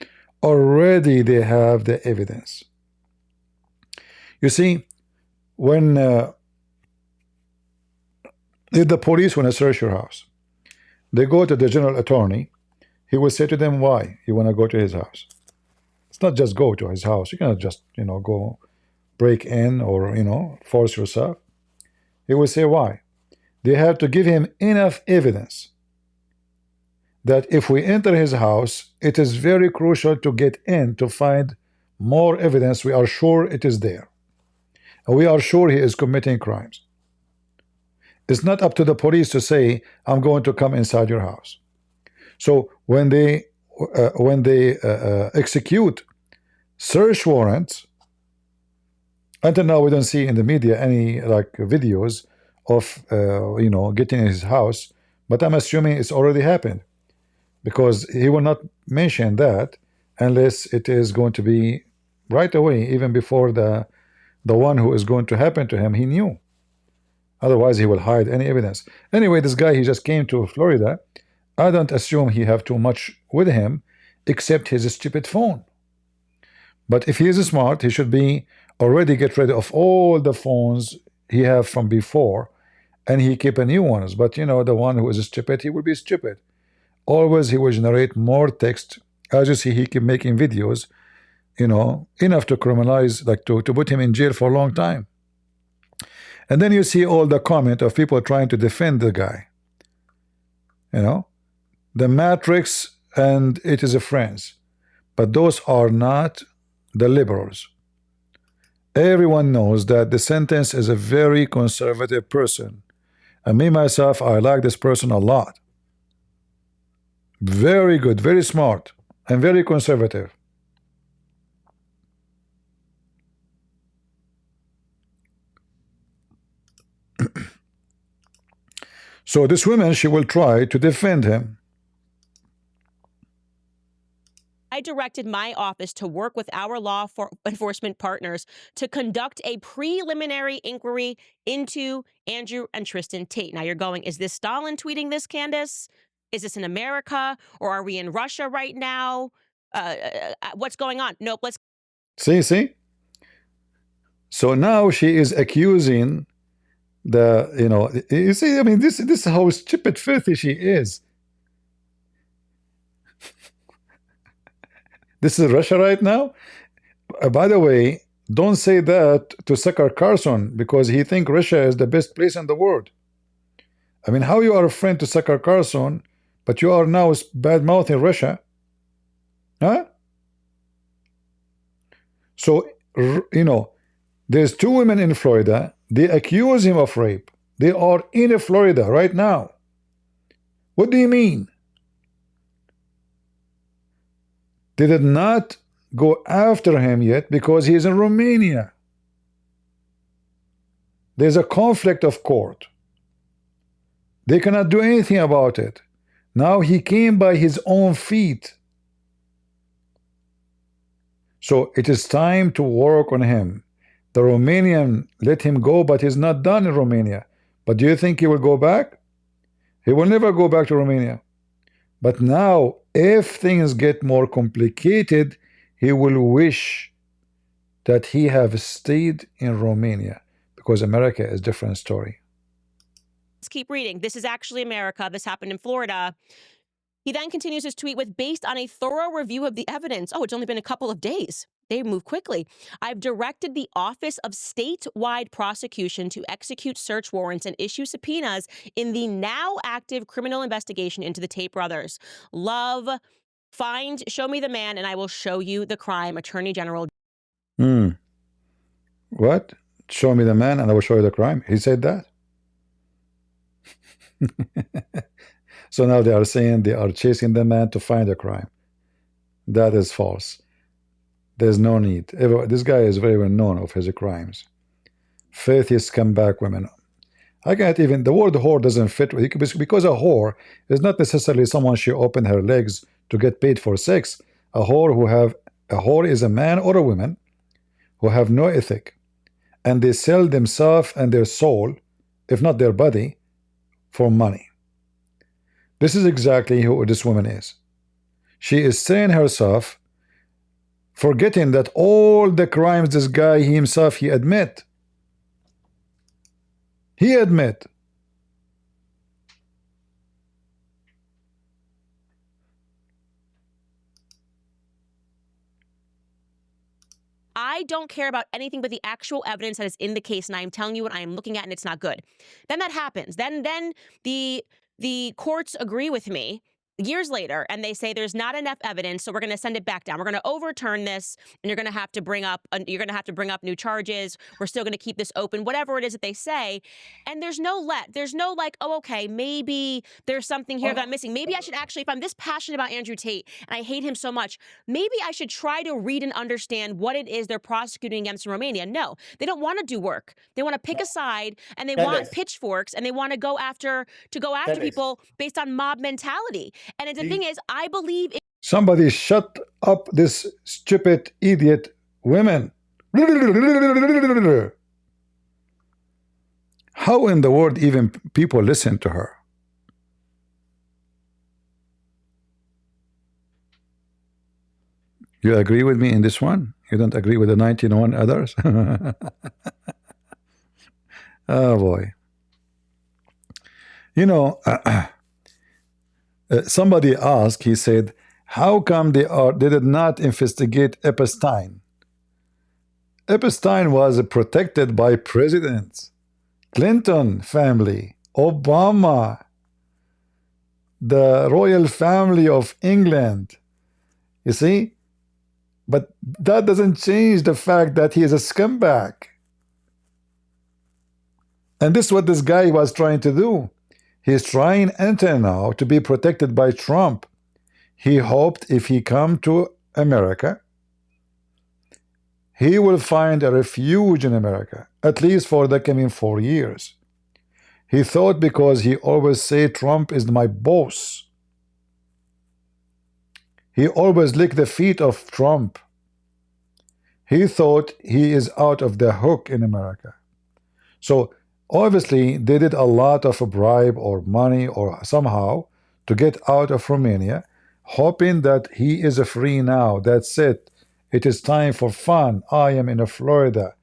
already they have the evidence. You see, when if the police want to search your house, they go to the general attorney, he will say to them why you want to go to his house. It's not just go to his house. You cannot just, go break in or, force yourself. He will say why. they have to give him enough evidence that if we enter his house, it is very crucial to get in to find more evidence. We are sure it is there. And we are sure he is committing crimes. It's not up to the police to say, I'm going to come inside your house. So when they execute search warrants, until now we don't see in the media any like videos of getting in his house, but I'm assuming it's already happened, because he will not mention that unless it is going to be right away, even before the one who is going to happen to him he knew. Otherwise he will hide any evidence. Anyway, this guy, he just came to Florida. I don't assume he have too much with him except his stupid phone. But if he is smart, he should be already get rid of all the phones he have from before, and he keep a new ones. But the one who is stupid, he will be stupid. Always he will generate more text. As you see, he keep making videos, enough to criminalize, like to put him in jail for a long time. And then you see all the comment of people trying to defend the guy. The Matrix and it is a friends. But those are not the liberals. Everyone knows that the sentence is a very conservative person. And me, myself, I like this person a lot. Very good, very smart, and very conservative. So this woman, she will try to defend him. I directed my office to work with our law enforcement partners to conduct a preliminary inquiry into Andrew and Tristan Tate. Now you're going, is this Stalin tweeting this, Candace? Is this in America, or are we in Russia right now? What's going on? Nope, let's See? So now she is accusing you see, I mean, this is how stupid, filthy she is. This is Russia right now. By the way, don't say that to Tucker Carlson, because he think Russia is the best place in the world. I mean, how you are a friend to Tucker Carlson, but you are now bad-mouthing Russia? Huh? So, there's two women in Florida. They accuse him of rape. They are in Florida right now. What do you mean? They did not go after him yet because he is in Romania. There's a conflict of court. They cannot do anything about it. Now he came by his own feet. So it is time to work on him. The Romanian let him go, but he's not done in Romania. But do you think he will go back? He will never go back to Romania. But now, if things get more complicated, he will wish that he have stayed in Romania, because America is a different story. Let's keep reading. This is actually America. This happened in Florida. He then continues his tweet with, based on a thorough review of the evidence. Oh, it's only been a couple of days. They move quickly. I've directed the Office of Statewide Prosecution to execute search warrants and issue subpoenas in the now active criminal investigation into the Tate brothers. Love, show me the man, and I will show you the crime. Attorney General. What? Show me the man and I will show you the crime? He said that? So now they are saying they are chasing the man to find a crime. That is false. There's no need. This guy is very well known of his crimes. Filthy scumbag women. I can't even, the word whore doesn't fit with it, because a whore is not necessarily someone she opened her legs to get paid for sex. A whore is a man or a woman who have no ethic, and they sell themselves and their soul, if not their body, for money. This is exactly who this woman is. She is saying herself, forgetting that all the crimes this guy himself he admit. I don't care about anything but the actual evidence that is in the case, and I am telling you what I am looking at, and it's not good. Then that happens. Then the courts agree with me years later, and they say there's not enough evidence, so we're going to send it back down. We're going to overturn this, and you're going to have to bring up new charges. We're still going to keep this open, whatever it is that they say. And there's no like, oh, okay, maybe there's something here that I'm missing. Maybe I should actually, if I'm this passionate about Andrew Tate and I hate him so much, maybe I should try to read and understand what it is they're prosecuting against in Romania. No, they don't want to do work. They want to pick a side, and they want pitchforks, and they want to go after people based on mob mentality. And the thing is, I believe Somebody shut up this stupid idiot women. How in the world even people listen to her? You agree with me in this one? You don't agree with the 91 others? Oh boy. You know, somebody asked, he said, how come they did not investigate Epstein? Epstein was protected by presidents, Clinton family, Obama, the royal family of England. You see? But that doesn't change the fact that he is a scumbag. And this is what this guy was trying to do. He's trying until now to be protected by Trump. He hoped if he come to America, he will find a refuge in America, at least for the coming 4 years. He thought because he always say Trump is my boss. He always lick the feet of Trump. He thought he is out of the hook in America. So obviously they did a lot of a bribe or money or somehow to get out of Romania, hoping that he is free now. That's it. It is time for fun. I am in Florida.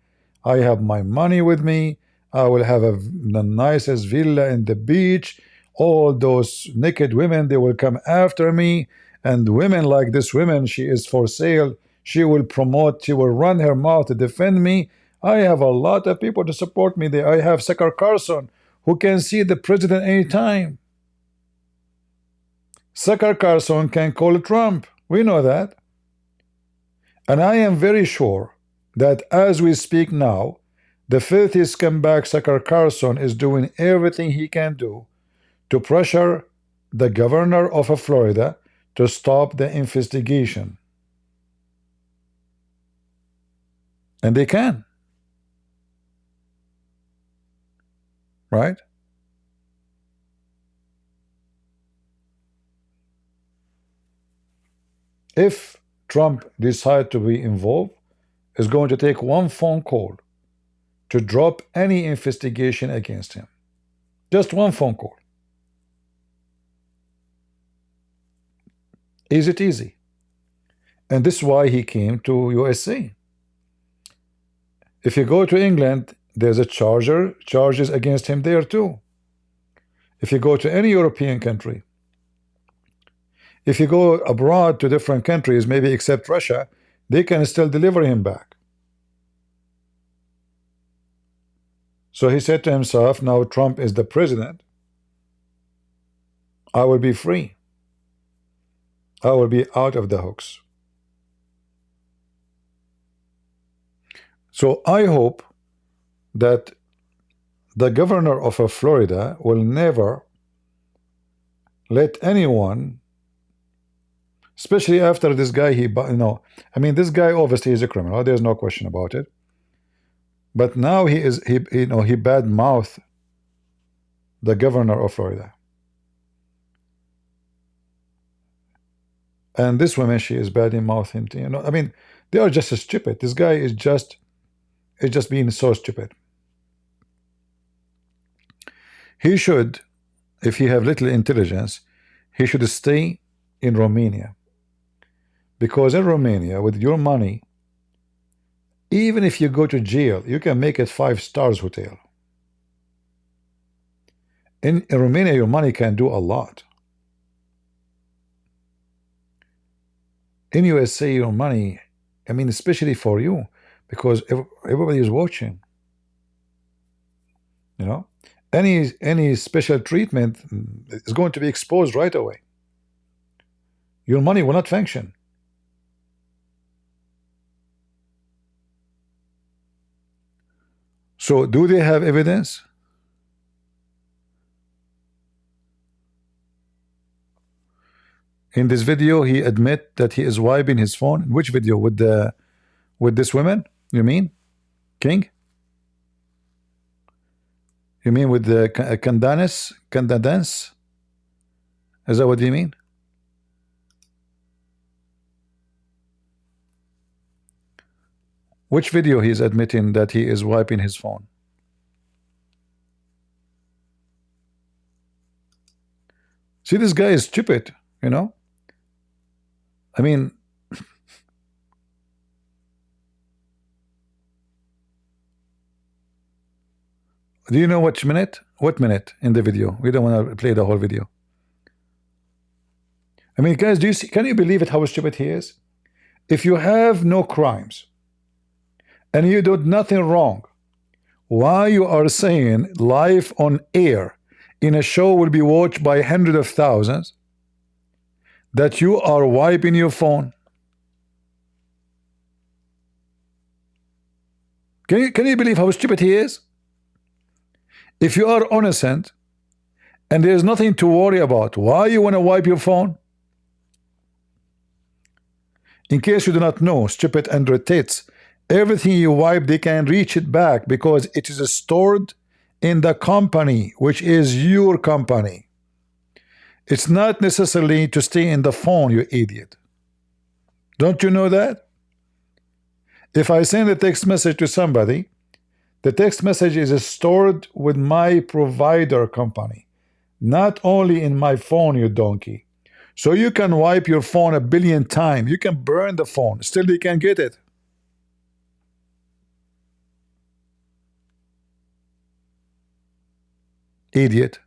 I have my money with me. I will have the nicest villa in the beach. All those naked women, they will come after me. And women like this woman, she is for sale. She will promote, she will run her mouth to defend me. I have a lot of people to support me there. I have Tucker Carlson, who can see the president anytime. Tucker Carlson can call Trump. We know that. And I am very sure that as we speak now, the filthy scumbag Tucker Carlson is doing everything he can do to pressure the governor of Florida to stop the investigation. And they can. Right? If Trump decides to be involved, it's going to take one phone call to drop any investigation against him. Just one phone call. Is it easy? And this is why he came to USA. If you go to England, there's a charges against him there too. If you go to any European country, if you go abroad to different countries, maybe except Russia, they can still deliver him back. So he said to himself, now Trump is the president, I will be free. I will be out of the hooks. So I hope that the governor of Florida will never let anyone, especially after this guy, I mean, this guy obviously is a criminal. There's no question about it. But now he bad-mouthed the governor of Florida. And this woman, she is bad-mouthing him. I mean, they are just stupid. This guy is just being so stupid. He should, if he have little intelligence, he should stay in Romania. Because in Romania, with your money, even if you go to jail, you can make it 5-star hotel. In Romania, your money can do a lot. In USA, your money, I mean, especially for you, because everybody is watching. You know, any special treatment is going to be exposed right away. Your money will not function. So do they have evidence? In this video, he admit that he is wiping his phone. In which video? With this woman? You mean, King? You mean with the Candace? Is that what you mean? Which video he is admitting that he is wiping his phone? See, this guy is stupid, you know? I mean, do you know which minute? What minute in the video? We don't want to play the whole video. I mean, guys, do you see? Can you believe it? How stupid he is? If you have no crimes and you did nothing wrong, why you are saying live on air in a show will be watched by hundreds of thousands that you are wiping your phone? Can you believe how stupid he is? If you are innocent and there's nothing to worry about, why you want to wipe your phone? In case you do not know, stupid Andrew Tates, everything you wipe, they can reach it back because it is stored in the company, which is your company. It's not necessarily to stay in the phone, you idiot. Don't you know that? If I send a text message to somebody, the text message is stored with my provider company, not only in my phone, you donkey. So you can wipe your phone 1 billion times. You can burn the phone. Still you can get it. Idiot.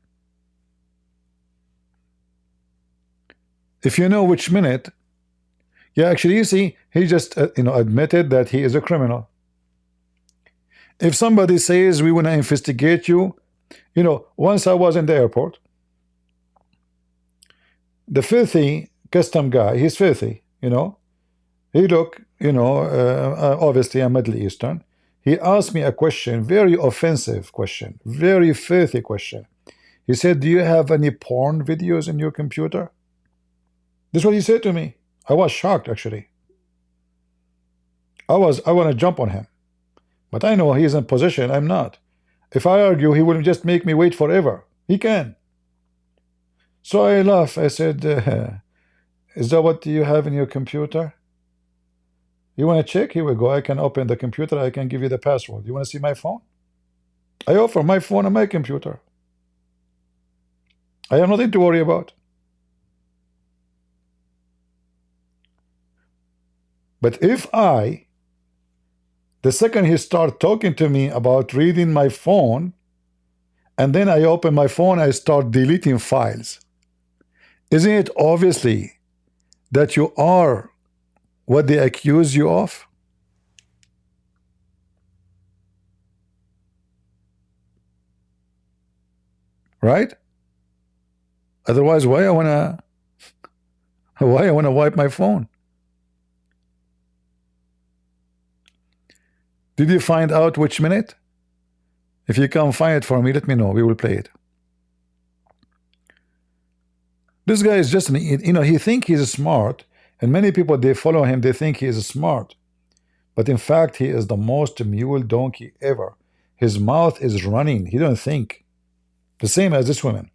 If you know which minute, yeah, actually, you see, he just admitted that he is a criminal. If somebody says we want to investigate you, once I was in the airport, the filthy custom guy, he's filthy, he look, obviously I'm Middle Eastern. He asked me a question, very offensive question, very filthy question. He said, do you have any porn videos in your computer? This is what he said to me. I was shocked, actually. I want to jump on him. But I know he's in position, I'm not. If I argue, he will just make me wait forever. He can. So I laughed. I said, is that what you have in your computer? You want to check? Here we go. I can open the computer. I can give you the password. You want to see my phone? I offer my phone and my computer. I have nothing to worry about. But if the second he start talking to me about reading my phone, and then I open my phone, I start deleting files. Isn't it obviously that you are what they accuse you of? Right? Otherwise, why I wanna wipe my phone? Did you find out which minute? If you can't find it for me, let me know. We will play it. This guy is just, he think he's smart, and many people, they follow him, they think he is smart. But in fact, he is the most mule donkey ever. His mouth is running. He don't think. The same as this woman.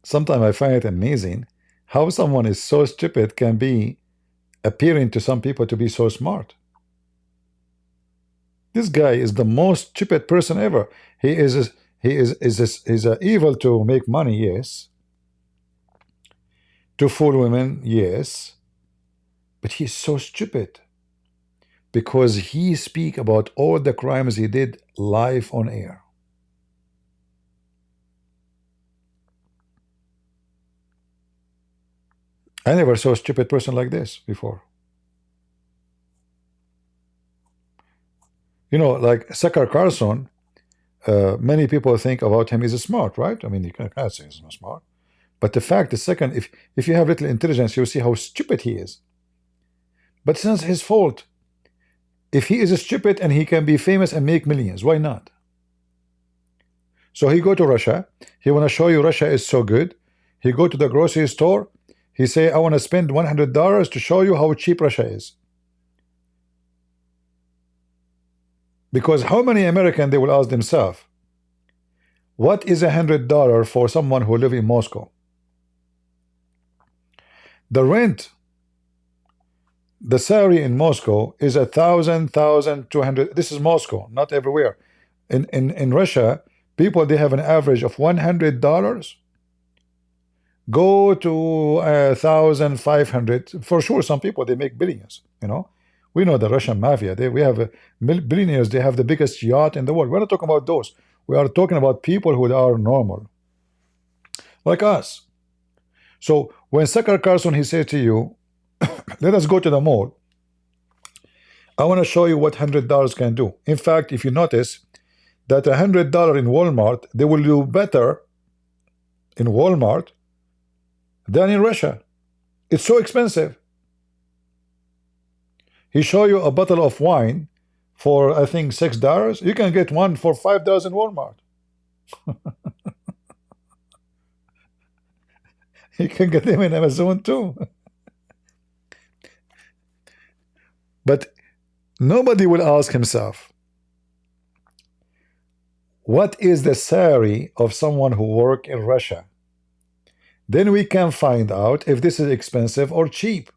Sometimes I find it amazing how someone is so stupid can be appearing to some people to be so smart. This guy is the most stupid person ever. He's evil to make money, yes. To fool women, yes. But he's so stupid. because he speak about all the crimes he did live on air. I never saw a stupid person like this before. You know, like Tucker Carlson, many people think about him as a smart, right? I mean, you can't say he's not smart. But the fact is, second, if you have little intelligence, you'll see how stupid he is. But it's not his fault. If he is stupid and he can be famous and make millions, why not? So he go to Russia. He want to show you Russia is so good. He go to the grocery store. He say, I want to spend $100 to show you how cheap Russia is. Because how many Americans, they will ask themselves, what is $100 for someone who live in Moscow? The rent, the salary in Moscow is 1,200. This is Moscow, not everywhere. In Russia, people, they have an average of $100. Go to 1,500. For sure, some people, they make billions. You know, we know the Russian mafia. We have billionaires. They have the biggest yacht in the world. We're not talking about those. We are talking about people who are normal, like us. So when Tucker Carlson, he said to you, let us go to the mall. I want to show you what $100 can do. In fact, if you notice that $100 in Walmart, they will do better in Walmart than in Russia. It's so expensive. He show you a bottle of wine for, I think, $6. You can get one for $5 in Walmart. You can get them in Amazon too. But nobody will ask himself, what is the salary of someone who work in Russia? Then we can find out if this is expensive or cheap.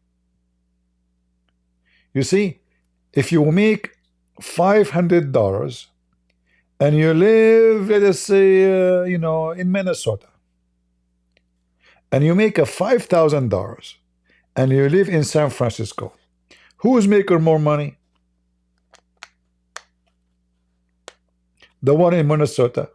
You see, if you make $500 and you live, let us say, you know, in Minnesota, and you make a $5,000 and you live in San Francisco, who is making more money? The one in Minnesota.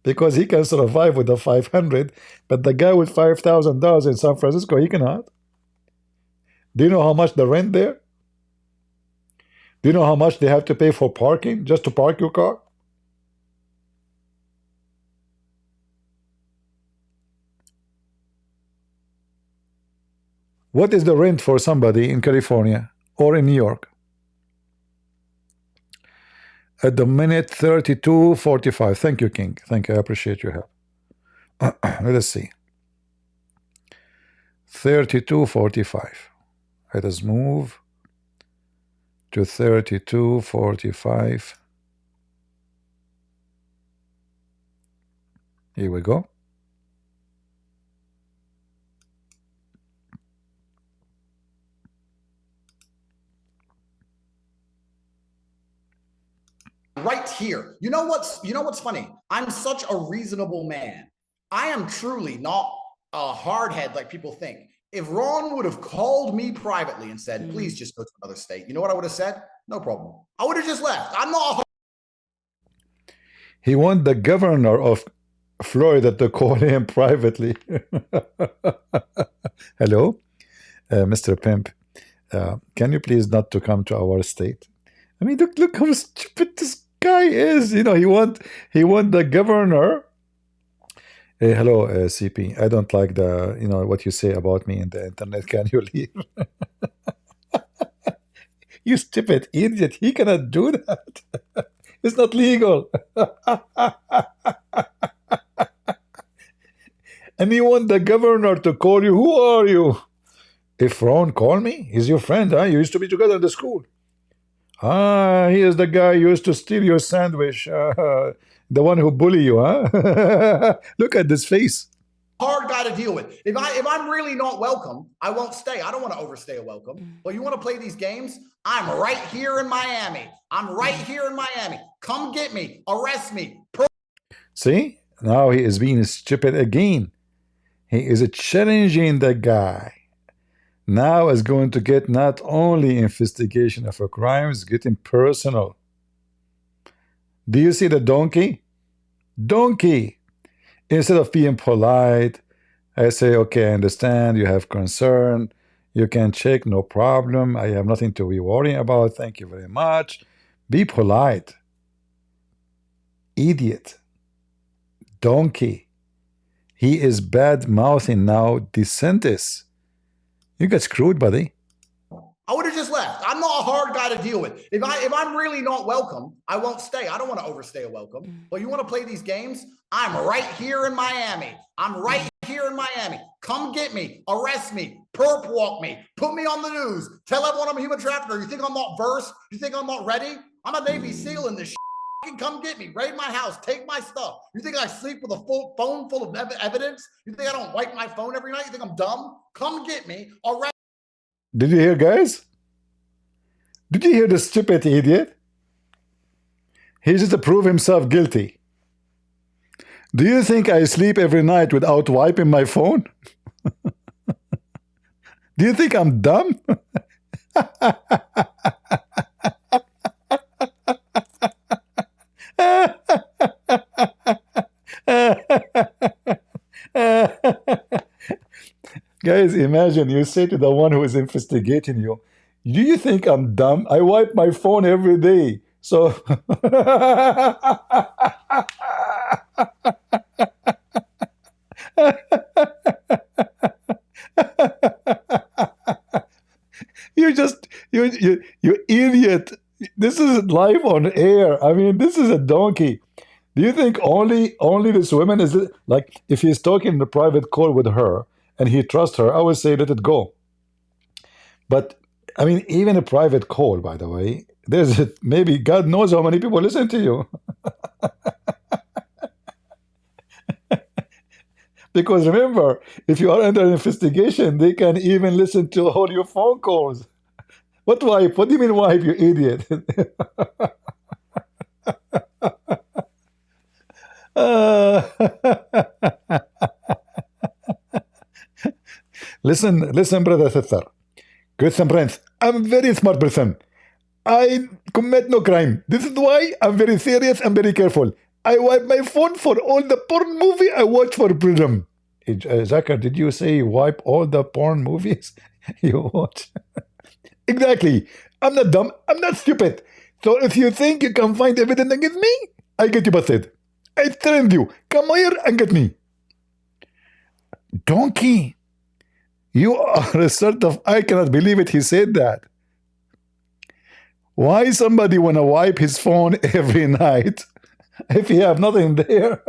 Because he can survive with the 500, but the guy with $5,000 in San Francisco, he cannot. Do you know how much the rent there? Do you know how much they have to pay for parking, just to park your car? What is the rent for somebody in California or in New York? At the minute, 32.45. Thank you, King. Thank you. I appreciate your help. Let us see. 32.45. Let us move to 32.45. Here we go. Right here. You know what's funny? I'm such a reasonable man. I am truly not a hardhead like people think. If Ron would have called me privately and said, please just go to another state, you know what I would have said? No problem. I would have just left. I'm not a He want the governor of Florida to call him privately. Hello, Mr. Pimp. Can you please not to come to our state? I mean, look how stupid this guy is. You know, he want the governor. Hey, hello, CP. I don't like the, you know, what you say about me in the internet. Can you leave? You stupid idiot. He cannot do that. It's not legal. And you want the governor to call you. Who are you? If Ron call me, he's your friend, huh? You used to be together in the school. Ah, he is the guy who used to steal your sandwich. The one who bully you, huh? Look at this face. hard guy to deal with. If I'm really not welcome, I won't stay. I don't want to overstay a welcome. But you want to play these games? I'm right here in Miami. I'm right here in Miami. Come get me. Arrest me. See? Now he is being stupid again. He is challenging the guy. Now it's going to get not only investigation of a crime, it's getting personal. Do you see the donkey? Donkey! Instead of being polite, I say, okay, I understand, you have concern, you can check, no problem, I have nothing to be worrying about, thank you very much. Be polite. Idiot. Donkey. He is bad-mouthing now DeSantis. You got screwed, buddy. I would have just left. I'm not a hard guy to deal with. If I'm really not welcome, I won't stay. I don't want to overstay a welcome. But you want to play these games? I'm right here in Miami. I'm right here in Miami. Come get me, arrest me, perp walk me, put me on the news, tell everyone I'm a human trafficker. You think I'm not versed? You think I'm not ready? I'm a Navy SEAL in this shit. Come get me, raid my house, take my stuff. You think I sleep with a full phone full of evidence? You think I don't wipe my phone every night? You think I'm dumb? Come get me, arrest. Did you hear, guys? Did you hear the stupid idiot? He just to prove himself guilty. Do you think I sleep every night without wiping my phone? Do you think I'm dumb? Guys, imagine you say to the one who is investigating you, do you think I'm dumb? I wipe my phone every day. So you idiot. This is live on air. I mean, this is a donkey. Do you think only this woman is like, if he's talking in a private call with her and he trusts her, I would say let it go. But I mean, even a private call, by the way, there's maybe God knows how many people listen to you. Because remember, if you are under investigation, they can even listen to all your phone calls. What wipe? What do you mean wipe, you idiot? Listen, brother, sister. Christian Prince, I'm very smart person. I commit no crime. This is why I'm very serious and very careful. I wipe my phone for all the porn movie I watch for freedom. Zachar, did you say you wipe all the porn movies you watch? Exactly. I'm not dumb. I'm not stupid. So if you think you can find evidence against me, I get you busted. I threatened you. Come here and get me. Donkey. You are a sort of, I cannot believe it, he said that. Why somebody want to wipe his phone every night if he have nothing there?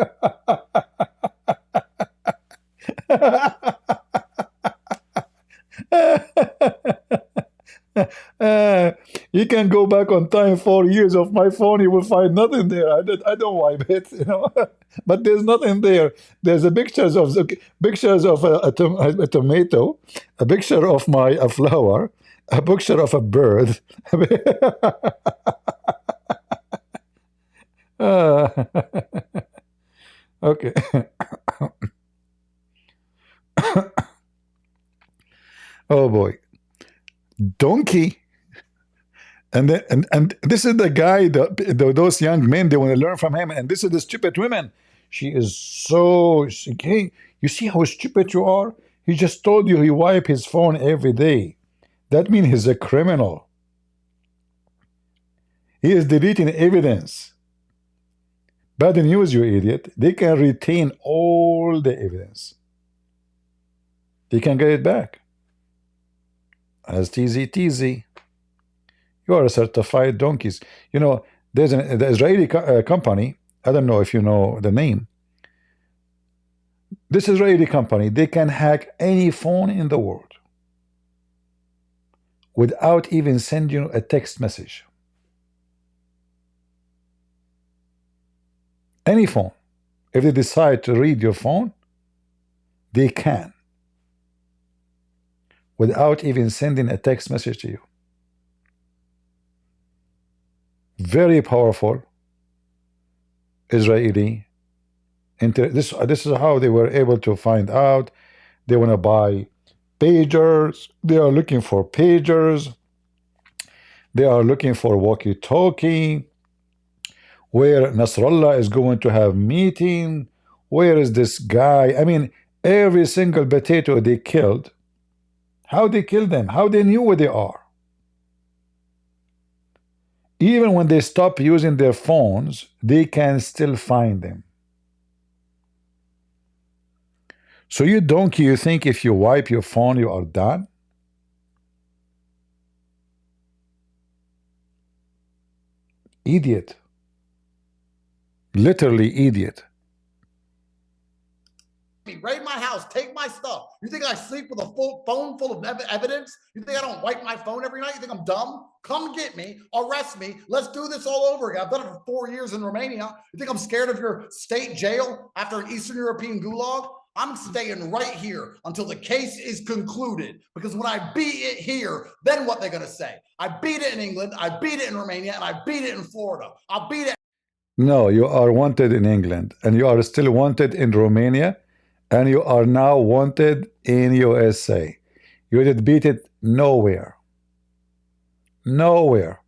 You can go back on time 4 years of my phone, you will find nothing there. I don't wipe it, you know. But there's nothing there. There's a pictures of a tomato, a picture of a flower, a picture of a bird. Okay. Oh boy. Donkey. And then, and this is the guy, those young men, they want to learn from him. And this is the stupid women. She is so, hey, you see how stupid you are? He just told you he wipe his phone every day. That means he's a criminal. He is deleting evidence. Bad news, you idiot. They can retain all the evidence. They can get it back. As TZ. You are a certified donkeys. You know, there's the Israeli company. I don't know if you know the name. This Israeli company, they can hack any phone in the world without even sending you a text message. Any phone. If they decide to read your phone, they can without even sending a text message to you. Very powerful Israeli. This is how they were able to find out. They want to buy pagers. They are looking for pagers. They are looking for walkie-talkie. Where Nasrallah is going to have meeting. Where is this guy? I mean, every single potato they killed. How they killed them? How they knew where they are? Even when they stop using their phones, they can still find them. So you donkey, you think if you wipe your phone, you are done? Idiot. Literally idiot. Raid my house, take my stuff. You think I sleep with a full phone full of evidence? You think I don't wipe my phone every night? You think I'm dumb? Come get me, arrest me. Let's do this all over again. I've done it for 4 years in Romania. You think I'm scared of your state jail after an Eastern European gulag? I'm staying right here until the case is concluded. Because when I beat it here, then what they're going to say? I beat it in England, I beat it in Romania, and I beat it in Florida. I'll beat it. No, you are wanted in England, and you are still wanted in Romania, and you are now wanted in USA. You did beat it nowhere. Nowhere.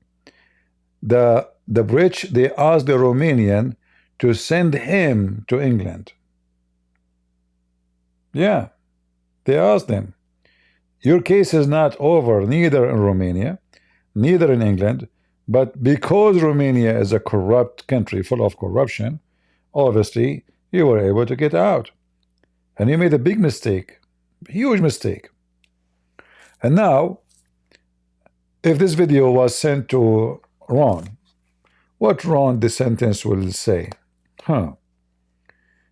The British, they asked the Romanian to send him to England. Yeah, they asked him. Your case is not over, neither in Romania, neither in England, but because Romania is a corrupt country full of corruption, obviously you were able to get out. And you made a big mistake, huge mistake. And now, if this video was sent to Ron, what Ron the sentence will say?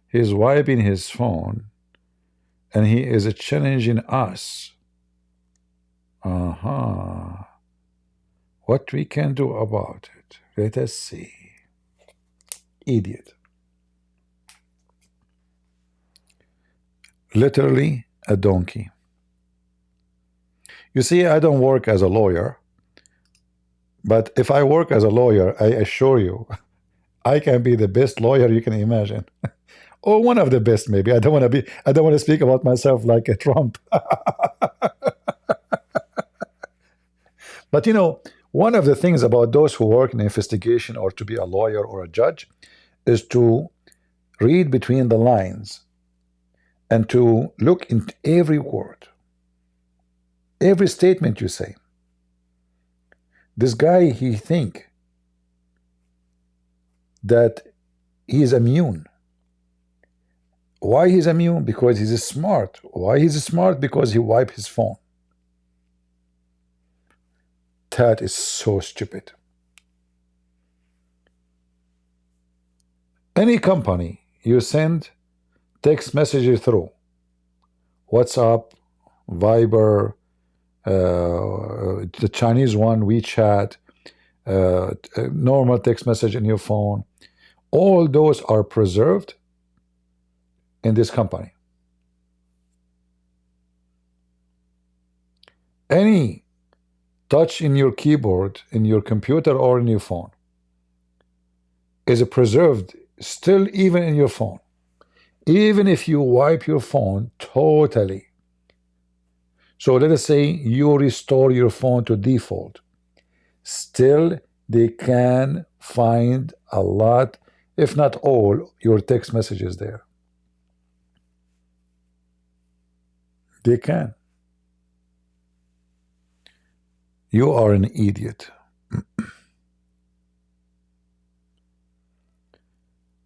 He's wiping his phone and he is challenging us. What we can do about it? Let us see. Idiot. Literally a donkey. You see, I don't work as a lawyer, but if I work as a lawyer, I assure you, I can be the best lawyer you can imagine. Or one of the best, maybe. I don't want to speak about myself like a Trump. But you know, one of the things about those who work in investigation or to be a lawyer or a judge is to read between the lines and to look into every word, every statement you say. This guy, he think that he is immune. Why he's immune? Because he's smart. Why he's smart? Because he wiped his phone. That is so stupid. Any company you send text messages through, WhatsApp, Viber, the Chinese one, WeChat, normal text message in your phone, all those are preserved in this company. Any touch in your keyboard, in your computer or in your phone is preserved still even in your phone. Even if you wipe your phone totally. So let us say you restore your phone to default. Still, they can find a lot, if not all, your text messages there. They can. You are an idiot.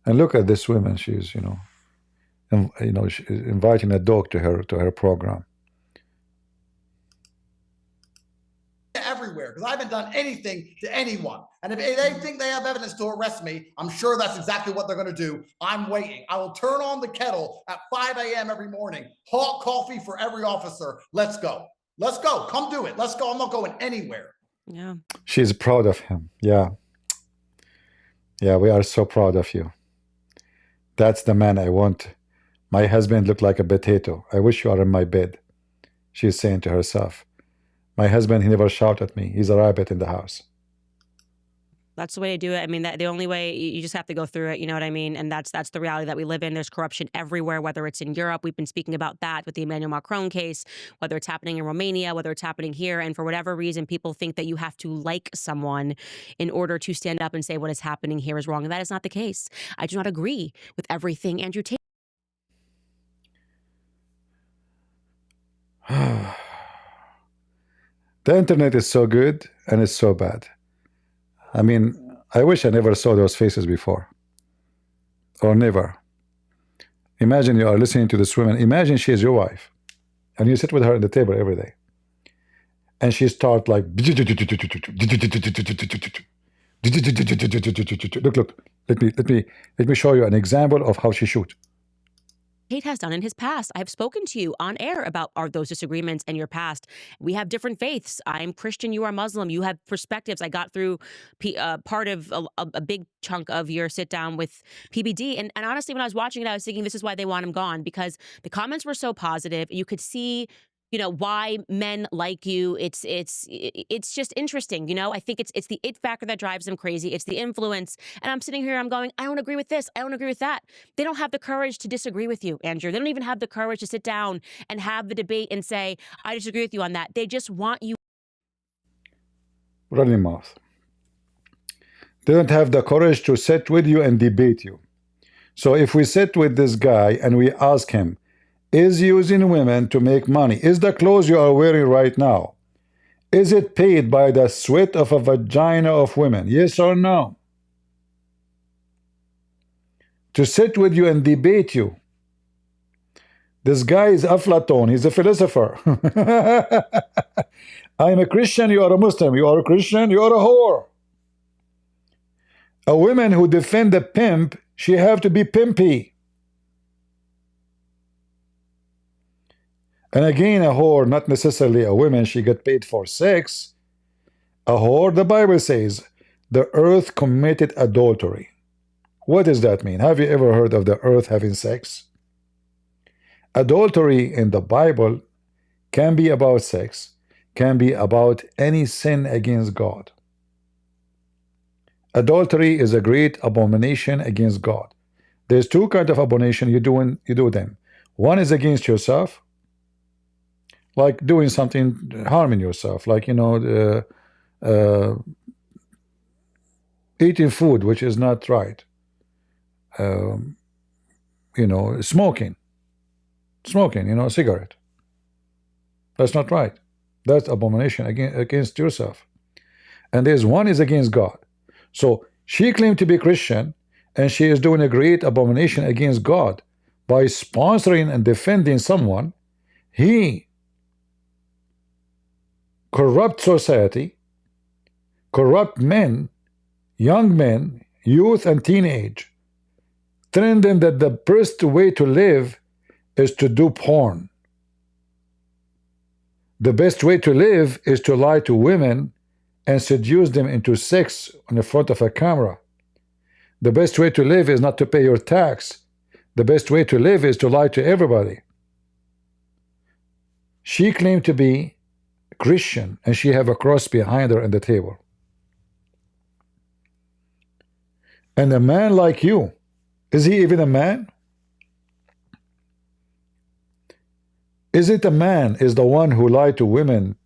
And look at this woman. She's, she's inviting a dog to her program. Everywhere, because I haven't done anything to anyone. And if they think they have evidence to arrest me, I'm sure that's exactly what they're going to do. I'm waiting. I will turn on the kettle at 5 a.m. every morning. Hot coffee for every officer. Let's go. Let's go. Come do it. Let's go. I'm not going anywhere. Yeah. She's proud of him. Yeah. Yeah, we are so proud of you. That's the man I want. My husband looked like a potato. I wish you are in my bed. She's saying to herself. My husband, he never shouted at me. He's a rabbit in the house. That's the way to do it. I mean, the only way, you just have to go through it. You know what I mean? And that's the reality that we live in. There's corruption everywhere, whether it's in Europe. We've been speaking about that with the Emmanuel Macron case, whether it's happening in Romania, whether it's happening here. And for whatever reason, people think that you have to like someone in order to stand up and say what is happening here is wrong. And that is not the case. I do not agree with everything Andrew Tate. The internet is so good and it's so bad. I mean, I wish I never saw those faces before. Or never. Imagine you are listening to this woman. Imagine she is your wife. And you sit with her at the table every day. And she starts like... Look. Let me show you an example of how she shoots. Tate has done in his past. I've spoken to you on air about those disagreements in your past. We have different faiths. I'm Christian, you are Muslim. You have perspectives. I got through part of a big chunk of your sit down with PBD. And honestly, when I was watching it, I was thinking this is why they want him gone, because the comments were so positive. You could see, you know, why men like you. It's just interesting. You know, I think it's the it factor that drives them crazy. It's the influence. And I'm sitting here, I'm going, I don't agree with this. I don't agree with that. They don't have the courage to disagree with you, Andrew. They don't even have the courage to sit down and have the debate and say, I disagree with you on that. They just want you. Running mouth. They don't have the courage to sit with you and debate you. So if we sit with this guy and we ask him, is using women to make money? Is the clothes you are wearing right now, is it paid by the sweat of a vagina of women? Yes or no? To sit with you and debate you. This guy is Aflaton. He's a philosopher. I'm a Christian, you are a Muslim. You are a Christian, you are a whore. A woman who defend the pimp, she have to be pimpy. And again, a whore, not necessarily a woman, she get paid for sex. A whore, the Bible says, the earth committed adultery. What does that mean? Have you ever heard of the earth having sex? Adultery in the Bible can be about sex, can be about any sin against God. Adultery is a great abomination against God. There's two kinds of abomination you do them. One is against yourself, like doing something, harming yourself, like, you know, eating food which is not right, you know, smoking, you know, a cigarette. That's not right. That's abomination against yourself. And there's one is against God. So she claimed to be Christian, and she is doing a great abomination against God by sponsoring and defending someone. He corrupt society, corrupt men, young men, youth and teenage, telling them that the best way to live is to do porn. The best way to live is to lie to women and seduce them into sex in the front of a camera. The best way to live is not to pay your tax. The best way to live is to lie to everybody. She claimed to be Christian, and she have a cross behind her on the table. And a man like you, is he even a man? Is it a man is the one who lied to women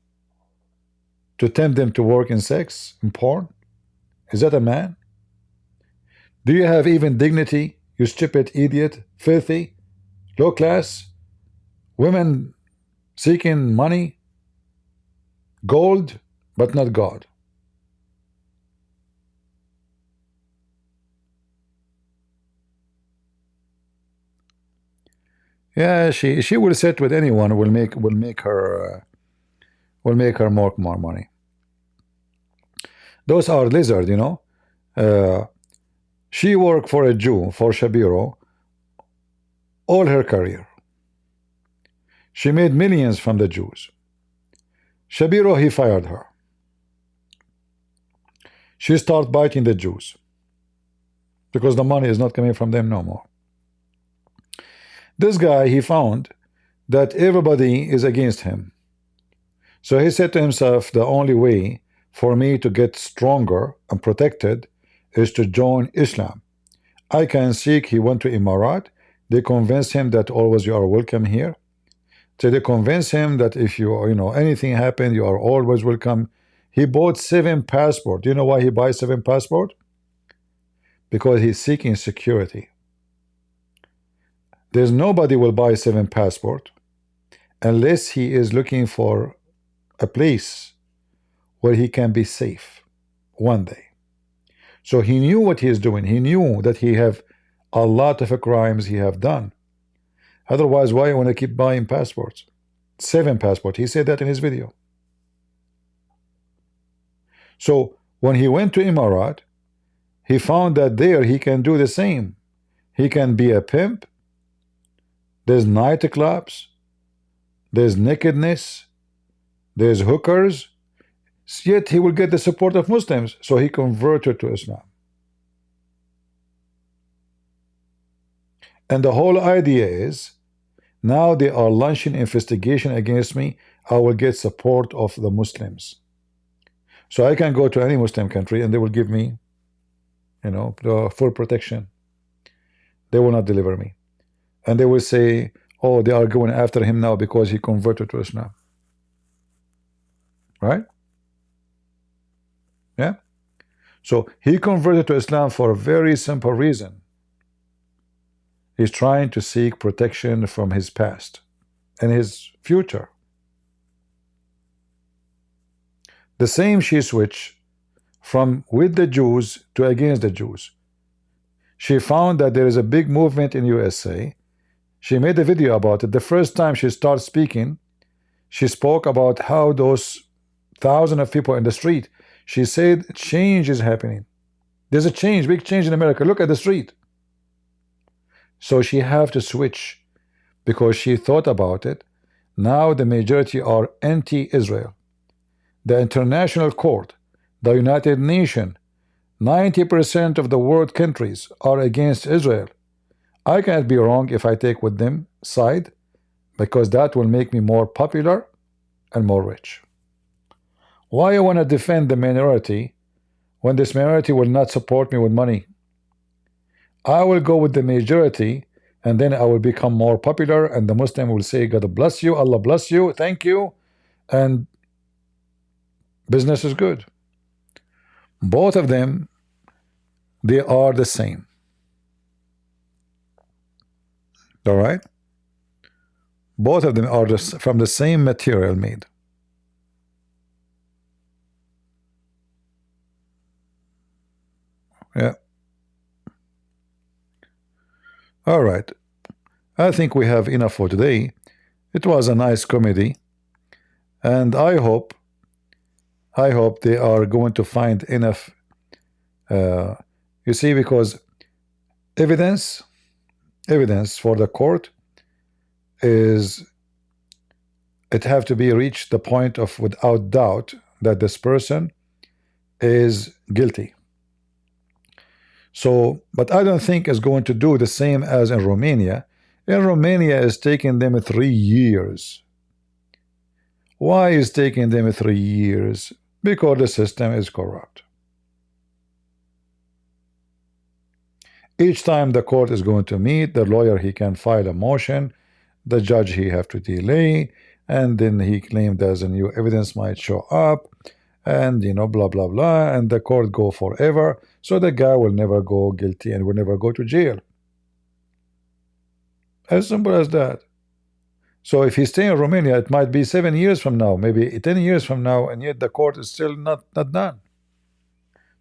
to tempt them to work in sex, in porn? Is that a man? Do you have even dignity, you stupid idiot, filthy, low class, women seeking money, gold, but not God? Yeah, she will sit with anyone, will make her more money. Those are lizards, you know. She worked for a Jew, for Shapiro, all her career. She made millions from the Jews. Shapiro, he fired her. She started biting the Jews because the money is not coming from them no more. This guy, he found that everybody is against him. So he said to himself, the only way for me to get stronger and protected is to join Islam. I can seek, he went to Emirat. They convinced him that always you are welcome here. So they convinced him that if anything happened, you are always welcome. He bought 7 passports. Do you know why he buys 7 passports? Because he's seeking security. There's nobody will buy 7 passports unless he is looking for a place where he can be safe one day. So he knew what he is doing. He knew that he have a lot of crimes he have done. Otherwise, why you want to keep buying passports? 7 passports. He said that in his video. So when he went to Emirat, he found that there he can do the same. He can be a pimp. There's nightclubs. There's nakedness. There's hookers. Yet he will get the support of Muslims. So he converted to Islam. And the whole idea is, now they are launching investigation against me. I will get support of the Muslims. So I can go to any Muslim country and they will give me, the full protection. They will not deliver me. And they will say, oh, they are going after him now because he converted to Islam. Right? Yeah? So he converted to Islam for a very simple reason. He's trying to seek protection from his past and his future. The same she switched from with the Jews to against the Jews. She found that there is a big movement in USA. She made a video about it. The first time she started speaking, she spoke about how those thousands of people in the street, she said change is happening. There's a change, big change in America. Look at the street. So she have to switch because she thought about it. Now the majority are anti-Israel. The International Court, the United Nations, 90% of the world countries are against Israel. I cannot be wrong if I take with them side, because that will make me more popular and more rich. Why I want to defend the minority when this minority will not support me with money? I will go with the majority and then I will become more popular and the Muslim will say, God bless you, Allah bless you, thank you, and business is good. Both of them, they are the same. All right? Both of them are from the same material made. Yeah. All right. I think we have enough for today. It was a nice comedy. And I hope they are going to find enough, you see, because evidence for the court is, it have to be reached the point of without doubt that this person is guilty. So, but I don't think it's going to do the same as in Romania. In Romania, it's taking them 3 years. Why is taking them 3 years? Because the system is corrupt. Each time the court is going to meet, the lawyer, he can file a motion, the judge, he have to delay, and then he claimed there's a new evidence might show up, and blah blah blah, and the court go forever, so the guy will never go guilty and will never go to jail. As simple as that. So if he stay in Romania, it might be 7 years from now, maybe 10 years from now, and yet the court is still not done.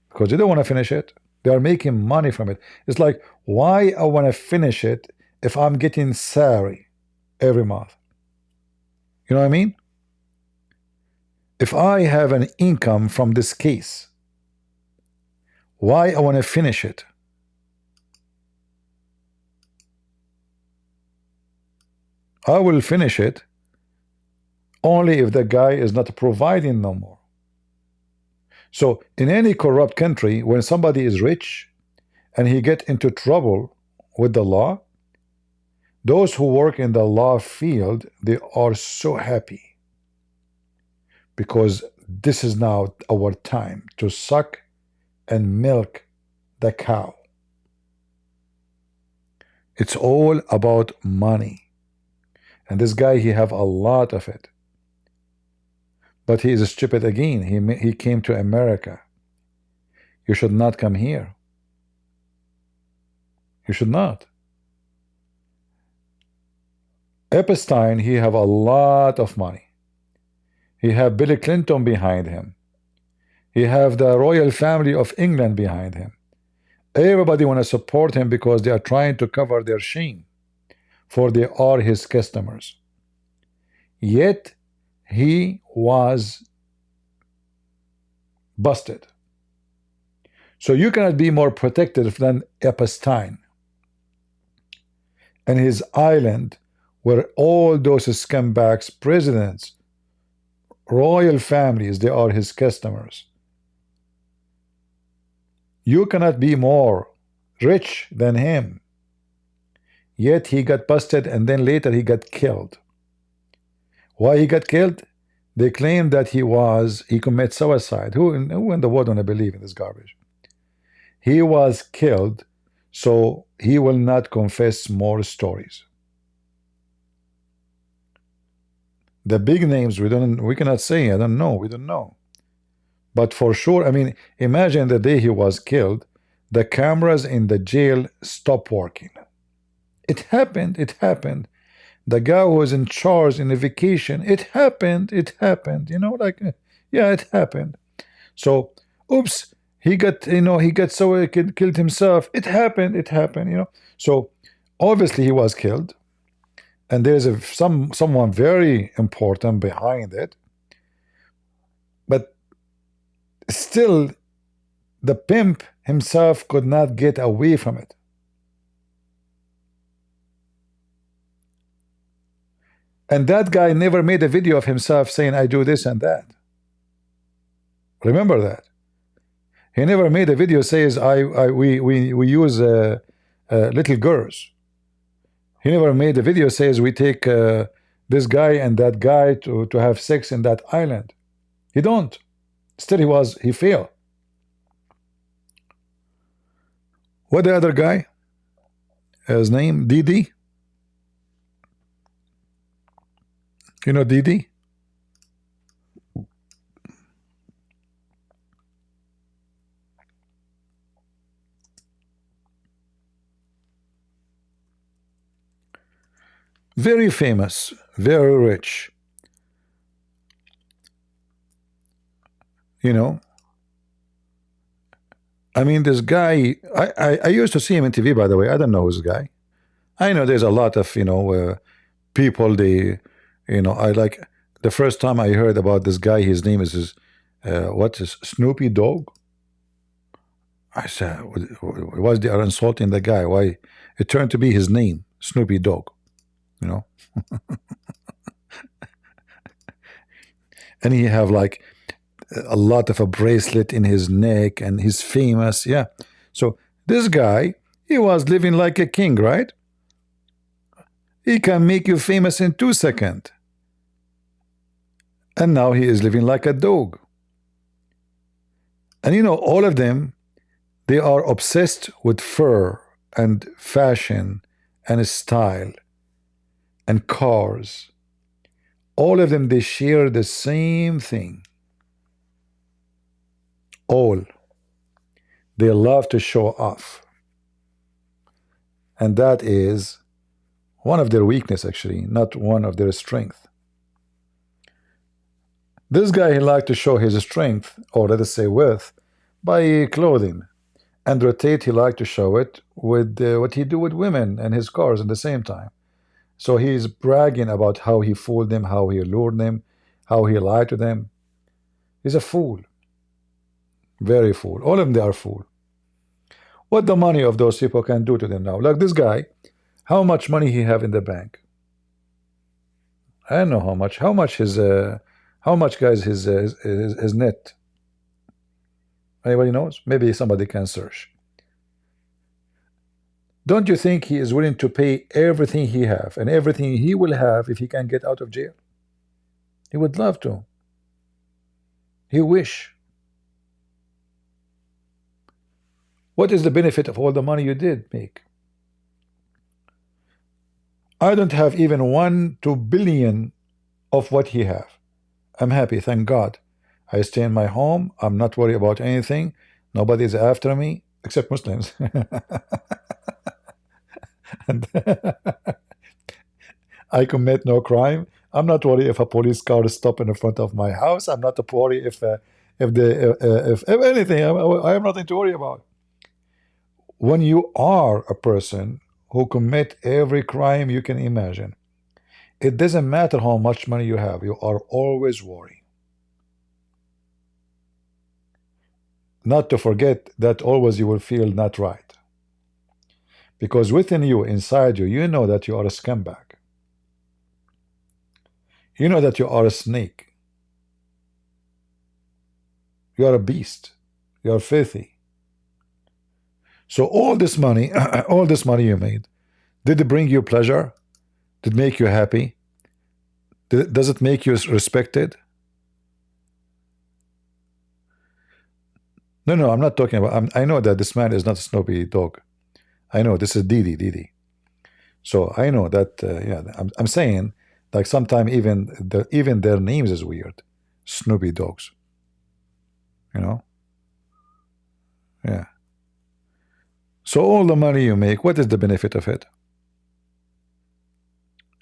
Because they don't want to finish it. They are making money from it. It's like, why I want to finish it if I'm getting salary every month? You know what I mean? If I have an income from this case, why I want to finish it? I will finish it only if the guy is not providing no more. So in any corrupt country, when somebody is rich and he get into trouble with the law, those who work in the law field, they are so happy because this is now our time to suck and milk the cow. It's all about money. And this guy, he have a lot of it. But he is stupid again. He came to America. You should not come here. You should not. Epstein, he have a lot of money. He have Bill Clinton behind him. He have the royal family of England behind him. Everybody want to support him because they are trying to cover their shame, for they are his customers. Yet he was busted. So you cannot be more protected than Epstein and his island, where all those scumbags, presidents, royal families, they are his customers. You cannot be more rich than him. Yet he got busted, and then later he got killed. Why he got killed? They claim that he committed suicide. Who in the world want to believe in this garbage? He was killed, so he will not confess more stories. The big names we cannot say. I don't know. We don't know. But for sure, I mean, imagine the day he was killed, the cameras in the jail stopped working. It happened. It happened. The guy who was in charge in a vacation, it happened. It happened. You know, like, yeah, it happened. So, oops, he got, he got so killed himself. It happened. It happened. So, obviously, he was killed, and there's someone very important behind it. But still, the pimp himself could not get away from it. And that guy never made a video of himself saying, I do this and that. Remember that. He never made a video says, we use little girls. He never made a video says, we take this guy and that guy to have sex in that island. He don't. Still he failed. What the other guy? His name, Didi? You know Didi? Very famous, very rich. I mean, this guy, I used to see him on TV, by the way. I don't know this guy. I know there's a lot of, people, I like, the first time I heard about this guy, his name is, Snoopy Dog? I said, why they are insulting the guy? Why? It turned to be his name, Snoopy Dog, And he have like a lot of a bracelet in his neck, and he's famous, yeah. So this guy, he was living like a king, right? He can make you famous in 2 seconds. And now he is living like a dog. And all of them, they are obsessed with fur and fashion and style and cars. All of them, they share the same thing. All. They love to show off. And that is one of their weakness, actually, not one of their strength. This guy, he liked to show his strength, or let us say wealth, by clothing. Andrew Tate, he liked to show it with what he do with women and his cars at the same time. So he's bragging about how he fooled them, how he lured them, how he lied to them. He's a fool. Very fool. All of them, they are fool. What the money of those people can do to them now. Like this guy, how much money he have in the bank? I don't know how much. How much, guys, his net? Anybody knows? Maybe somebody can search. Don't you think he is willing to pay everything he have and everything he will have if he can get out of jail? He would love to. He wish. What is the benefit of all the money you did make? I don't have even 1 to 2 billion of what he have. I'm happy, thank God. I stay in my home. I'm not worried about anything. Nobody's after me except Muslims. And I commit no crime. I'm not worried if a police car is stopping in front of my house. I'm not worried if anything. I have nothing to worry about. When you are a person who commit every crime you can imagine, it doesn't matter how much money you have. You are always worried. Not to forget that always you will feel not right. Because within you, inside you, you know that you are a scumbag. You know that you are a snake. You are a beast. You are filthy. So all this money, all this money you made, did it bring you pleasure? Did it make you happy? Does it make you respected? No, I'm not talking about. I know that this man is not a Snoopy dog. I know this is Didi. So I know that. Yeah, I'm saying like sometimes even their names is weird. Snoopy dogs. You know. Yeah. So all the money you make, what is the benefit of it?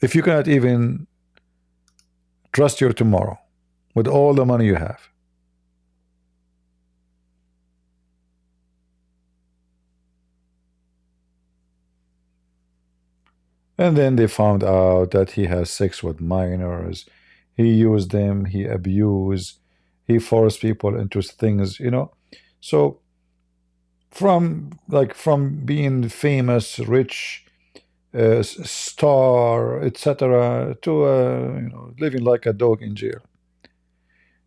If you cannot even trust your tomorrow with all the money you have. And then they found out that he has sex with minors. He used them, he abused, he forced people into things, you know. So from being famous, rich, star, etc., to living like a dog in jail.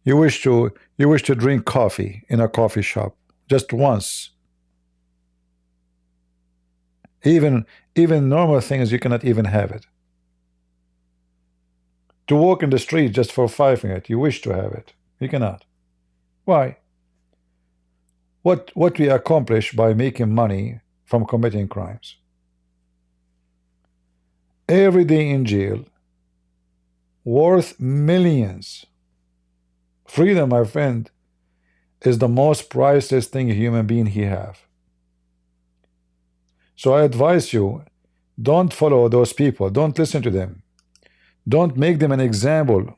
You wish to drink coffee in a coffee shop just once. Even normal things you cannot even have it. To walk in the street just for 5 minutes, you wish to have it. You cannot. Why? What we accomplish by making money from committing crimes? Every day in jail, worth millions. Freedom, my friend, is the most priceless thing a human being he have. So I advise you, don't follow those people. Don't listen to them. Don't make them an example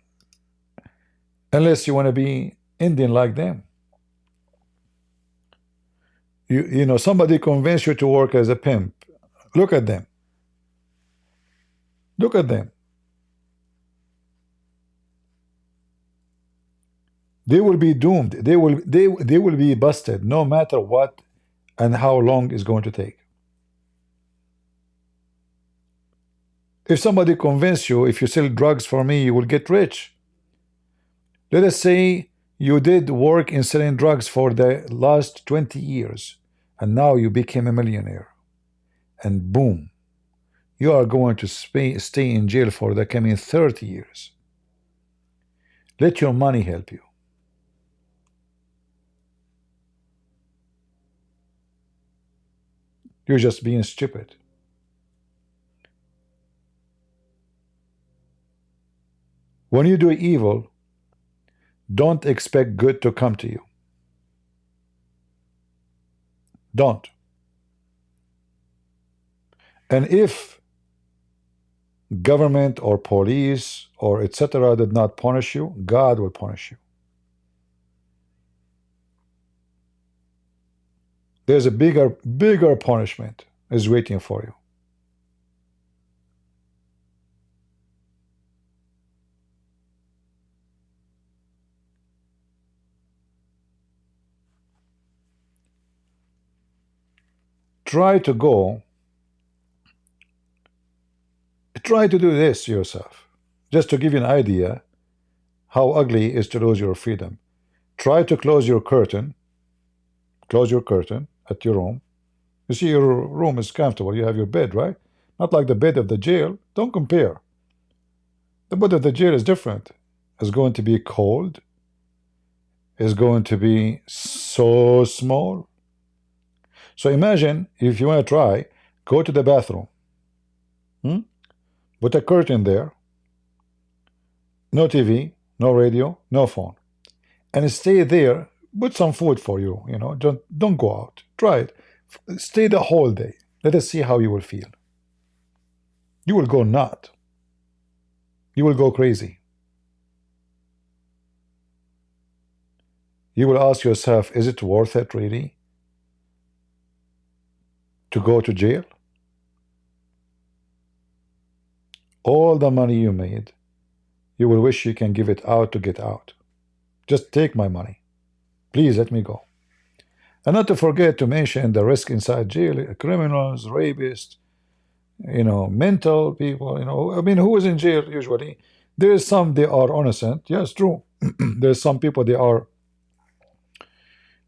unless you want to be Indian like them. You know, somebody convinced you to work as a pimp. Look at them. Look at them. They will be doomed. They will be busted no matter what and how long it's going to take. If somebody convinces you, if you sell drugs for me, you will get rich. Let us say you did work in selling drugs for the last 20 years, and now you became a millionaire. And boom, you are going to stay in jail for the coming 30 years. Let your money help you. You're just being stupid. When you do evil, don't expect good to come to you. Don't. And if government or police or etc. did not punish you, God will punish you. There's a bigger punishment is waiting for you. Try to do this yourself, just to give you an idea how ugly it is to lose your freedom. Try to close your curtain at your room. You see, your room is comfortable. You have your bed, right? Not like the bed of the jail. Don't compare. The bed of the jail is different. It's going to be cold. is going to be so small. So imagine if you want to try, go to the bathroom, put a curtain there, no TV, no radio, no phone, and stay there. Put some food for you, don't go out. Try it. Stay the whole day. Let us see how you will feel. You will go nut. You will go crazy. You will ask yourself, is it worth it really to go to jail? All the money you made, you will wish you can give it out to get out. Just take my money. Please let me go. And not to forget to mention the risk inside jail, criminals, rapists, mental people, who is in jail usually? There is some, they are innocent. Yes, true. There's some people, they are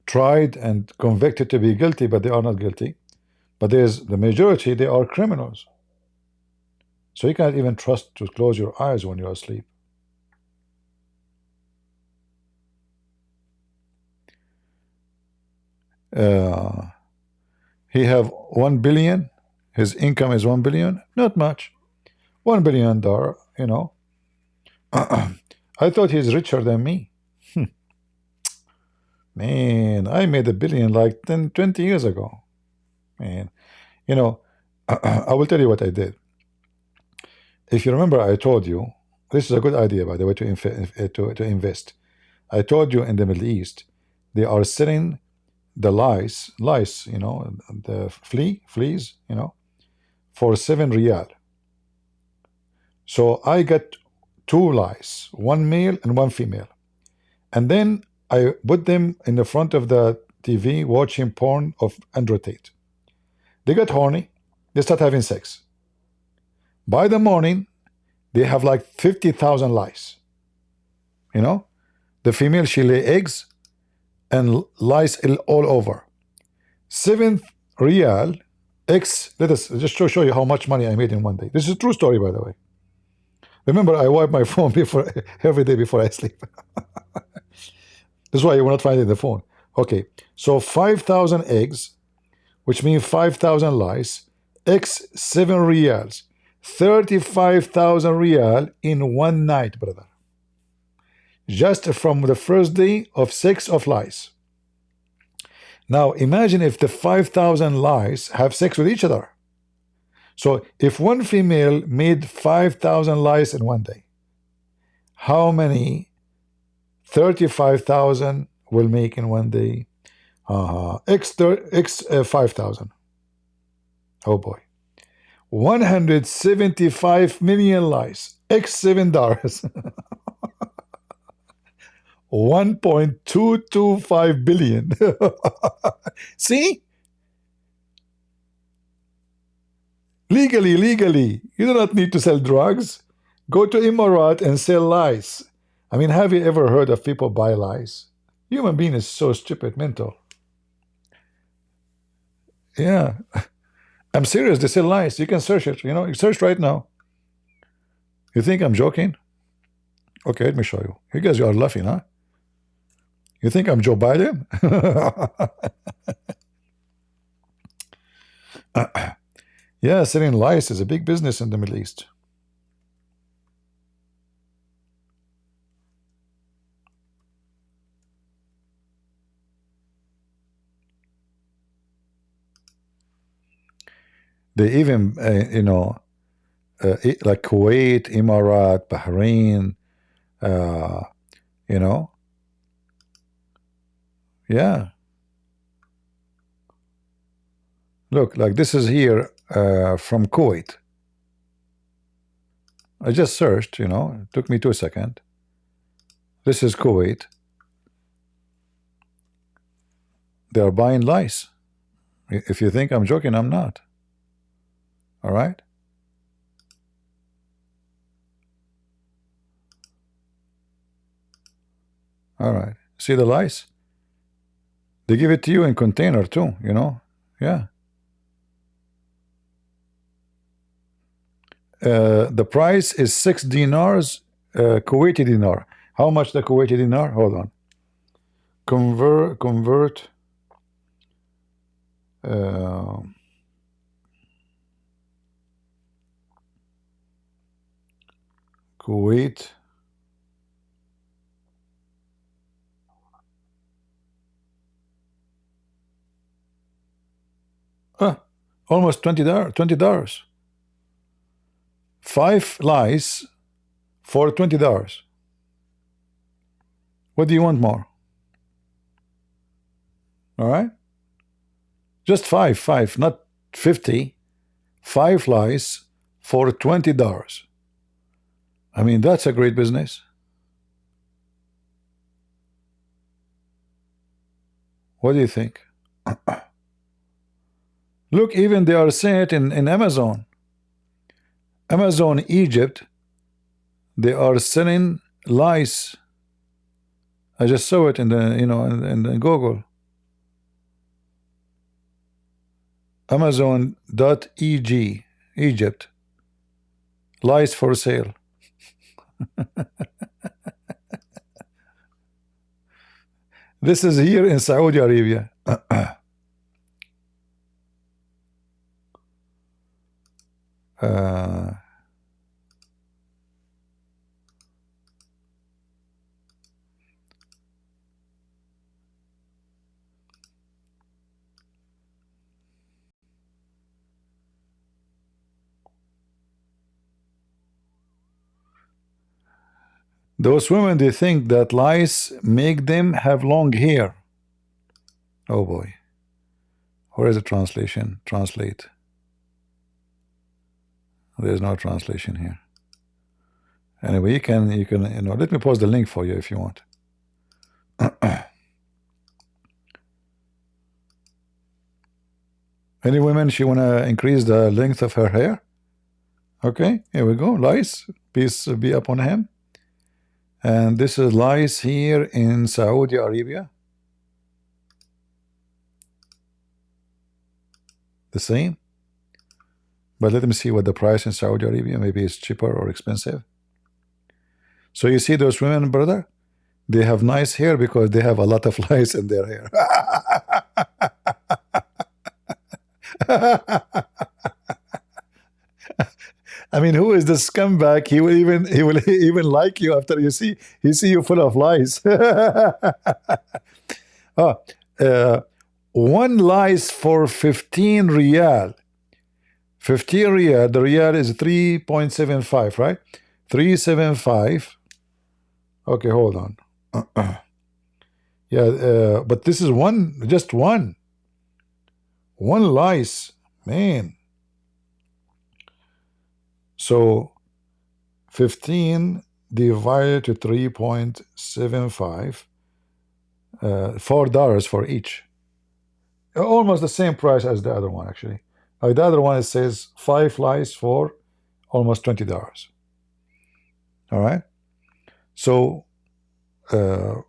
tried and convicted to be guilty, but they are not guilty. But there's the majority, they are criminals. So you can't even trust to close your eyes when you're asleep. He have 1 billion. His income is 1 billion. Not much. $1 billion, I thought he's richer than me. Man, I made $1 billion like 10, 20 years ago. Man, I will tell you what I did. If you remember, I told you, this is a good idea, by the way, to invest. I told you in the Middle East, they are selling the lice, the fleas, for 7 riyal. So I got 2 lice, 1 male and 1 female. And then I put them in the front of the TV watching porn of Andrew Tate. They got horny. They start having sex. By the morning, they have like 50,000 lice. The female, she lay eggs and lice all over. 7 riyal X. Let us just show you how much money I made in one day. This is a true story, by the way. Remember, I wipe my phone every day before I sleep. This is why you will not find it in the phone. Okay, so 5,000 eggs, which means 5,000 lice, X 7 riyals. 35,000 riyal in one night, brother. Just from the first day of sex of lice. Now imagine if the 5,000 lice have sex with each other. So if one female made 5,000 lice in one day, how many 35,000 will make in one day? X 5,000. Oh boy. 175 million lice. X $7. $1.225 billion. See? Legally. You do not need to sell drugs. Go to Emirat and sell lice. I mean, have you ever heard of people buy lice? Human being is so stupid, mental. Yeah. I'm serious. They sell lice. You can search it. You search right now. You think I'm joking? Okay, let me show you. You guys, you are laughing, huh? You think I'm Joe Biden? Yeah, selling lice is a big business in the Middle East. They even, like Kuwait, Emirat, Bahrain, yeah. Look, like this is here from Kuwait. I just searched, it took me 2 seconds. This is Kuwait. They are buying lice. If you think I'm joking, I'm not. All right? All right. See the lice? They give it to you in container too, Yeah. The price is 6 dinars, Kuwaiti dinar. How much the Kuwaiti dinar? Hold on. convert Kuwait almost $20. 5 lies for $20. What do you want more? All right, just five, not 50. 5 lies for $20. I mean, that's a great business. What do you think? Look, even they are saying it in Amazon. Amazon Egypt, they are selling lice. I just saw it in the in Google. Amazon.eg Egypt, lice for sale. This is here in Saudi Arabia. Those women, they think that lice make them have long hair. Oh boy. Where is the translation? Translate. There's no translation here. Anyway, you can let me post the link for you if you want. Any women, she wanna increase the length of her hair? Okay, here we go. Lice, peace be upon him. And this is lice here in Saudi Arabia. The same. But let me see what the price in Saudi Arabia. Maybe it's cheaper or expensive. So you see those women, brother, they have nice hair because they have a lot of lice in their hair. I mean, who is the scumbag? He will even like you after he see you full of lies. One lice for 15 riyal. 15 riyal. The riyal is 3.75, right? 375. Okay, hold on. Yeah, but this is just one lice, man. So 15 divided to 3.75, $4 for each. Almost the same price as the other one, actually. The other one, it says 5 lice for almost $20. All right. So 1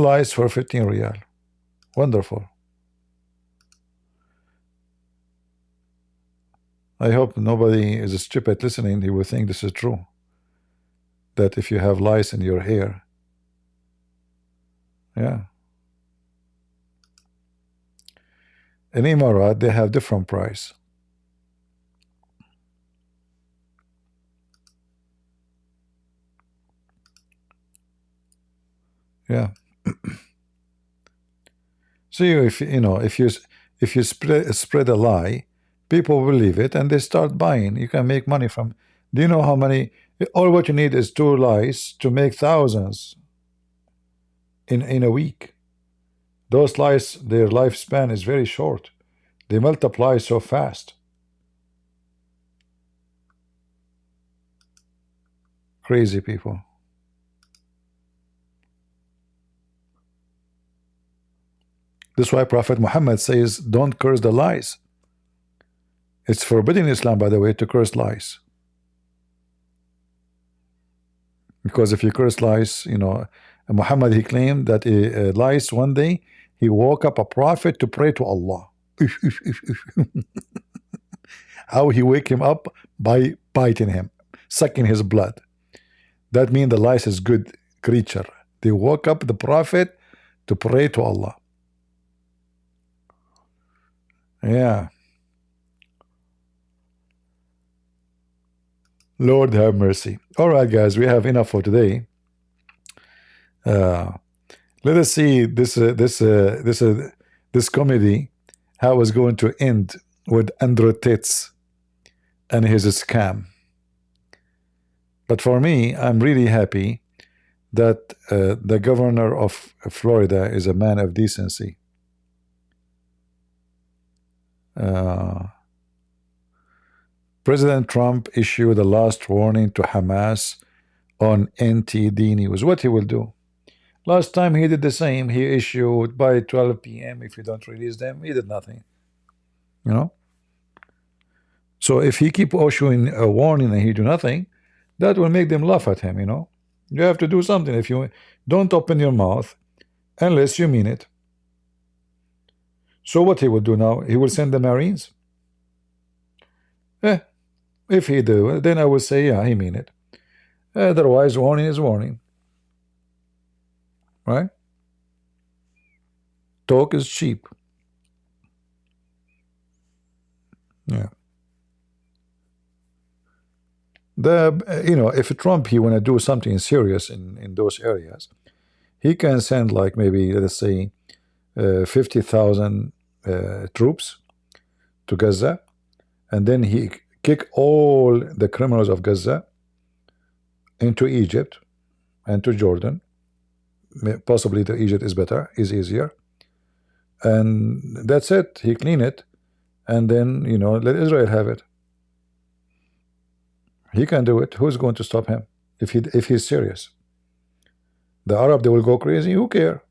lice for 15 riyal. Wonderful. I hope nobody is stupid listening. He will think this is true. That if you have lice in your hair, yeah. In Emirat, they have different price. Yeah. So if you spread a lie, people believe it and they start buying. You can make money from. Do you know how many? All what you need is 2 lies to make thousands in a week. Those lies, their lifespan is very short. They multiply so fast. Crazy people. That's why Prophet Muhammad says, don't curse the lies. It's forbidden in Islam, by the way, to curse lies. Because if you curse lies, Muhammad, he claimed that lies one day, he woke up a prophet to pray to Allah. How he wake him up? By biting him, sucking his blood. That means the lice is good creature. They woke up the Prophet to pray to Allah. Yeah. Lord have mercy. All right, guys, we have enough for today. Let us see this comedy, how it's going to end with Andrew Tate and his scam. But for me, I'm really happy that the governor of Florida is a man of decency. President Trump issued a last warning to Hamas on NTD News. What he will do? Last time he did the same. He issued by 12 p.m. if you don't release them, he did nothing. You know? So if he keep issuing a warning and he do nothing, that will make them laugh at him, you know? You have to do something. If you don't open your mouth unless you mean it. So what he will do now? He will send the Marines? If he do, then I will say, yeah, he mean it. Otherwise, warning is warning. Right? Talk is cheap. Yeah. If Trump, he want to do something serious in those areas, he can send like maybe, let's say, 50,000 troops to Gaza, and then he kick all the criminals of Gaza into Egypt and to Jordan. Possibly the Egypt is better, is easier, and that's it. He clean it, and then let Israel have it. He can do it. Who's going to stop him if he's serious? The Arab, they will go crazy. Who care?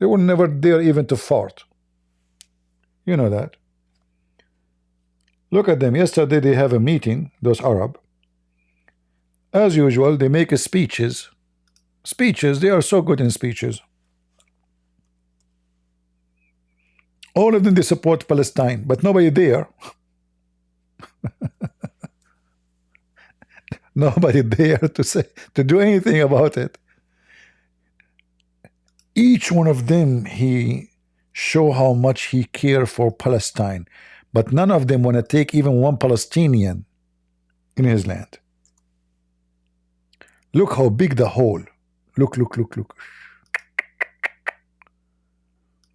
They will never dare even to fart. You know that. Look at them. Yesterday they have a meeting, those Arab. As usual, they make speeches. Speeches, they are so good in speeches. All of them, they support Palestine, but nobody there. Nobody there to do anything about it. Each one of them, he show how much he care for Palestine, but none of them want to take even one Palestinian in his land. Look how big the hole. Look.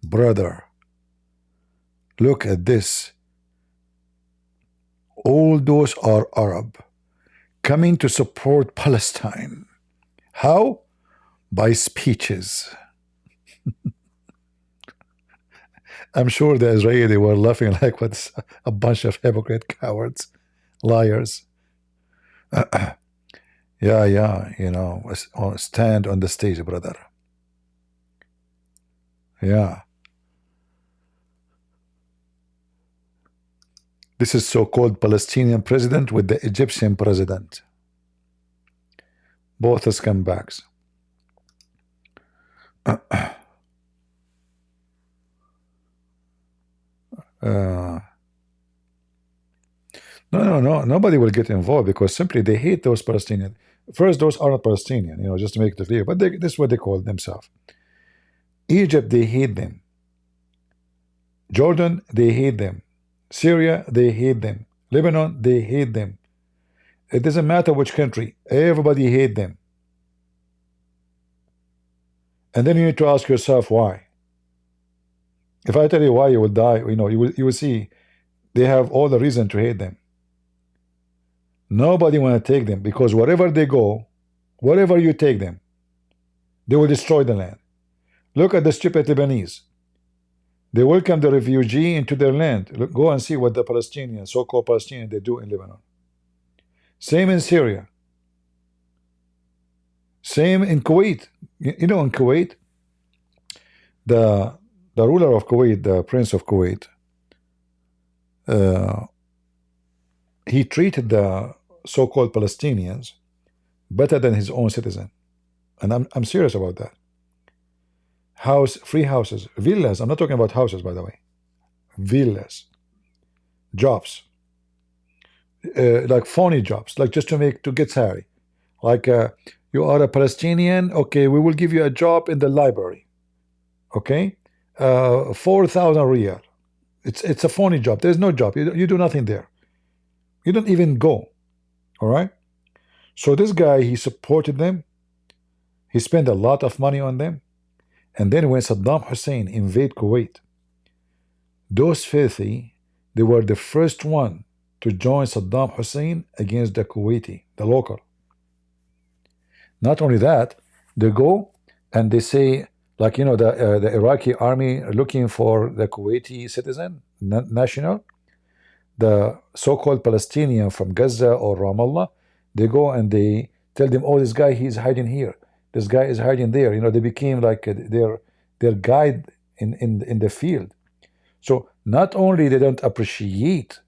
Brother, look at this. All those are Arab coming to support Palestine. How? By speeches. I'm sure the Israeli were laughing like what's a bunch of hypocrite cowards, liars. Yeah, stand on the stage, brother. Yeah. This is so-called Palestinian president with the Egyptian president. Both are scumbags. No, nobody will get involved because simply they hate those Palestinians. First, those are not Palestinian, just to make it clear, but this is what they call themselves. Egypt, they hate them. Jordan, they hate them. Syria, they hate them. Lebanon, they hate them. It doesn't matter which country, everybody hate them. And then you need to ask yourself why. If I tell you why, you will die. You will see they have all the reason to hate them. Nobody want to take them because wherever they go, wherever you take them, they will destroy the land. Look at the stupid Lebanese. They welcome the refugee into their land. Look, go and see what the Palestinians, so-called Palestinians, they do in Lebanon. Same in Syria. Same in Kuwait. In Kuwait, the ruler of Kuwait, the Prince of Kuwait, he treated the so-called Palestinians better than his own citizen. And I'm serious about that. Free houses, villas. I'm not talking about houses, by the way. Villas, jobs, like phony jobs, like just to get salary, like You are a Palestinian. Okay, we will give you a job in the library. Okay, 4,000 riyal. It's a phony job. There's no job. You do nothing there. You don't even go. All right. So this guy, he supported them. He spent a lot of money on them. And then when Saddam Hussein invaded Kuwait, those filthy, they were the first one to join Saddam Hussein against the Kuwaiti, the local. Not only that, they go and they say, like, you know, the Iraqi army looking for the Kuwaiti citizen, national, the so-called Palestinian from Gaza or Ramallah, they go and they tell them, oh, this guy, he's hiding here. This guy is hiding there. You know, they became like their guide in the field. So not only they don't appreciate,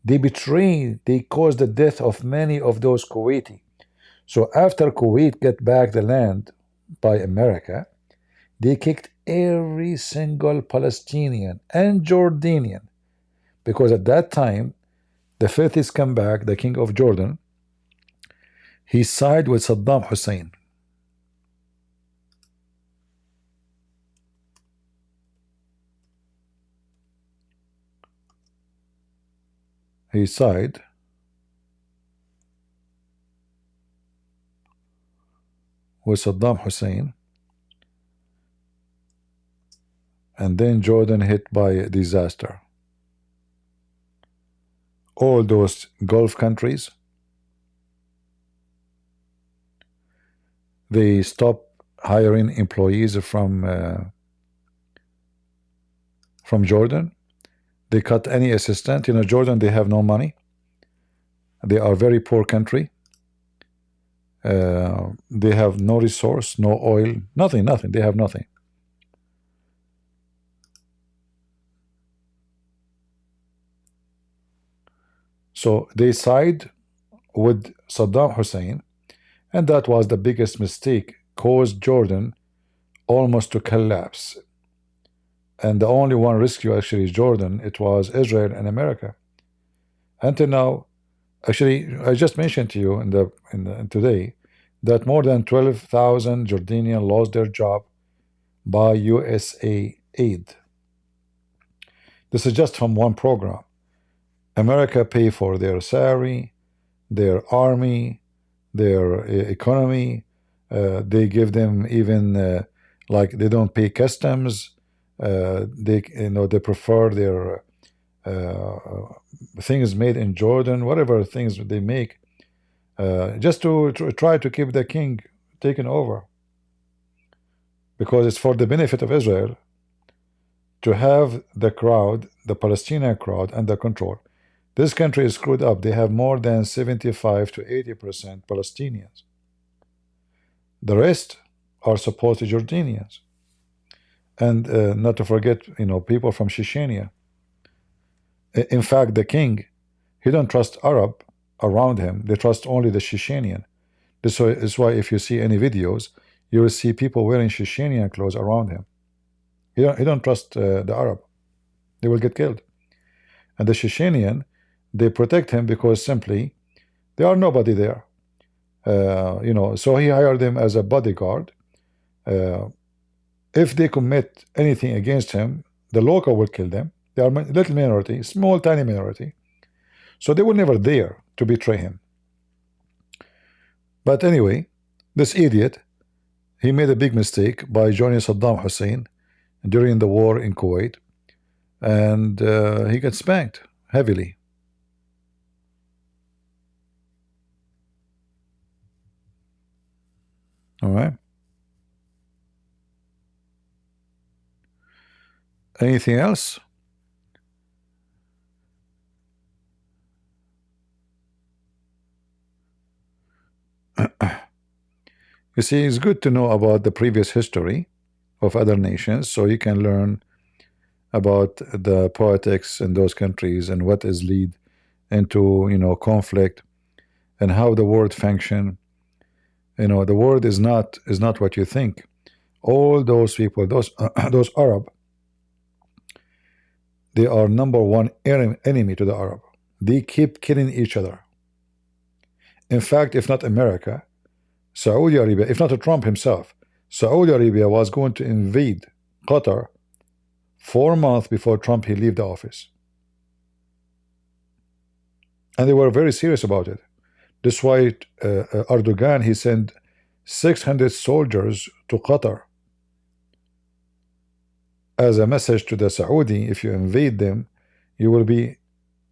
they betray, they cause the death of many of those Kuwaiti. So after Kuwait get back the land by America, they kicked every single Palestinian and Jordanian, because at that time, the filthies come back, the king of Jordan, he sided with Saddam Hussein. He sided with Saddam Hussein, and then Jordan hit by a disaster. All those Gulf countries, they stopped hiring employees from Jordan. They cut any assistant. You know, Jordan, they have no money. They are a very poor country. They have no resource, no oil, nothing. They have nothing. So they side with Saddam Hussein, and that was the biggest mistake, caused Jordan almost to collapse. And the only one rescue actually Jordan, it was Israel and America. Until now, actually, I just mentioned to you in today that more than 12,000 Jordanians lost their job by USA aid. This is just from one program. America pay for their salary, their army, their economy. They give them even like they don't pay customs. They prefer their things made in Jordan, whatever things they make, just to try to keep the king taken over, because it's for the benefit of Israel to have the crowd, the Palestinian crowd, under control. This country is screwed up. They have more than 75 to 80% Palestinians. The rest are supposed to Jordanians. And not to forget, people from Chechnya. In fact, the king, he don't trust Arab around him. They trust only the Chechenian. This is why if you see any videos, you will see people wearing Chechenian clothes around him. He don't trust the Arab. They will get killed. And the Chechenian, they protect him because simply there are nobody there. So he hired them as a bodyguard. If they commit anything against him, the local will kill them. They are a little minority, small, tiny minority. So they will never dare to betray him. But anyway, this idiot, he made a big mistake by joining Saddam Hussein during the war in Kuwait. And he got spanked heavily. All right. Anything else? You see, it's good to know about the previous history of other nations, so you can learn about the politics in those countries and what is lead into conflict and how the world function. The world is not what you think. All those people, those Arab, they are number one enemy to the Arab. They keep killing each other. In fact, if not America, Saudi Arabia, if not Trump himself, Saudi Arabia was going to invade Qatar 4 months before Trump he leave the office. And they were very serious about it. That's why Erdogan, he sent 600 soldiers to Qatar as a message to the Saudi, if you invade them, you will be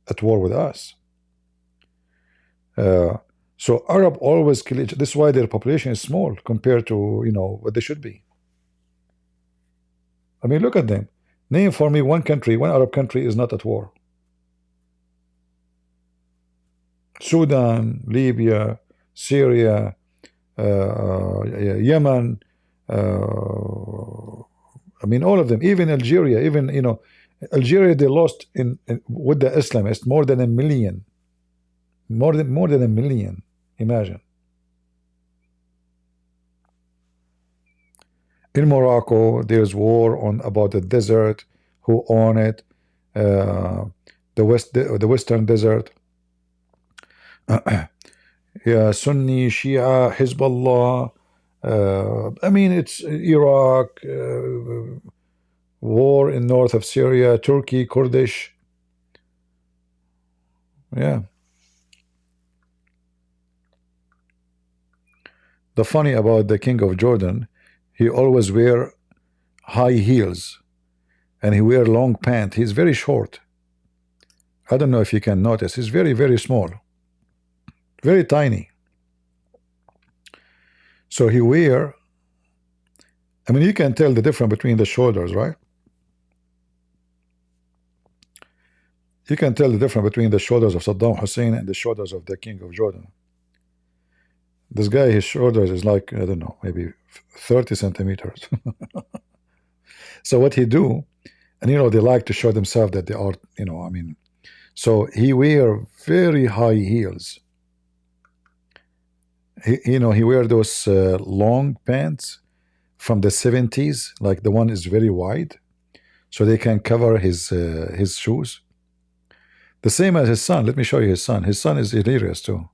at war with us. So Arab always kill each. This is why their population is small compared to what they should be. I mean, look at them. Name for me one country, one Arab country is not at war. Sudan, Libya, Syria, Yemen. I mean, all of them. Even Algeria. Even Algeria, they lost with the Islamists more than a million. More than a million. Imagine. In Morocco, there's war about the desert. Who own it? The Western Desert. Yeah, Sunni, Shia, Hezbollah. I mean, it's Iraq, war in north of Syria, Turkey, Kurdish. Yeah. The funny about the king of Jordan, he always wear high heels and he wear long pants. He's very short. I don't know if you can notice. He's very, very small. Very tiny. So he wear, I mean, you can tell the difference between the shoulders, right? You can tell the difference between the shoulders of Saddam Hussein and the shoulders of the king of Jordan. This guy, his shoulders is like, I don't know, maybe 30 centimeters. So what he do, and they like to show themselves that they are, I mean, so he wear very high heels. He wear those long pants from the 70s, like the one is very wide, so they can cover his shoes. The same as his son. Let me show you his son. His son is hilarious too.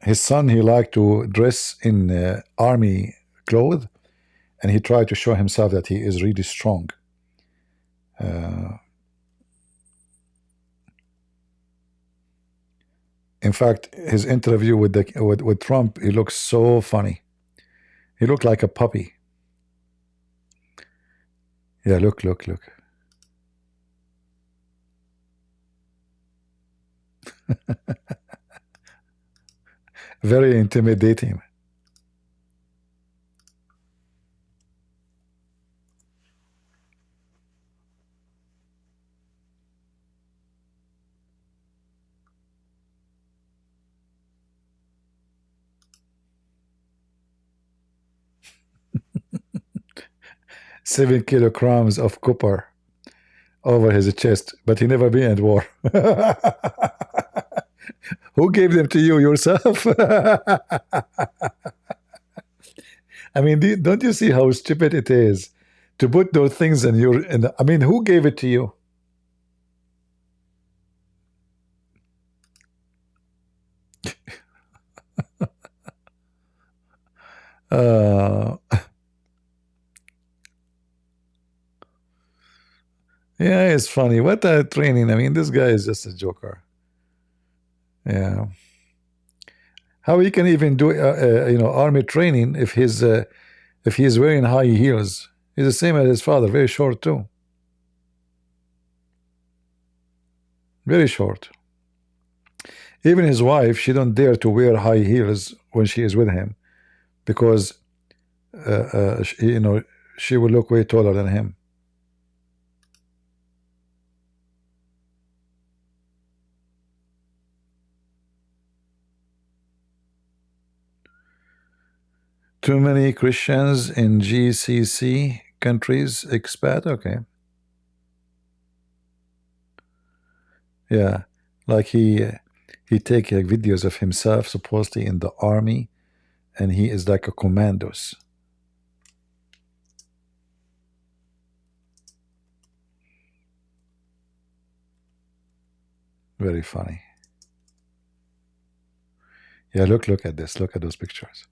His son, he liked to dress in army clothes, and he tried to show himself that he is really strong. In fact, his interview with Trump, he looks so funny. He looked like a puppy. Yeah, look. Very intimidating. Seven kilograms of copper over his chest, but he never been at war. Who gave them to you, yourself? I mean, don't you see how stupid it is to put those things in your? I mean, who gave it to you? Yeah, it's funny. What a training. I mean, this guy is just a joker. Yeah. How he can even do army training if he's wearing high heels? He's the same as his father, very short too. Very short. Even his wife, she don't dare to wear high heels when she is with him, because she will look way taller than him. Too many Christians in GCC countries, expat, okay. Yeah, like he take videos of himself supposedly in the army, and he is like a commandos. Very funny. Yeah, look at this. Look at those pictures.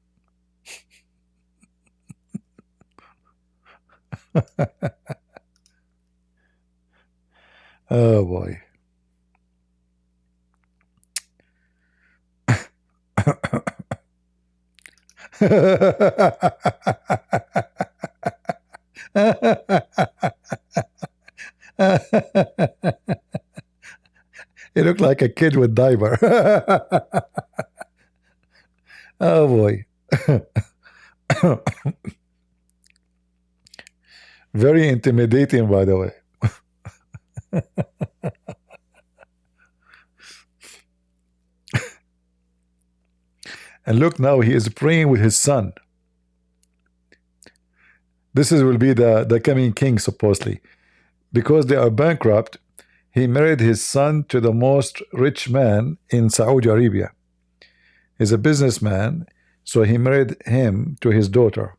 Oh boy. He looked like a kid with diaper. Oh boy. Very intimidating, by the way. And look now, he is praying with his son. This will be the coming king, supposedly. Because they are bankrupt, he married his son to the most rich man in Saudi Arabia. He's a businessman, so he married him to his daughter.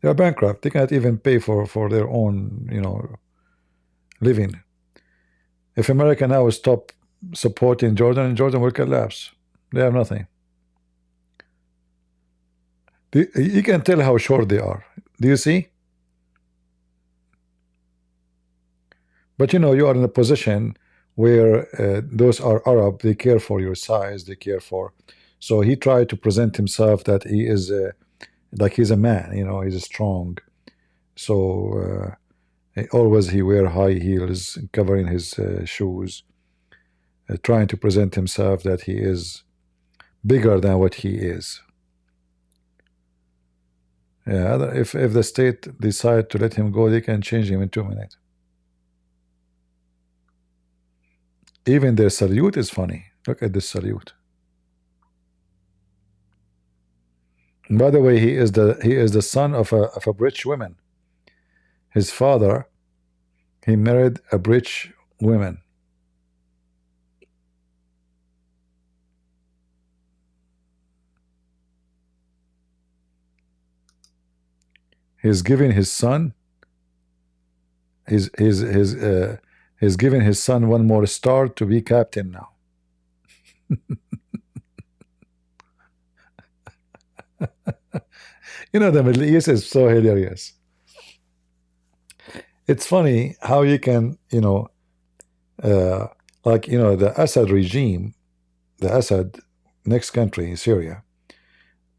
They are bankrupt. They cannot even pay for their own, living. If America now stop supporting Jordan, Jordan will collapse. They have nothing. You can tell how short they are. Do you see? But you are in a position where those are Arab. They care for your size. They care for. So he tried to present himself that he is like he's a man. He's strong. So always he wear high heels, covering his shoes, trying to present himself that he is bigger than what he is. Yeah, if the state decide to let him go, they can change him in 2 minutes. Even their salute is funny. Look at this salute. And by the way, he is the son of a rich woman. His father, he married a rich woman. He's giving his son. He's giving his son one more star to be captain now. The Middle East is so hilarious. It's funny how you can, the Assad regime, the Assad next country, Syria,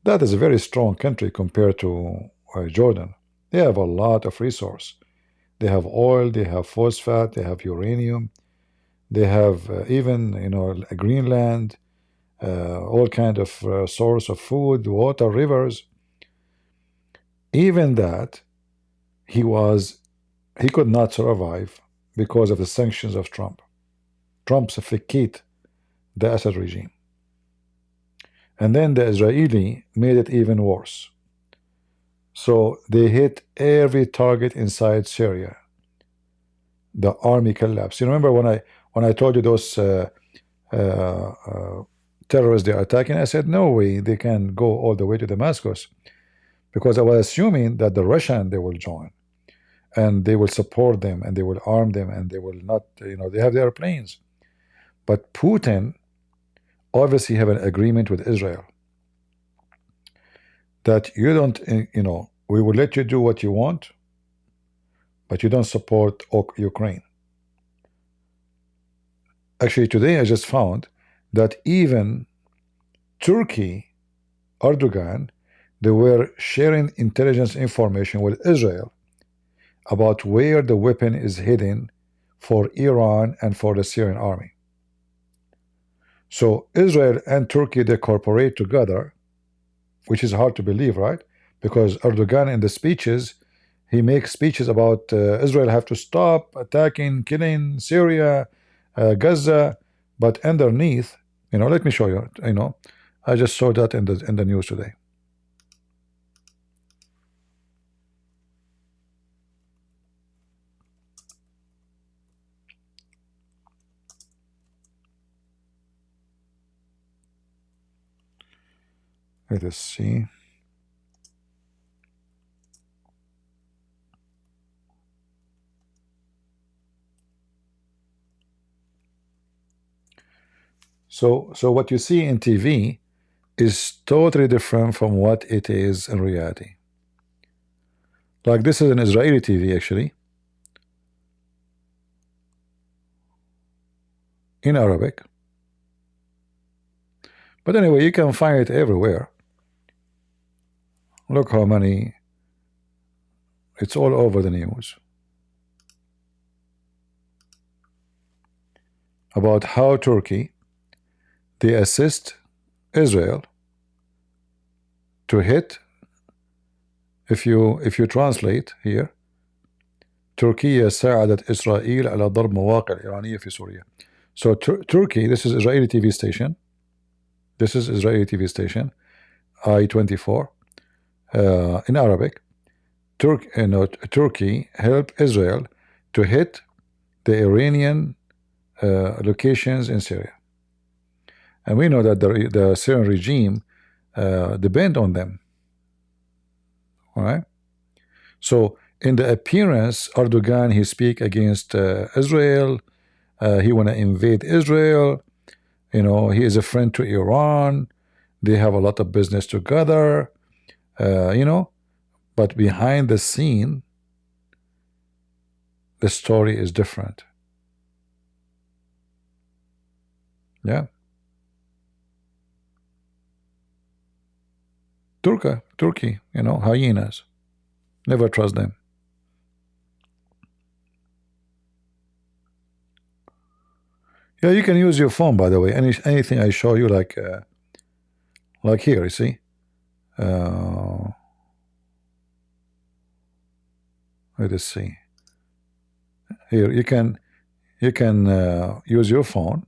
that is a very strong country compared to Jordan. They have a lot of resource. They have oil, they have phosphate, they have uranium, they have even, Greenland, all kind of source of food, water, rivers. Even that, he could not survive because of the sanctions of Trump. Trump suffocated the Assad regime. And then the Israeli made it even worse. So they hit every target inside Syria. The army collapsed. You remember when I told you those terrorists they are attacking? I said no way they can go all the way to Damascus, because I was assuming that the Russian they will join, and they will support them, and they will arm them, and they will not. They have the airplanes. But Putin obviously have an agreement with Israel that you don't, we will let you do what you want, but you don't support Ukraine. Actually, today I just found that even Turkey, Erdogan, they were sharing intelligence information with Israel about where the weapon is hidden for Iran and for the Syrian army. So Israel and Turkey, they cooperate together, which is hard to believe, right? Because Erdogan in the speeches, he makes speeches about Israel have to stop attacking, killing Syria, Gaza, but underneath, let me show you. I just saw that in the news today. Let us see. So what you see in TV is totally different from what it is in reality. Like this is an Israeli TV actually, in Arabic. But anyway, you can find it everywhere. Look how many, it's all over the news. About how Turkey, they assist Israel to hit, if you translate here, تركيا ساعدت إسرائيل على ضرب مواقع إيرانية في سوريا. So Turkey, this is Israeli TV station. This is Israeli TV station, I-24, in Arabic. Turkey helped Israel to hit the Iranian locations in Syria. And we know that the Syrian regime depend on them. All right? So in the appearance, Erdogan, he speak against Israel. He want to invade Israel. You know, he is a friend to Iran. They have a lot of business together. You know, but behind the scene, the story is different. Yeah. Turkey, you know, hyenas. Never trust them. Yeah, you can use your phone, by the way. Anything I show you, like here, you see. Let us see. Here, you can use your phone.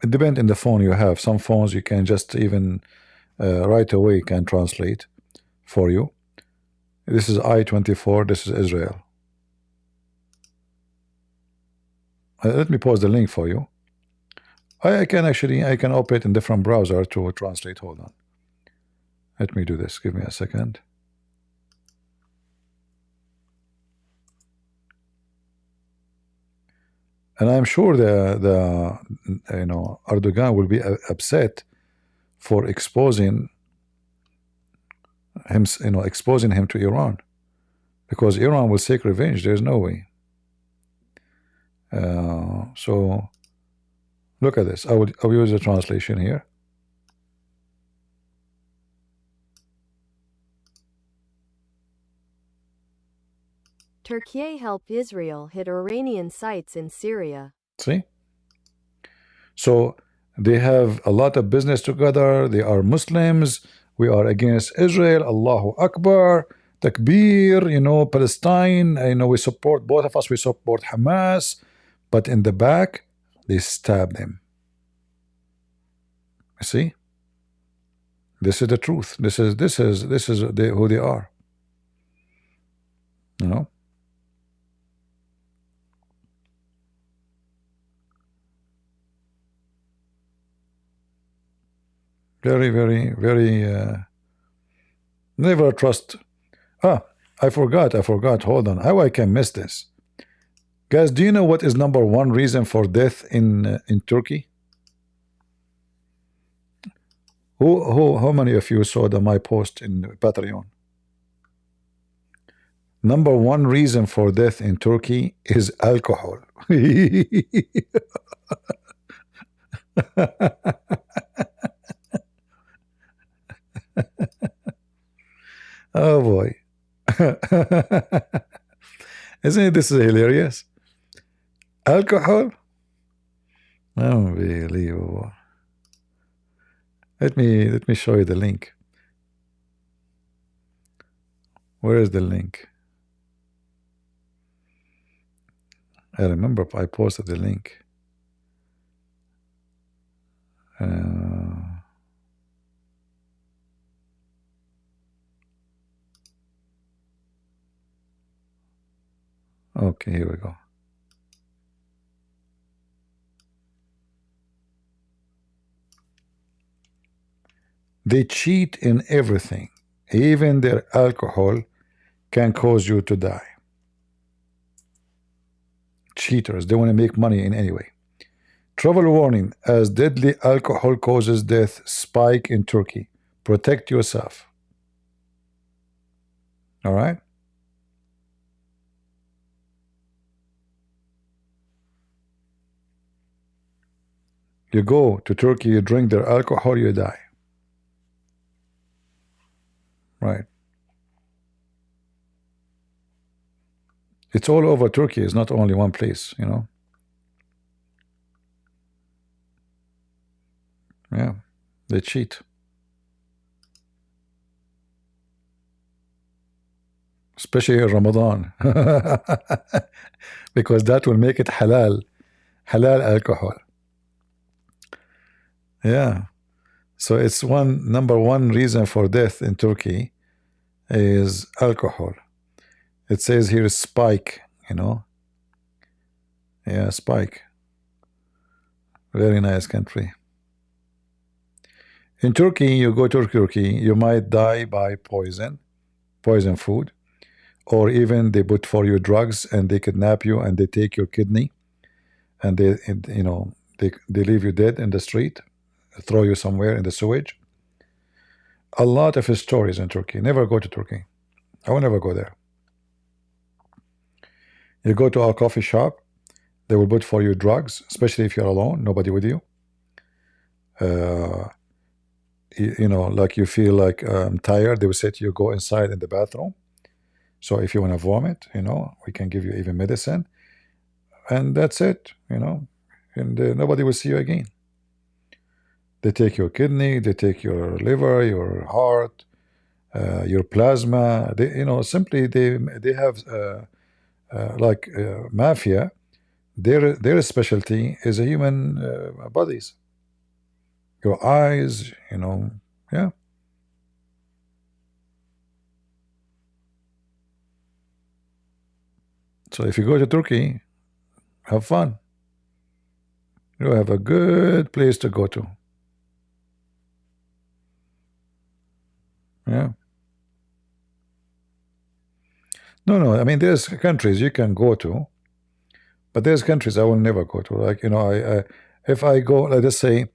It depends on the phone you have. Some phones you can just even right away can translate for you. This is I-24. This is Israel. Let me post the link for you. I can open it in different browser to translate. Hold on. Let me do this. Give me a second. And I'm sure the you know, Erdogan will be upset for exposing him, you know, exposing him to Iran, because Iran will take revenge. There's no way. So look at this. I'll use the translation here. Turkey helped Israel hit Iranian sites in Syria. See? So they have a lot of business together. They are Muslims. We are against Israel. Allahu Akbar. Takbir. You know, Palestine. You know, we support, both of us, we support Hamas. But in the back, they stab them. You see? This is the truth. This is who they are. You know? Very, very, very, never trust. I forgot. Hold on. How I can miss this? Guys, do you know what is number one reason for death in Turkey? How many of you saw my post in Patreon? Number one reason for death in Turkey is alcohol. Oh boy. Isn't this hilarious? Alcohol? Unbelievable. Let me show you the link. Where is the link? I remember I posted the link. Okay, here we go. They cheat in everything. Even their alcohol can cause you to die. Cheaters. They want to make money in any way. Travel warning: as deadly alcohol causes death spike in Turkey. Protect yourself. All right. You go to Turkey, you drink their alcohol, you die. Right. It's all over Turkey. It's not only one place, you know. Yeah, they cheat. Especially in Ramadan. Because that will make it halal. Halal alcohol. Yeah. So it's number one reason for death in Turkey is alcohol. It says here spike, you know. Yeah, spike. Very nice country. In Turkey, you go to Turkey, you might die by poison food, or even they put for you drugs and they kidnap you and they take your kidney and they leave you dead in the street, throw you somewhere in the sewage. A lot of stories in Turkey. Never go to Turkey. I will never go there. You go to a coffee shop, they will put for you drugs, especially if you're alone, nobody with you. Like you feel like tired, they will say to you, go inside in the bathroom. So if you want to vomit, we can give you even medicine. And that's it, and nobody will see you again. They take your kidney, they take your liver, your heart, your plasma. Simply they have like mafia. Their specialty is a human bodies. Your eyes, yeah. So if you go to Turkey, have fun. You have a good place to go to. Yeah. No. I mean, there's countries you can go to, but there's countries I will never go to. Like if I go, let us say,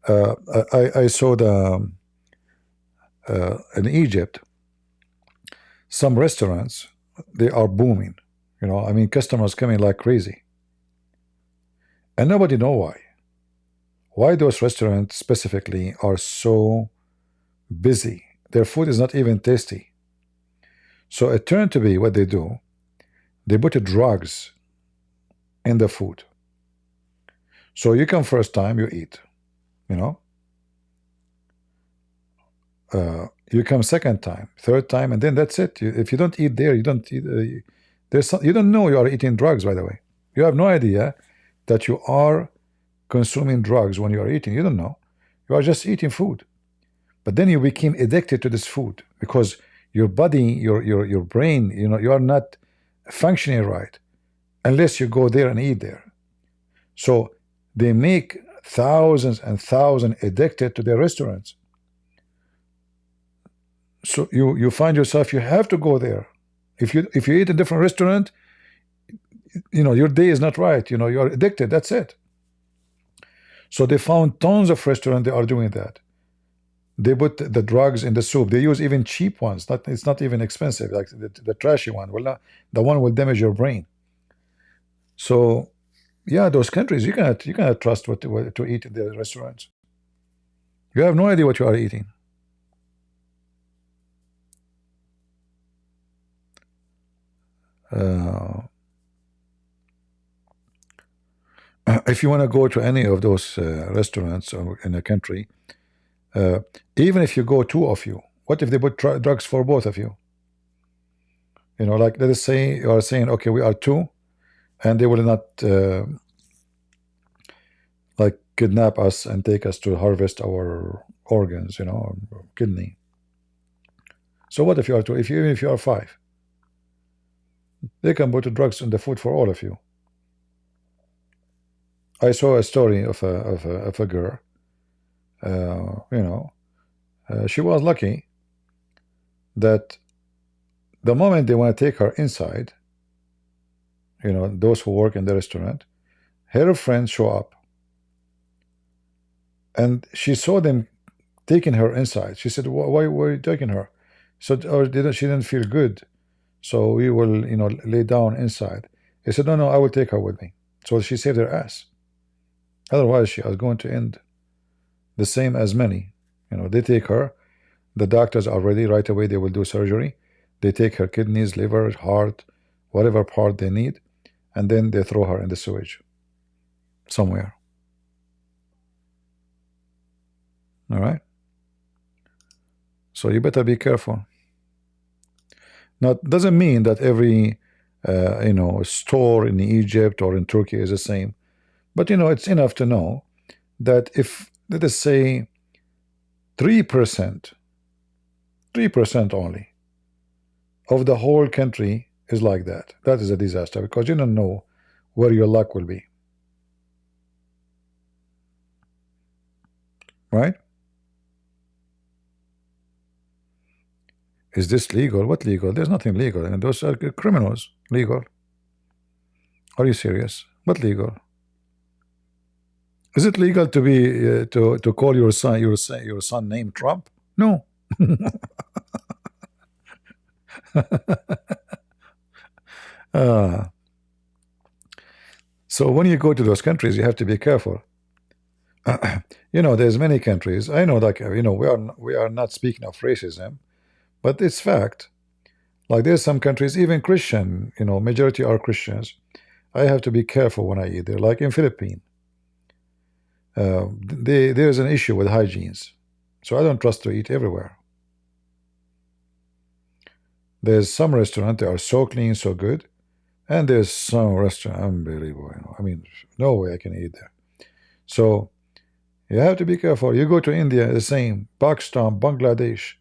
I saw in Egypt, some restaurants, they are booming. I mean, customers coming like crazy, and nobody know why. Why those restaurants specifically are so busy? Their food is not even tasty. So it turned to be what they do. They put drugs in the food. So you come first time, you eat. You come second time, third time, and then that's it. If you don't eat there, you don't eat. You don't know you are eating drugs. By the way, you have no idea that you are consuming drugs when you are eating. You don't know. You are just eating food. But then you became addicted to this food because your body, your brain, you are not functioning right unless you go there and eat there. So they make thousands and thousands addicted to their restaurants. So you find yourself, you have to go there. If you eat a different restaurant, your day is not right. You're addicted. That's it. So they found tons of restaurants they are doing that. They put the drugs in the soup. They use even cheap ones. It's not even expensive, like the trashy one. Well, the one will damage your brain. So, yeah, those countries you cannot trust what to eat in the restaurants. You have no idea what you are eating. If you want to go to any of those restaurants or in a country, even if you go two of you, what if they put drugs for both of you? Like let us say you are saying, okay, we are two, and they will not like kidnap us and take us to harvest our organs, kidney. So what if you are two? Even if you are five, they can put drugs in the food for all of you. I saw a story of a girl. She was lucky that the moment they want to take her inside, those who work in the restaurant, her friends show up. And she saw them taking her inside. She said, Why were you taking her?" So, or didn't she didn't feel good, so we will, lay down inside. He said, "No, no, I will take her with me." So she saved her ass. Otherwise, she was going to end the same as many. They take her. The doctors are ready right away. They will do surgery. They take her kidneys, liver, heart, whatever part they need, and then they throw her in the sewage somewhere. All right. So you better be careful. Now, it doesn't mean that every store in Egypt or in Turkey is the same, but it's enough to know that if, let us say, 3%, 3% only of the whole country is like that, that is a disaster, because you don't know where your luck will be. Right? Is this legal? What legal? There's nothing legal, and those are criminals. Legal? Are you serious? What legal? Is it legal to be to call your son named Trump? No. So when you go to those countries, you have to be careful. There's many countries. I know, like, we are not speaking of racism, but it's fact. Like, there's some countries, even Christian, majority are Christians. I have to be careful when I eat there. Like in Philippines, there's an issue with hygienes, so I don't trust to eat everywhere. There's some restaurants that are so clean, so good, and there's some restaurant unbelievable. I mean, no way I can eat there. So you have to be careful. You go to India, the same. Pakistan, Bangladesh.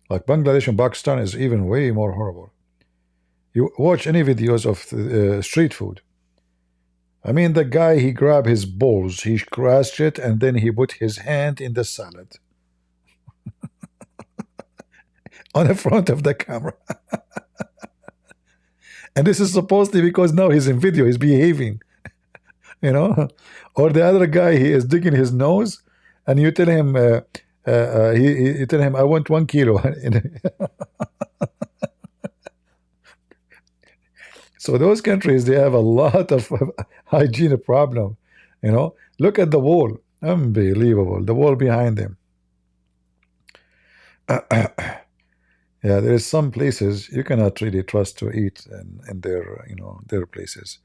Like Bangladesh and Pakistan is even way more horrible. You watch any videos of street food. I mean, the guy, he grabbed his balls, he crushed it, and then he put his hand in the salad on the front of the camera. And this is supposedly because now he's in video, he's behaving, Or the other guy, he is digging his nose, and you tell him, you tell him, "I want 1 kilo." So those countries, they have a lot of hygiene problem. Look at the wall, unbelievable. The wall behind them. Yeah, there's some places you cannot really trust to eat in their their places.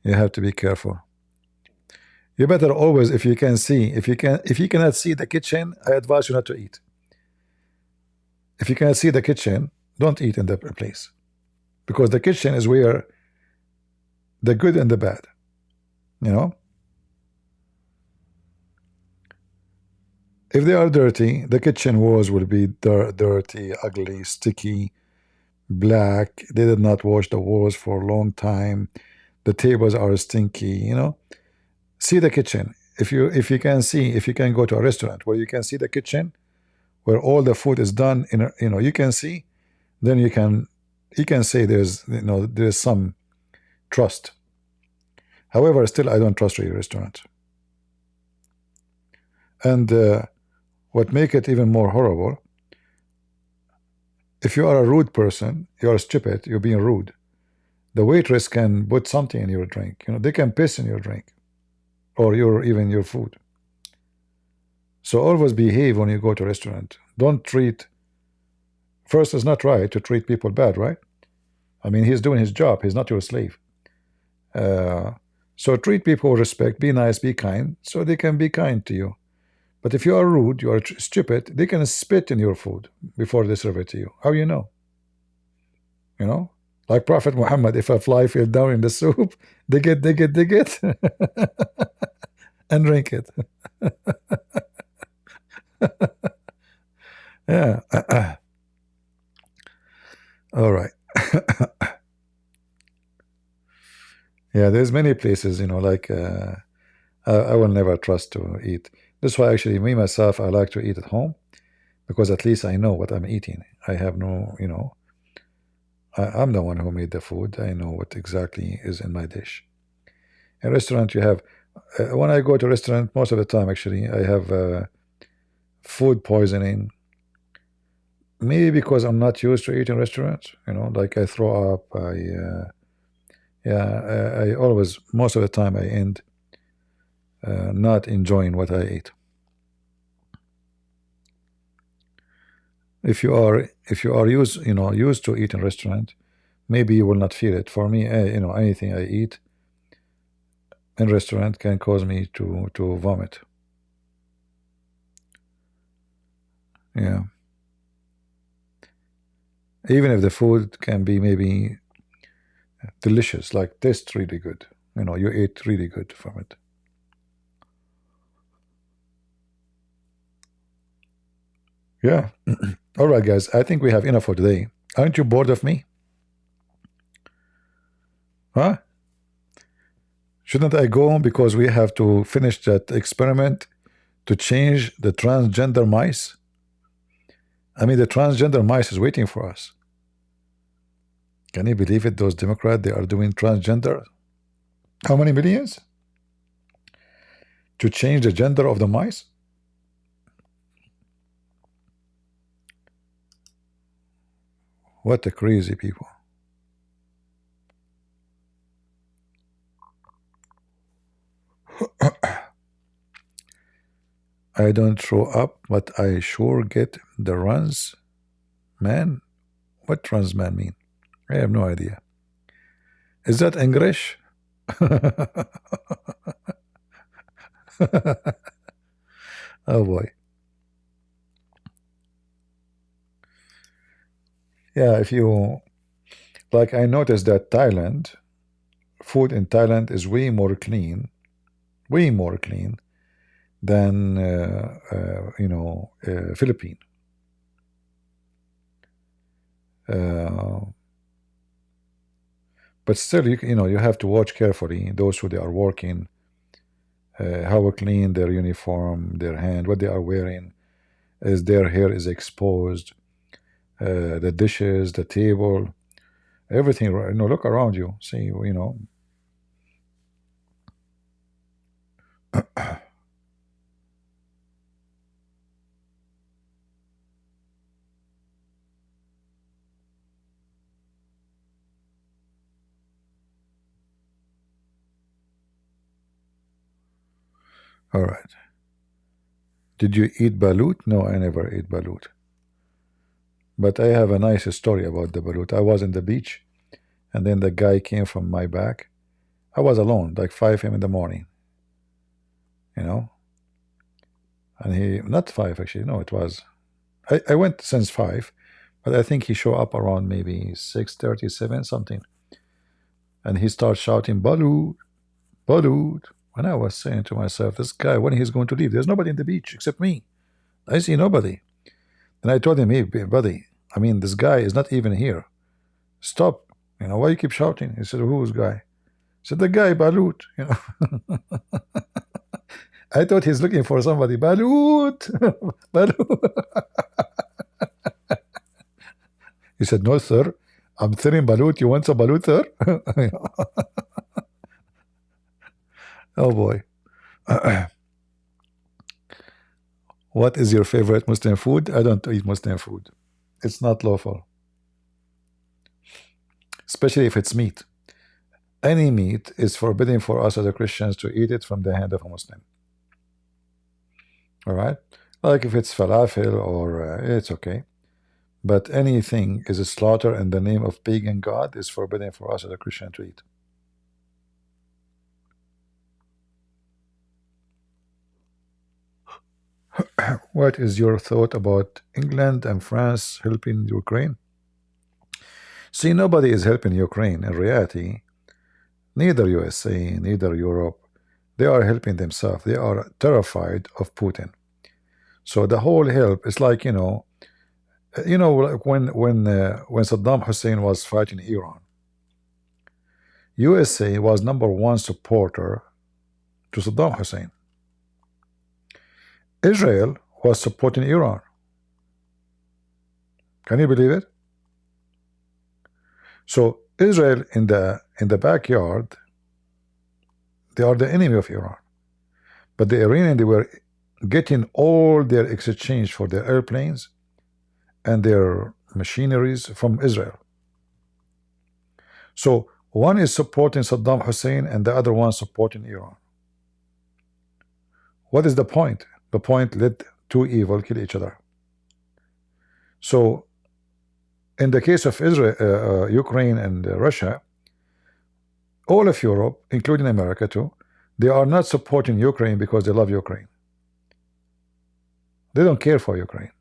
You have to be careful. You better always, if you cannot see the kitchen, I advise you not to eat. If you cannot see the kitchen, don't eat in the place, because the kitchen is where the good and the bad, If they are dirty, the kitchen walls will be dirty, ugly, sticky, black. They did not wash the walls for a long time. The tables are stinky, See the kitchen. If you can go to a restaurant where you can see the kitchen, where all the food is done you can see, then you can say there's some trust. However, still I don't trust your restaurant. And what make it even more horrible, if you are a rude person, you are stupid, you're being rude, the waitress can put something in your drink. They can piss in your drink, or even your food. So always behave when you go to a restaurant. Don't treat. First, it's not right to treat people bad, right? I mean, he's doing his job. He's not your slave. So treat people with respect. Be nice. Be kind, so they can be kind to you. But if you are rude, you are stupid, they can spit in your food before they serve it to you. How you know? Like Prophet Muhammad, if a fly fell down in the soup, dig it, and drink it. Yeah. All right. Yeah, there's many places, like I will never trust to eat. That's why actually me myself, I like to eat at home, because at least I know what I'm eating. I have no, I'm the one who made the food. I know what exactly is in my dish. In a restaurant, you have When I go to a restaurant, most of the time, actually, I have food poisoning. Maybe because I'm not used to eating restaurants, like I throw up. I always, most of the time, I end not enjoying what I eat. If you are used to eating restaurant, maybe you will not feel it. For me, anything I eat in restaurant can cause me to vomit. Yeah. Even if the food can be maybe delicious, like taste really good, you eat really good from it. Yeah. All right, guys, I think we have enough for today. Aren't you bored of me? Huh? Shouldn't I go because we have to finish that experiment to change the transgender mice? I mean, the transgender mice is waiting for us. Can you believe it? Those Democrats, they are doing transgender. How many millions? To change the gender of the mice? What a crazy people. I don't throw up, but I sure get the runs. Man, what runs man mean? I have no idea. Is that English? Oh boy. Yeah, if you like, I noticed that Thailand, food in Thailand is way more clean than Philippine. But still, you have to watch carefully those who they are working, how clean their uniform, their hand, what they are wearing, as their hair is exposed, the dishes, the table, everything. Look around you, see, All right. Did you eat balut? No, I never ate balut. But I have a nice story about the balut. I was in the beach, and then the guy came from my back. I was alone, like 5 a.m. in the morning, and he, not 5 actually, no, it was, I went since 5, but I think he showed up around maybe 6:37 something, and he starts shouting, balut, balut. And I was saying to myself, this guy, when he's going to leave? There's nobody in the beach except me. I see nobody. And I told him, hey, buddy, I mean, this guy is not even here. Stop. Why you keep shouting? He said, who's guy? I said, the guy, Balut. I thought he's looking for somebody. Balut. Balut. He said, no, sir. I'm throwing balut. You want some balut, sir? Oh, boy. What is your favorite Muslim food? I don't eat Muslim food. It's not lawful. Especially if it's meat. Any meat is forbidden for us as a Christians to eat it from the hand of a Muslim. All right? Like if it's falafel or it's okay. But anything is a slaughter in the name of pagan god is forbidden for us as a Christian to eat. What is your thought about England and France helping Ukraine? See, nobody is helping Ukraine. In reality, neither USA, neither Europe, they are helping themselves. They are terrified of Putin. So the whole help is like, like when Saddam Hussein was fighting Iran, USA was #1 supporter to Saddam Hussein. Israel was supporting Iran. Can you believe it? So Israel in the backyard, they are the enemy of Iran. But the Iranians, they were getting all their exchange for their airplanes and their machineries from Israel. So one is supporting Saddam Hussein and the other one supporting Iran. What is the point? The point, let two evil kill each other. So in the case of Israel, Ukraine and Russia, all of Europe, including America too, they are not supporting Ukraine because they love Ukraine. They don't care for Ukraine.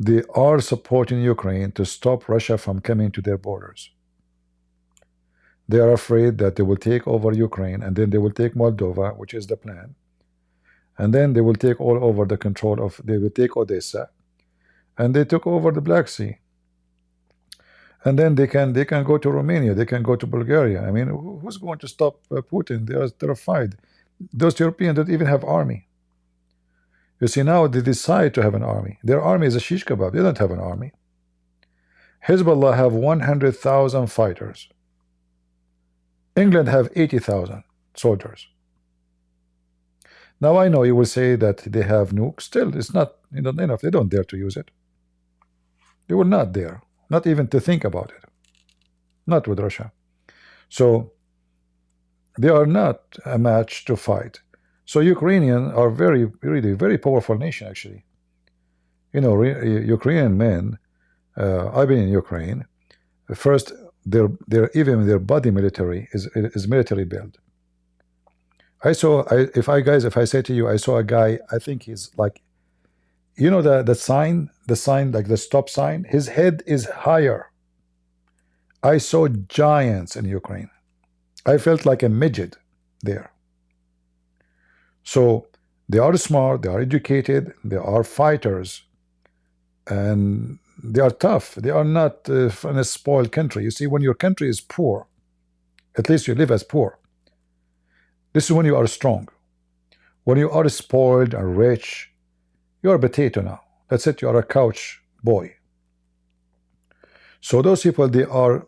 They are supporting Ukraine to stop Russia from coming to their borders. They are afraid that they will take over Ukraine, and then they will take Moldova, which is the plan. And then they will take all over the control of, they will take Odessa, and they took over the Black Sea. And then they can go to Romania, they can go to Bulgaria. I mean, who's going to stop Putin? They are terrified. Those Europeans don't even have army. You see, now they decide to have an army. Their army is a shish kebab. They don't have an army. Hezbollah have 100,000 fighters. England have 80,000 soldiers. Now I know you will say that they have nukes. Still, it's not enough. They don't dare to use it. They will not dare, not even to think about it. Not with Russia. So they are not a match to fight. So Ukrainians are really very powerful nation, actually. You know, Ukrainian men, I've been in Ukraine. First, even their body military is military build. If I say to you, I saw a guy, I think he's like, you know, the sign, like the stop sign, his head is higher. I saw giants in Ukraine. I felt like a midget there. So they are smart, they are educated, they are fighters, and they are tough. They are not in a spoiled country. You see, when your country is poor, at least you live as poor. This is when you are strong. When you are spoiled and rich, you are a potato now. That's it, you are a couch boy. So those people, they are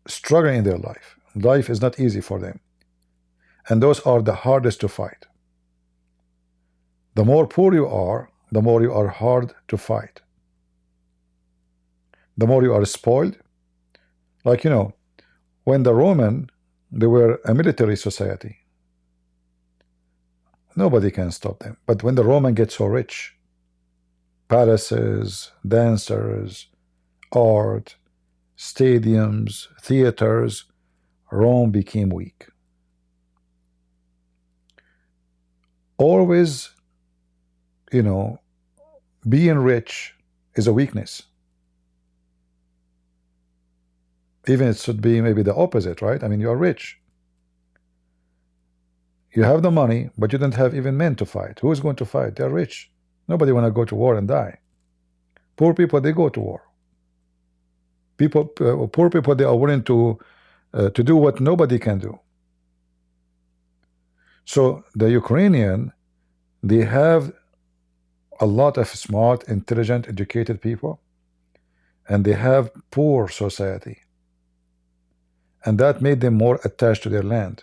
struggling in their life. Life is not easy for them. And those are the hardest to fight. The more poor you are, the more you are hard to fight. The more you are spoiled. Like, you know, when the Roman, they were a military society. Nobody can stop them. But when the Roman gets so rich, palaces, dancers, art, stadiums, theaters, Rome became weak. Always, you know, being rich is a weakness. Even it should be maybe the opposite, right? I mean, you're rich. You have the money, but you don't have even men to fight. Who is going to fight? They're rich. Nobody want to go to war and die. Poor people, they go to war. Poor people, they are willing to do what nobody can do. So the Ukrainian, they have a lot of smart, intelligent, educated people, and they have poor society. And that made them more attached to their land.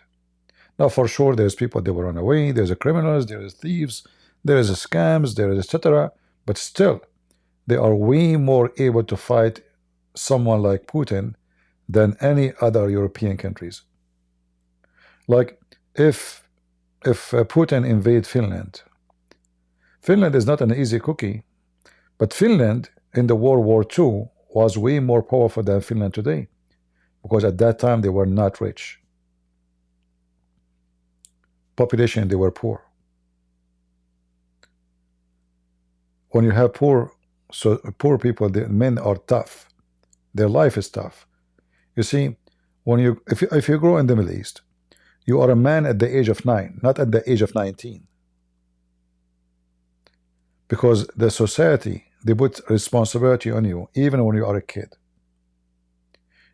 Now, for sure, there's people that will run away, there's criminals, there's thieves, there's scams, there is etc. But still, they are way more able to fight someone like Putin than any other European countries. Like, if Putin invade Finland, Finland is not an easy cookie, but Finland in the World War II was way more powerful than Finland today, because at that time they were not rich. Population, they were poor. When you have poor people, the men are tough. Their life is tough. You see, if you grow in the Middle East, you are a man at the age of 9, not at the age of 19. Because the society, they put responsibility on you, even when you are a kid.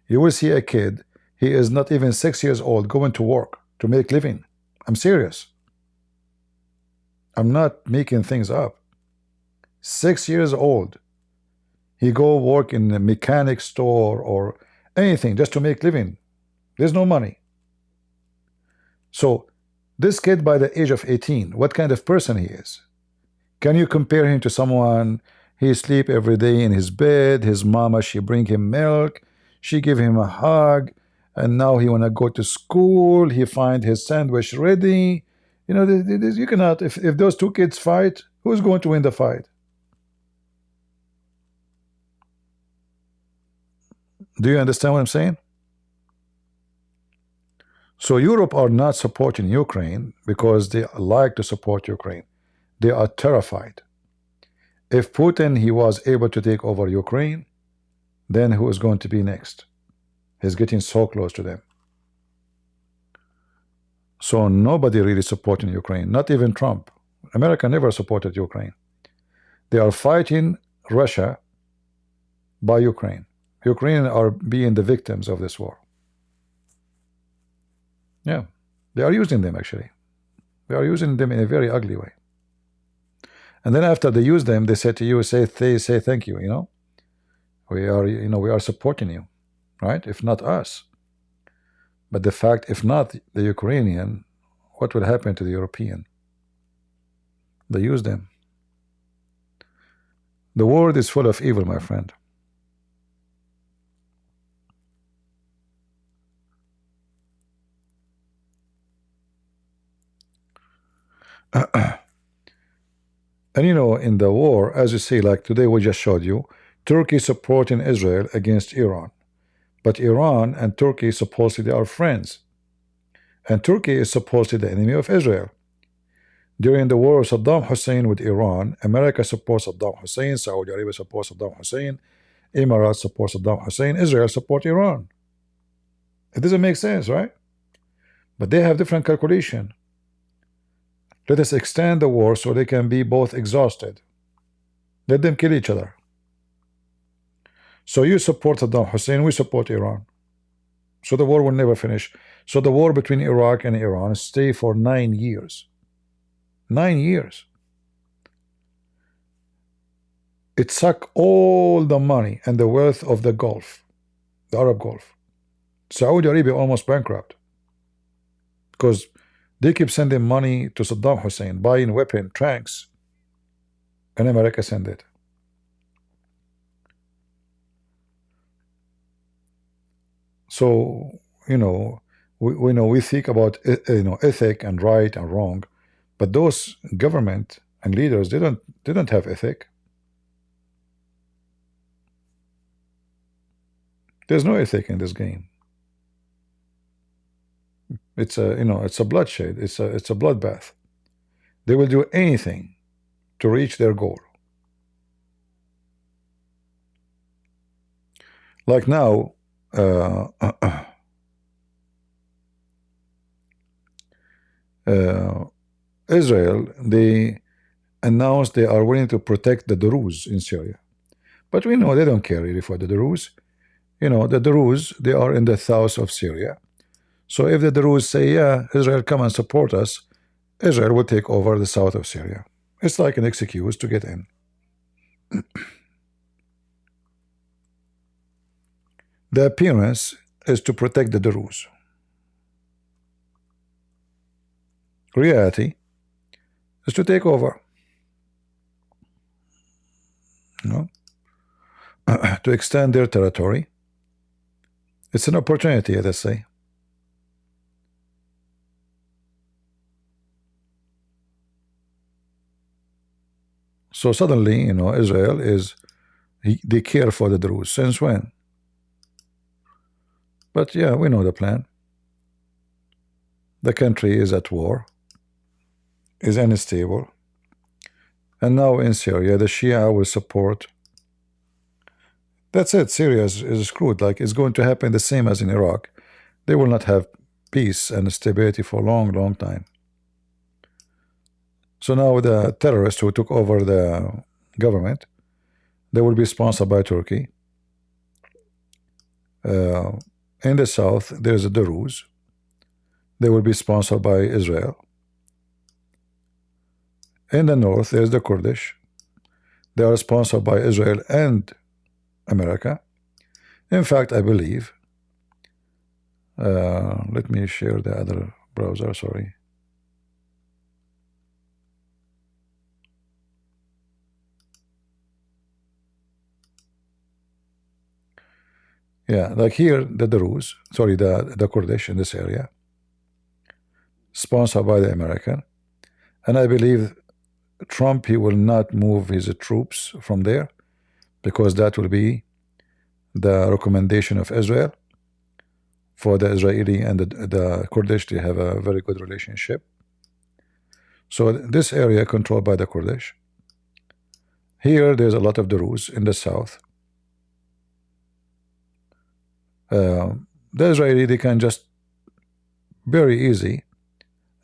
You will see a kid, he is not even 6 years old, going to work to make living. I'm serious. I'm not making things up. 6 years old, he go work in a mechanic store or anything just to make living. There's no money. So This kid by the age of 18, what kind of person he is? Can you compare him to someone, he sleep every day in his bed, his mama, she bring him milk, she give him a hug, and now he wanna go to school, he find his sandwich ready. You know, you cannot, if those two kids fight, who's going to win the fight? Do you understand what I'm saying? So Europe are not supporting Ukraine because they like to support Ukraine. They are terrified. If Putin he was able to take over Ukraine, then who is going to be next? He's getting so close to them. So nobody really supporting Ukraine, not even Trump. America never supported Ukraine. They are fighting Russia by Ukraine. Ukrainians are being the victims of this war. Yeah, they are using them actually. They are using them in a very ugly way. And then after they use them, they say to you, say thank you. You know, we are supporting you, right? If not us, but the fact, if not the Ukrainian, what will happen to the European? They use them. The world is full of evil, my friend. And you know, in the war, as you see, like today we just showed you, Turkey supporting Israel against Iran. But Iran and Turkey supposedly are friends. And Turkey is supposedly the enemy of Israel. During the war of Saddam Hussein with Iran, America supports Saddam Hussein, Saudi Arabia supports Saddam Hussein, Emirates supports Saddam Hussein, Israel supports Iran. It doesn't make sense, right? But they have different calculation. Let us extend the war so they can be both exhausted. Let them kill each other. So you support Saddam Hussein, we support Iran. So the war will never finish. So the war between Iraq and Iran stay for 9 years. 9 years. It sucked all the money and the wealth of the Gulf, the Arab Gulf. Saudi Arabia almost bankrupt because they keep sending money to Saddam Hussein, buying weapon, tanks, and America send it. So, you know, we think about ethic and right and wrong, but those government and leaders didn't have ethic. There's no ethic in this game. It's a it's a bloodshed. It's a bloodbath. They will do anything to reach their goal. Like now, Israel, they announced they are willing to protect the Druze in Syria, but we know they don't care really for the Druze. You know, the Druze, they are in the south of Syria. So if the Druze say, yeah, Israel, come and support us, Israel will take over the south of Syria. It's like an excuse to get in. The appearance is to protect the Druze. Reality is to take over. You know? To extend their territory. It's an opportunity, let's say. So suddenly, Israel they care for the Druze. Since when? But yeah, we know the plan. The country is at war, is unstable. And now in Syria, the Shia will support. That's it. Syria is screwed. Like, it's going to happen the same as in Iraq. They will not have peace and stability for a long, long time. So now the terrorists who took over the government, they will be sponsored by Turkey. In the south, there's the Druze. They will be sponsored by Israel. In the north, there's the Kurdish. They are sponsored by Israel and America. In fact, I believe, let me share the other browser, sorry. Yeah, like here, the Druze, sorry, the Kurdish in this area, sponsored by the American. And I believe Trump, he will not move his troops from there because that will be the recommendation of Israel for the Israeli and the Kurdish. They have a very good relationship. So this area controlled by the Kurdish. Here, there's a lot of Druze in the south. The Israeli, they can just very easy.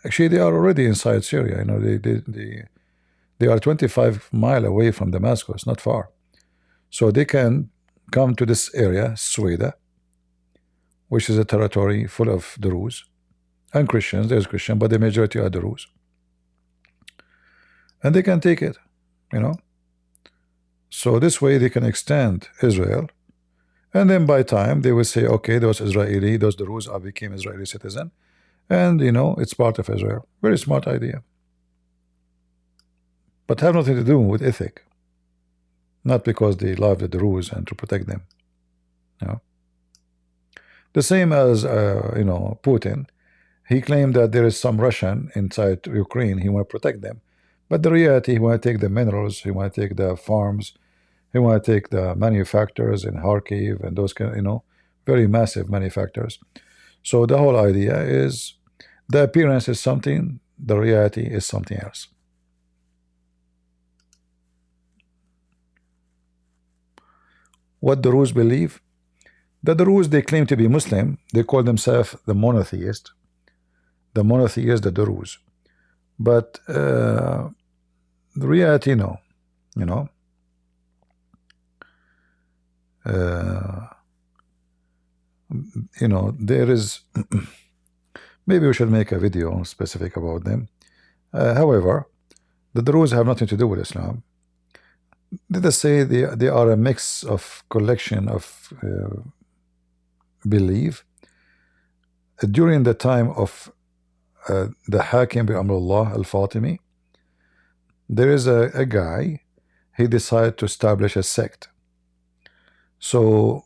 Actually, they are already inside Syria. You know, they are 25 miles away from Damascus, not far. So they can come to this area, Sweda, which is a territory full of Druze and Christians. There's Christian, but the majority are Druze. And they can take it, you know. So this way they can extend Israel. And then by time they will say, okay, those Israeli, those Druze became Israeli citizen. And, you know, it's part of Israel. Very smart idea. But have nothing to do with ethic. Not because they love the Druze and to protect them. You know? The same as, you know, Putin. He claimed that there is some Russian inside Ukraine. He want to protect them. But the reality, he want to take the minerals. He want to take the farms. He want to take the manufacturers in Kharkiv and those kind, you know, very massive manufacturers. So the whole idea is the appearance is something, the reality is something else. What the Druze believe? The Druze, they claim to be Muslim. They call themselves the monotheist. The monotheist, the Druze. But the reality, no. You know. You know, there is maybe we should make a video specific about them. However, the Druze have nothing to do with Islam. Let us say they are a mix of collection of belief. During the time of the Hakim bi Amrullah al-Fatimi, there is a guy, he decided to establish a sect. So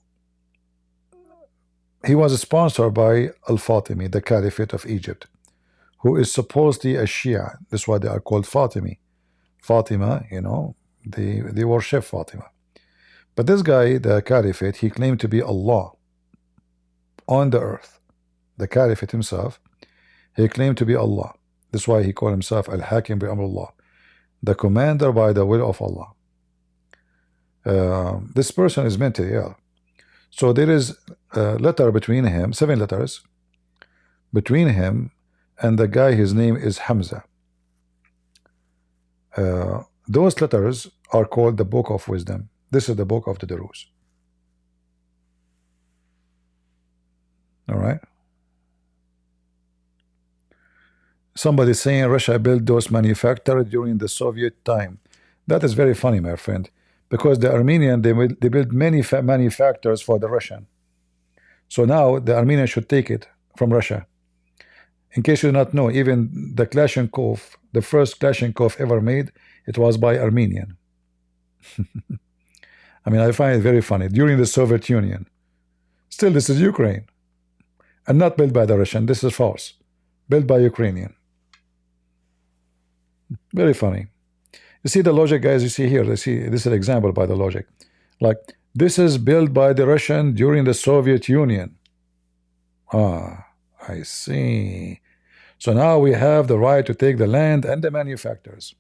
he was sponsored by Al-Fatimi, the Caliphate of Egypt, who is supposedly a Shia. That's why they are called Fatimi. Fatima, you know, they worship Fatima. But this guy, the Caliphate, he claimed to be Allah on the earth. The Caliphate himself, he claimed to be Allah. That's why he called himself Al-Hakim bi Amrullah, the commander by the will of Allah. This person is mentally ill. So there is a letter between him, 7 letters, between him and the guy, his name is Hamza. Those letters are called the Book of Wisdom. This is the Book of the Druze. All right. Somebody saying Russia built those manufacturers during the Soviet time. That is very funny, my friend, because the Armenian, they built many manufacturers for the Russian. So now the Armenian should take it from Russia. In case you do not know, even the Kalashnikov, the first Kalashnikov ever made, it was by Armenian. I mean, I find it very funny. During the Soviet Union. Still, this is Ukraine. And not built by the Russian. This is false. Built by Ukrainian. Very funny. You see the logic, guys, you see here. You see, this is an example by the logic. Like, this is built by the Russian during the Soviet Union. Ah, I see. So now we have the right to take the land and the manufacturers.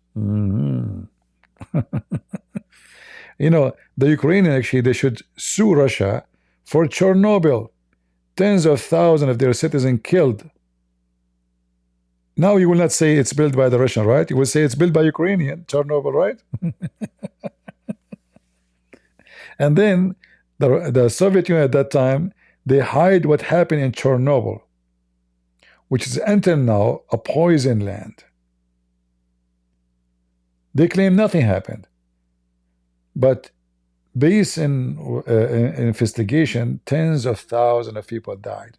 You know, the Ukrainian, actually, they should sue Russia for Chernobyl. Tens of thousands of their citizens killed. Now you will not say it's built by the Russian, right? You will say it's built by Ukrainian, Chernobyl, right? And then the Soviet Union at that time, they hide what happened in Chernobyl, which is until now a poison land. They claim nothing happened. But based in investigation, tens of thousands of people died.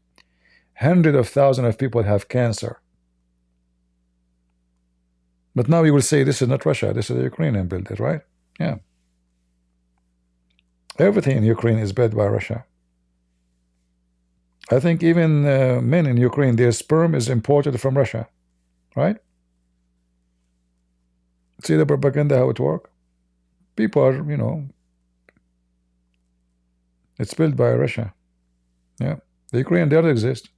Hundreds of thousands of people have cancer. But now you will say this is not Russia, this is the Ukrainian built it, right? Yeah. Everything in Ukraine is built by Russia. I think even men in Ukraine, their sperm is imported from Russia, right? See the propaganda, how it works? People are, it's built by Russia. Yeah. The Ukraine doesn't exist.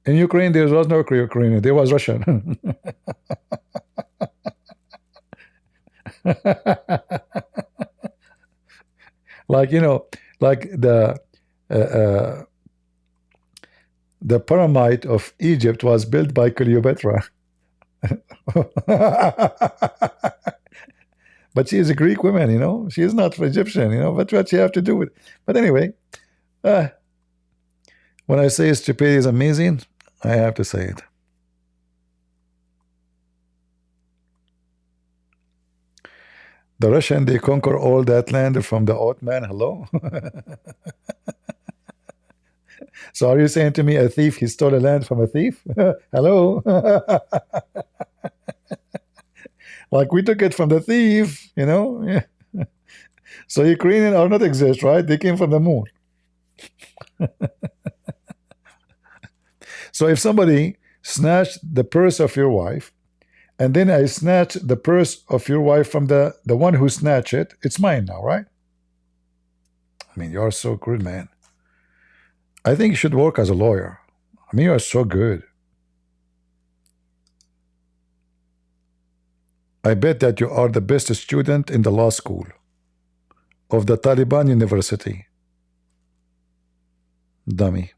In Ukraine, there was no Ukrainian, there was Russian. Like, like uh, uh, the pyramid of Egypt was built by Cleopatra. But she is a Greek woman, she is not Egyptian, but what she have to do with. But anyway, when I say stupidity is amazing, I have to say it. The Russian, they conquer all that land from the Ottoman. Hello. So are you saying to me a thief, he stole a land from a thief? Hello. Like we took it from the thief, Yeah. So Ukrainian are not exist, right? They came from the moon. So if somebody snatched the purse of your wife, and then I snatch the purse of your wife from the one who snatched it, it's mine now, right? I mean, you're so good, man. I think you should work as a lawyer. I mean, you are so good. I bet that you are the best student in the law school of the Taliban University. Dummy.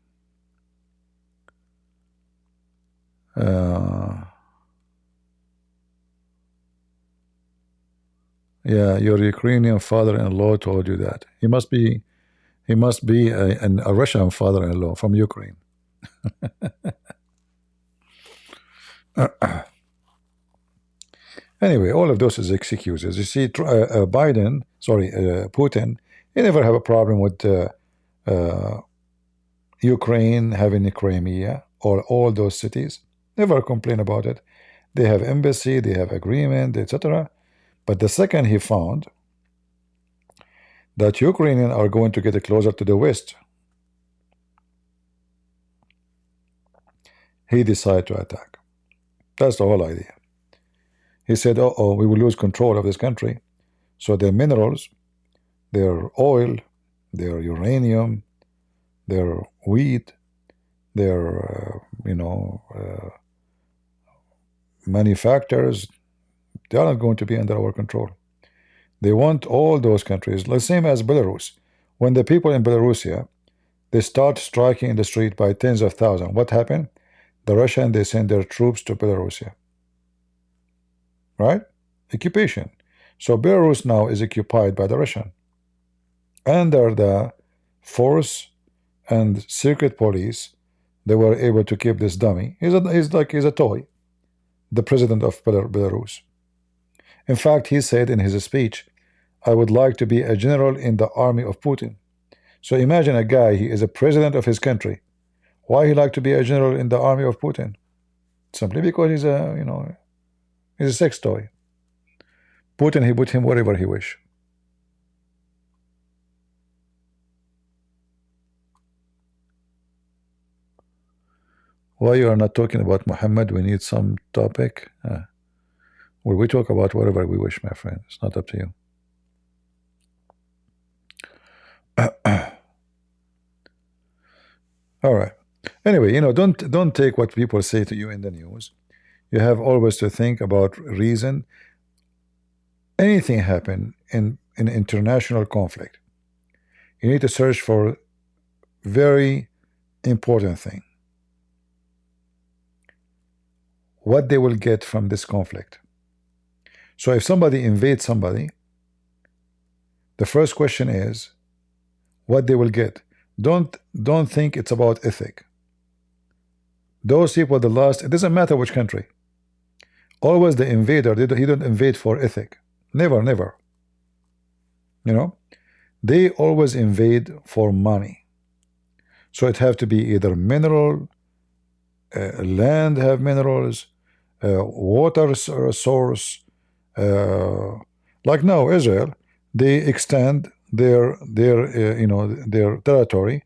Yeah, your Ukrainian father-in-law told you that. He must be a Russian father-in-law from Ukraine. Anyway, all of those is excuses. You see, Putin, he never have a problem with Ukraine having Crimea or all those cities. Never complain about it. They have embassy, they have agreement, etc. But the second he found that Ukrainians are going to get closer to the West, he decided to attack. That's the whole idea. He said, oh, we will lose control of this country. So their minerals, their oil, their uranium, their wheat, their, manufacturers, they are not going to be under our control. They want all those countries, the same as Belarus. When the people in Belarusia, they start striking in the street by tens of thousands, what happened? The Russians, they send their troops to Belarusia. Right? Occupation. So Belarus now is occupied by the Russian. Under the force and secret police, they were able to keep this dummy. He's a toy. The president of Belarus. In fact, he said in his speech, I would like to be a general in the army of Putin. So imagine a guy, he is a president of his country. Why he like to be a general in the army of Putin? Simply because he's he's a sex toy. Putin, he put him wherever he wish. Why you are not talking about Muhammad? We need some topic. Well, we talk about whatever we wish, my friend. It's not up to you. All right. Anyway, don't take what people say to you in the news. You have always to think about reason. Anything happen in international conflict, you need to search for very important thing. What they will get from this conflict. So if somebody invades somebody, the first question is what they will get. Don't think it's about ethic. Those people, the last, it doesn't matter which country. Always the invader, he don't invade for ethic. Never, never. They always invade for money. So it have to be either mineral, land have minerals, water source. Like now, Israel, they extend their territory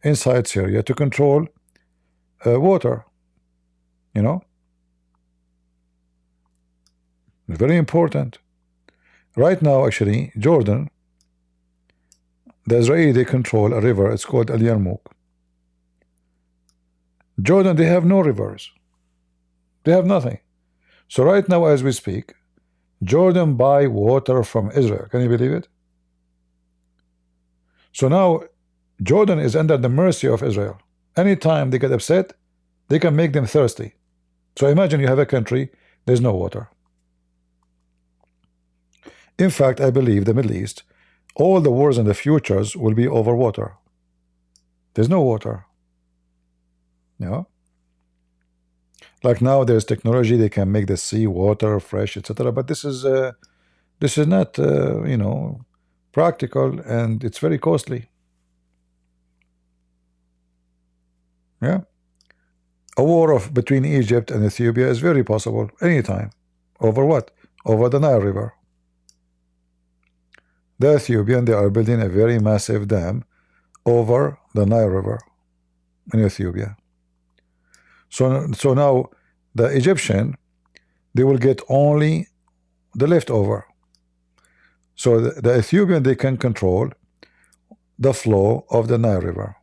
inside Syria to control water. You know, very important. Right now, actually, Jordan, the Israeli, they control a river. It's called Al Yarmouk. Jordan, they have no rivers. They have nothing. So right now, as we speak, Jordan buy water from Israel. Can you believe it? So now Jordan is under the mercy of Israel. Anytime they get upset, they can make them thirsty. So imagine you have a country, there's no water. In fact, I believe the Middle East, all the wars in the futures will be over water. There's no water. You know? Like now there's technology, they can make the sea water fresh, etc. But this is not you know, practical, and it's very costly. Yeah. A war between Egypt and Ethiopia is very possible anytime. Over what? Over the Nile River. The Ethiopian, they are building a very massive dam over the Nile River in Ethiopia. So now the Egyptian, they will get only the leftover. So the Ethiopian, they can control the flow of the Nile River.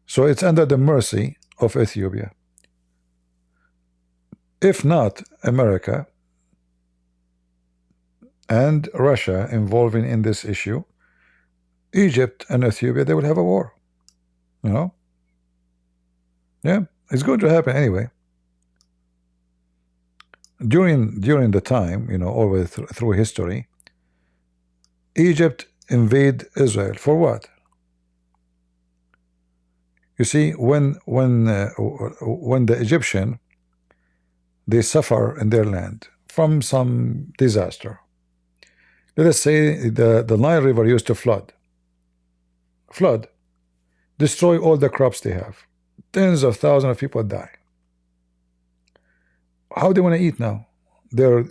So it's under the mercy of Ethiopia. If not America and Russia involving in this issue, Egypt and Ethiopia, they will have a war. You know? Yeah, it's going to happen anyway. During the time, you know, always through history, Egypt invade Israel for what? You see, when the Egyptian, they suffer in their land from some disaster. Let us say the Nile River used to flood, destroy all the crops they have. Tens of thousands of people die. How do they want to eat now? Their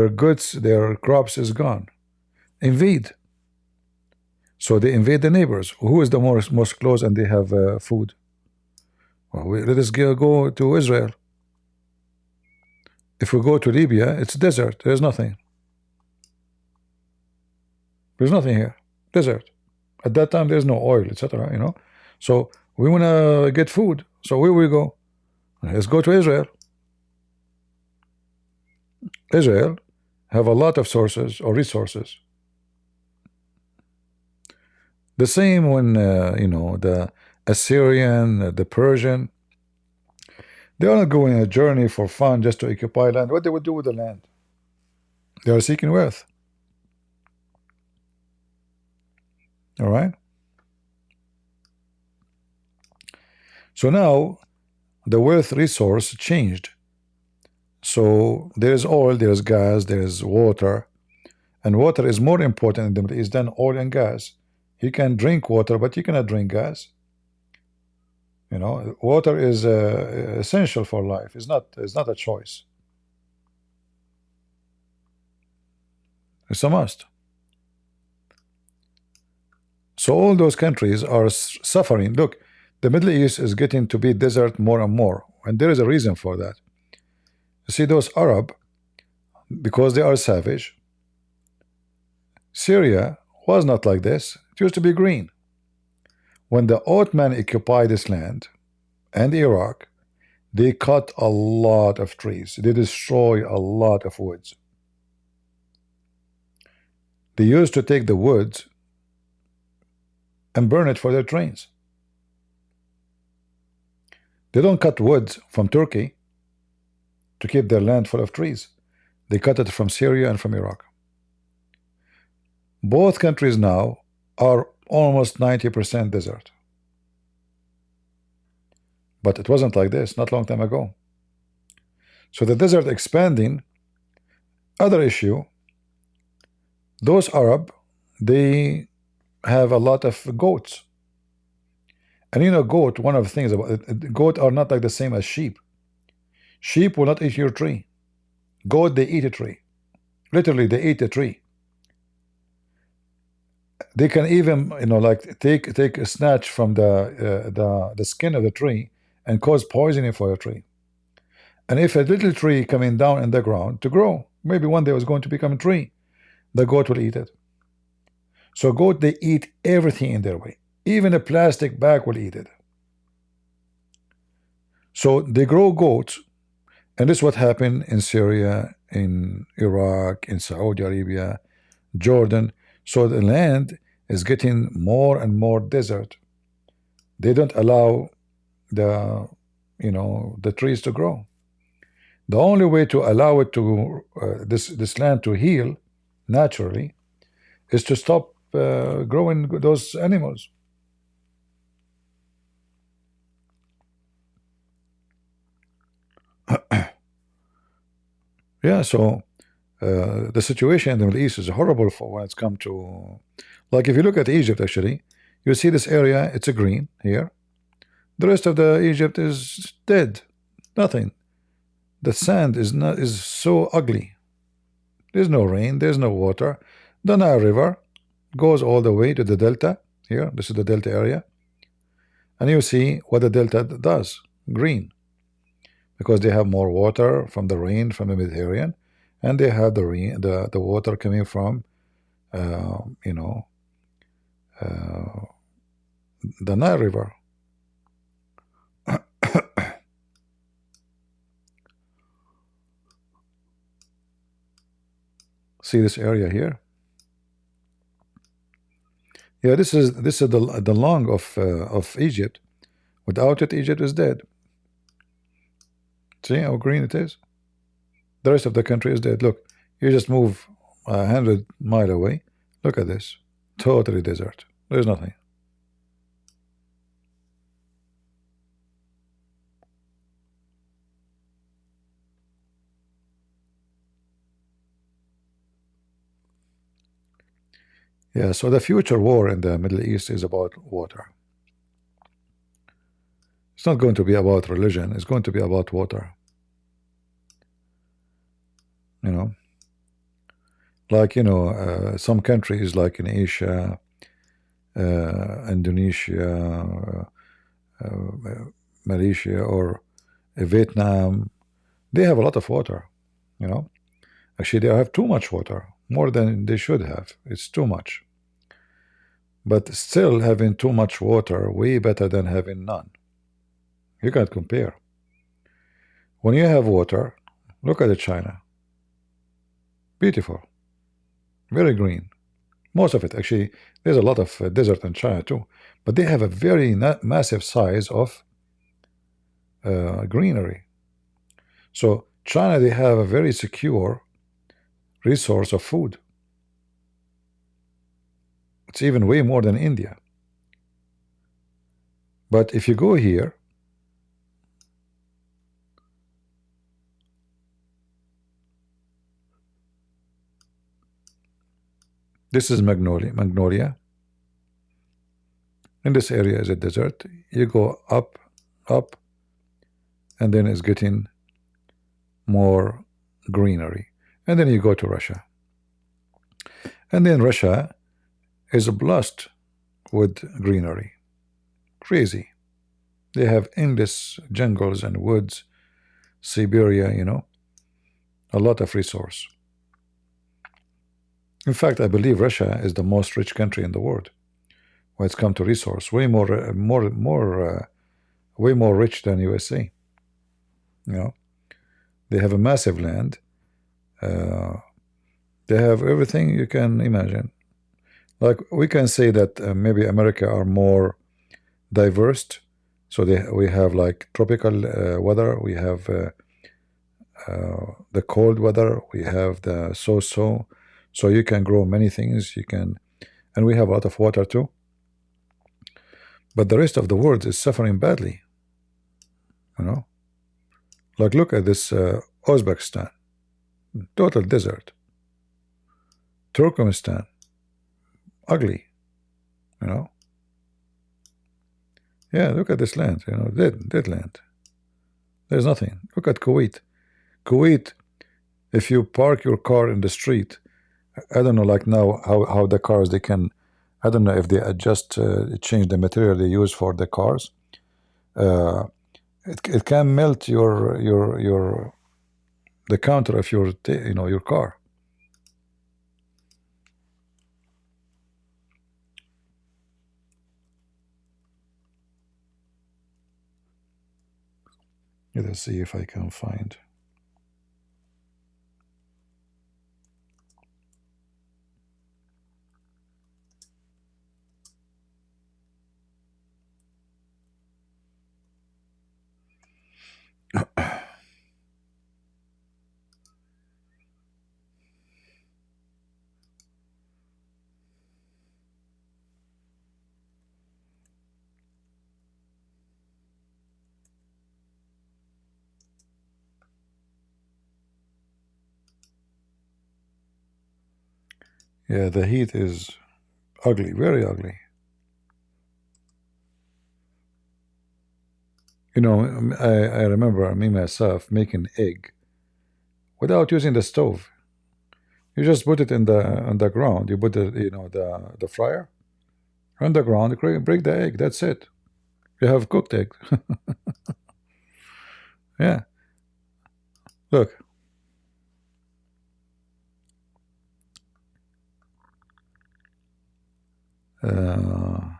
goods, their crops is gone. Invade. So they invade the neighbors. Who is the most close and they have food? Well, let us go to Israel. If we go to Libya, it's desert. There's nothing. There's nothing here. Desert. At that time, there's no oil, etc. You know. So we want to get food. So where we go? Let's go to Israel. Israel have a lot of sources or resources. The same when you know, the Assyrian, the Persian, they are not going on a journey for fun just to occupy land. What they would do with the land? They are seeking wealth. All right. So now the wealth resource changed. So there is oil, there is gas, there is water, and water is more important in the Middle East than oil and gas. You can drink water, but you cannot drink gas. You know, water is essential for life. It's not a choice. It's a must. So all those countries are suffering. Look, the Middle East is getting to be desert more and more, and there is a reason for that. You see, those Arab, because they are savage. Syria was not like this. It used to be green. When the Ottoman occupied this land and Iraq, they cut a lot of trees. They destroy a lot of woods. They used to take the woods and burn it for their trains. They don't cut woods from Turkey to keep their land full of trees. They cut it from Syria and from Iraq. Both countries now are almost 90% desert. But it wasn't like this not long time ago. So the desert expanding. Other issue, those Arab, they have a lot of goats. And you know, goat, one of the things about it, goat are not like the same as sheep. Sheep will not eat your tree. Goat, they eat a tree. Literally, they eat a tree. They can even, like take a snatch from the skin of the tree and cause poisoning for a tree. And if a little tree coming down in the ground to grow, maybe one day it's going to become a tree, the goat will eat it. So goat, they eat everything in their way. Even a plastic bag will eat it. So they grow goats, and this is what happened in Syria, in Iraq, in Saudi Arabia, Jordan. So the land is getting more and more desert. They don't allow the trees to grow. The only way to allow it to this land to heal naturally is to stop growing those animals. Yeah, so the situation in the Middle East is horrible for when it's come to, like, if you look at Egypt, actually, you see this area, it's a green here. The rest of the Egypt is dead, nothing. The sand is so ugly. There's no rain, there's no water. The Nile River goes all the way to the delta here. This is the delta area, and you see what the delta does, green, because they have more water from the rain from the Mediterranean, and they have the water coming from you know the Nile River. See this area here? Yeah, this is the lung of Egypt. Without it, Egypt is dead. See how green it is? The rest of the country is dead. Look, you just move 100 miles away. Look at this. Totally desert. There's nothing. Yeah, so the future war in the Middle East is about water. It's not going to be about religion. It's going to be about water. Like, some countries like in Asia, Indonesia, Malaysia, or Vietnam, they have a lot of water. Actually, they have too much water, more than they should have. It's too much. But still, having too much water way better than having none. You can't compare. When you have water, look at China. Beautiful, very green. Most of it, actually, there's a lot of desert in China too, but they have a very massive size of greenery. So China, they have a very secure resource of food. It's even way more than India. But if you go here, this is Magnolia. In this area is a desert. You go up, and then it's getting more greenery. And then you go to Russia. And then Russia is blessed with greenery. Crazy. They have endless jungles and woods, Siberia, a lot of resource. In fact, I believe Russia is the most rich country in the world when it's come to resource. Way more rich than USA. They have a massive land. They have everything you can imagine. Like, we can say that maybe America are more diverse. So we have like tropical weather. We have the cold weather. We have the so-so. So you can grow many things. And we have a lot of water too. But the rest of the world is suffering badly. Like, look at this Uzbekistan, total desert. Turkmenistan, ugly. Yeah, look at this land. Dead land. There's nothing. Look at Kuwait. Kuwait, if you park your car in the street, I don't know, like now, how the cars, they can I don't know if they adjust, change the material they use for the cars. It can melt your the counter of your your car. Let's see if I can find. Yeah, the heat is ugly, very ugly. I remember me myself making egg without using the stove. You just put it in the ground. You put the fryer on the ground. Break the egg. That's it. You have cooked egg. Yeah. Look. Uh,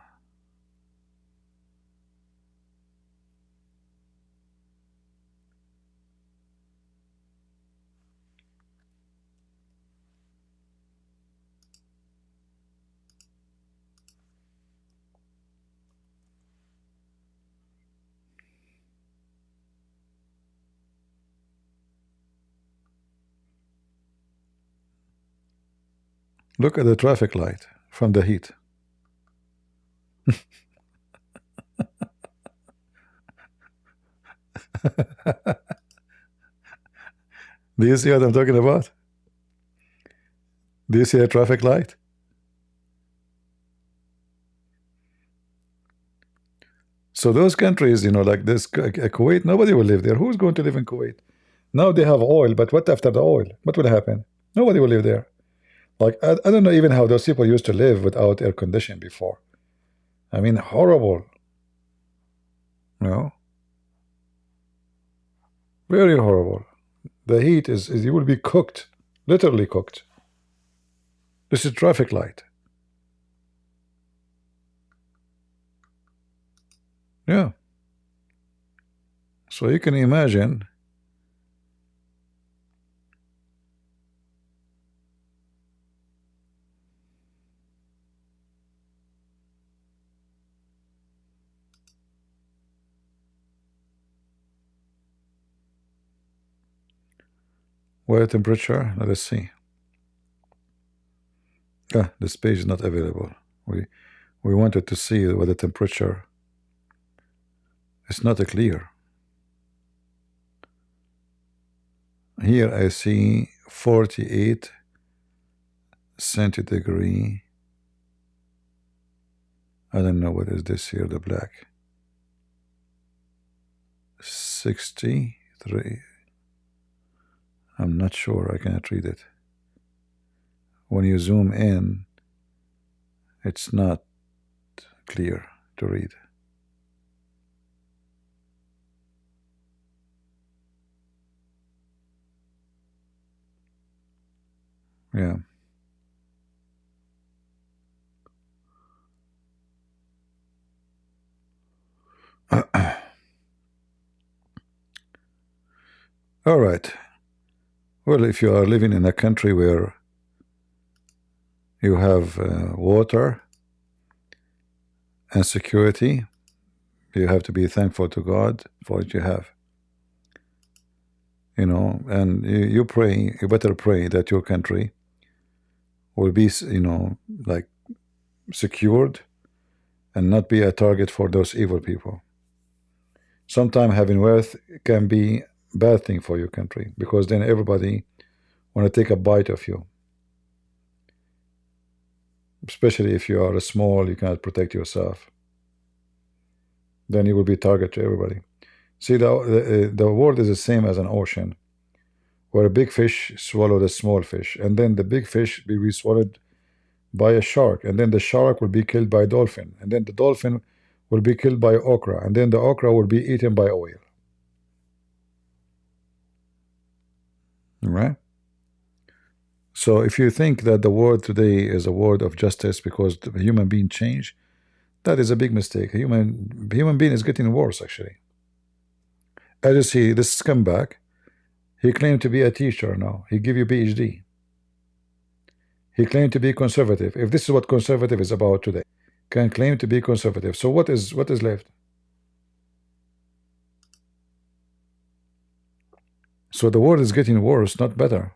Look at the traffic light from the heat. Do you see what I'm talking about? Do you see a traffic light? So those countries, like this, Kuwait, nobody will live there. Who's going to live in Kuwait? Now they have oil, but what after the oil? What will happen? Nobody will live there. Like, I don't know even how those people used to live without air conditioning before. I mean, horrible. Very horrible. The heat is you will be cooked, literally cooked. This is traffic light. Yeah. So you can imagine. Weather temperature. Let us see. This page is not available. We wanted to see weather temperature. It's not clear. Here I see 48 centigrade. I don't know what is this here, the black. 63. I'm not sure. I cannot read it. When you zoom in, it's not clear to read. Yeah. All right. Well, if you are living in a country where you have water and security, you have to be thankful to God for what you have. And you pray, you better pray that your country will be, like secured and not be a target for those evil people. Sometimes having wealth can be a bad thing for your country, because then everybody want to take a bite of you. Especially if you are small, you cannot protect yourself. Then you will be a target to everybody. See, the world is the same as an ocean, where a big fish swallowed a small fish, and then the big fish will be swallowed by a shark, and then the shark will be killed by a dolphin, and then the dolphin will be killed by okra, and then the okra will be eaten by oil. Right? So if you think that the world today is a world of justice because the human being change, that is a big mistake. Human being is getting worse, actually. As you see, this scumbag, he claimed to be a teacher now. He give you PhD. He claimed to be conservative. If this is what conservative is about today, can claim to be conservative. So what is left? So the world is getting worse, not better.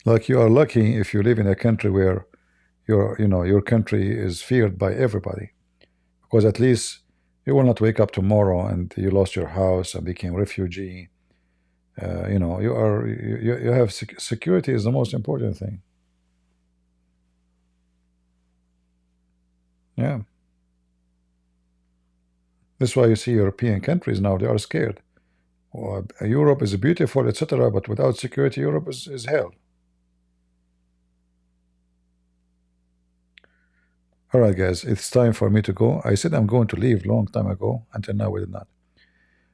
Like, you are lucky if you live in a country where your country is feared by everybody, because at least you will not wake up tomorrow and you lost your house and became refugee. You have security is the most important thing. Yeah. That's why you see European countries now, they are scared. Europe is beautiful, etc., but without security, Europe is hell. All right, guys, it's time for me to go. I said I'm going to leave long time ago. Until now, we did not.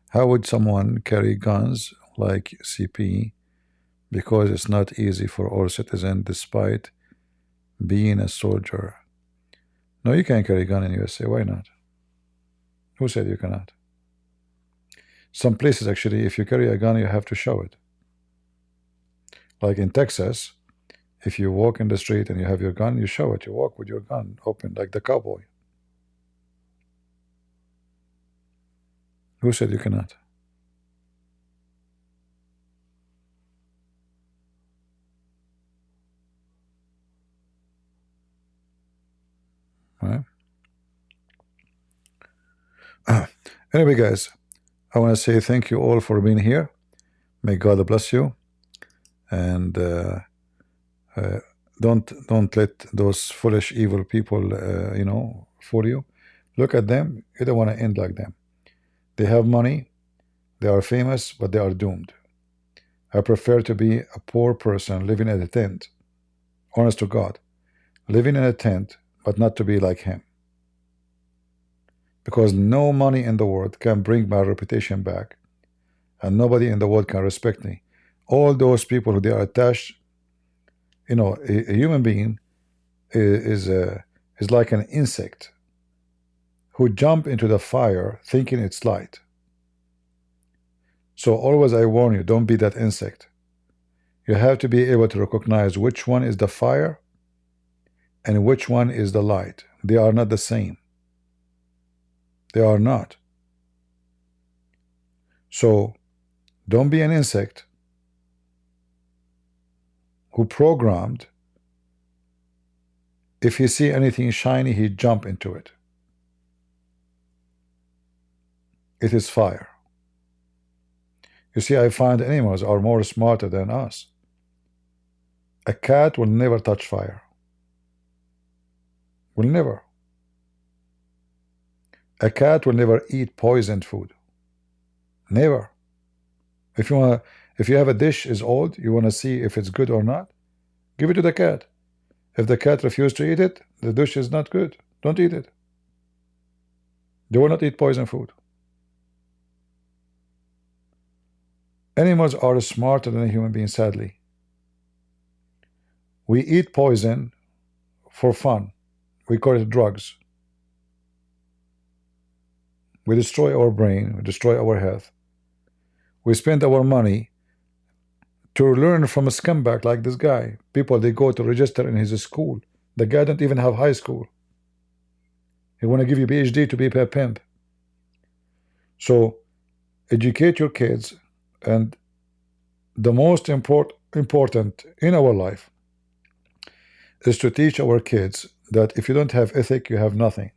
How would someone carry guns like CP? Because it's not easy for all citizens, despite being a soldier. No, you can't carry a gun in USA. Why not? Who said you cannot? Some places, actually, if you carry a gun, you have to show it. Like in Texas, if you walk in the street and you have your gun, you show it. You walk with your gun open, like the cowboy. Who said you cannot? Right? Anyway, guys, I want to say thank you all for being here. May God bless you, and don't let those foolish, evil people, fool you. Look at them. You don't want to end like them. They have money, they are famous, but they are doomed. I prefer to be a poor person living in a tent, honest to God, living in a tent, but not to be like him. Because no money in the world can bring my reputation back, and nobody in the world can respect me. All those people who they are attached, a human being is like an insect who jump into the fire thinking it's light. So always I warn you, don't be that insect. You have to be able to recognize which one is the fire and which one is the light. They are not the same. They are not. So don't be an insect who programmed, if he see anything shiny, he jump into it. It is fire. You see, I find animals are more smarter than us. A cat will never touch fire. Will never. A cat will never eat poisoned food. Never. If you have a dish is old, you want to see if it's good or not, give it to the cat. If the cat refuses to eat it, the dish is not good. Don't eat it. They will not eat poison food. Animals are smarter than a human being, sadly. We eat poison for fun. We call it drugs. We destroy our brain, we destroy our health. We spend our money to learn from a scumbag like this guy. People, they go to register in his school. The guy don't even have high school. He want to give you PhD to be a pimp. So educate your kids, and the most important in our life is to teach our kids that if you don't have ethic, you have nothing.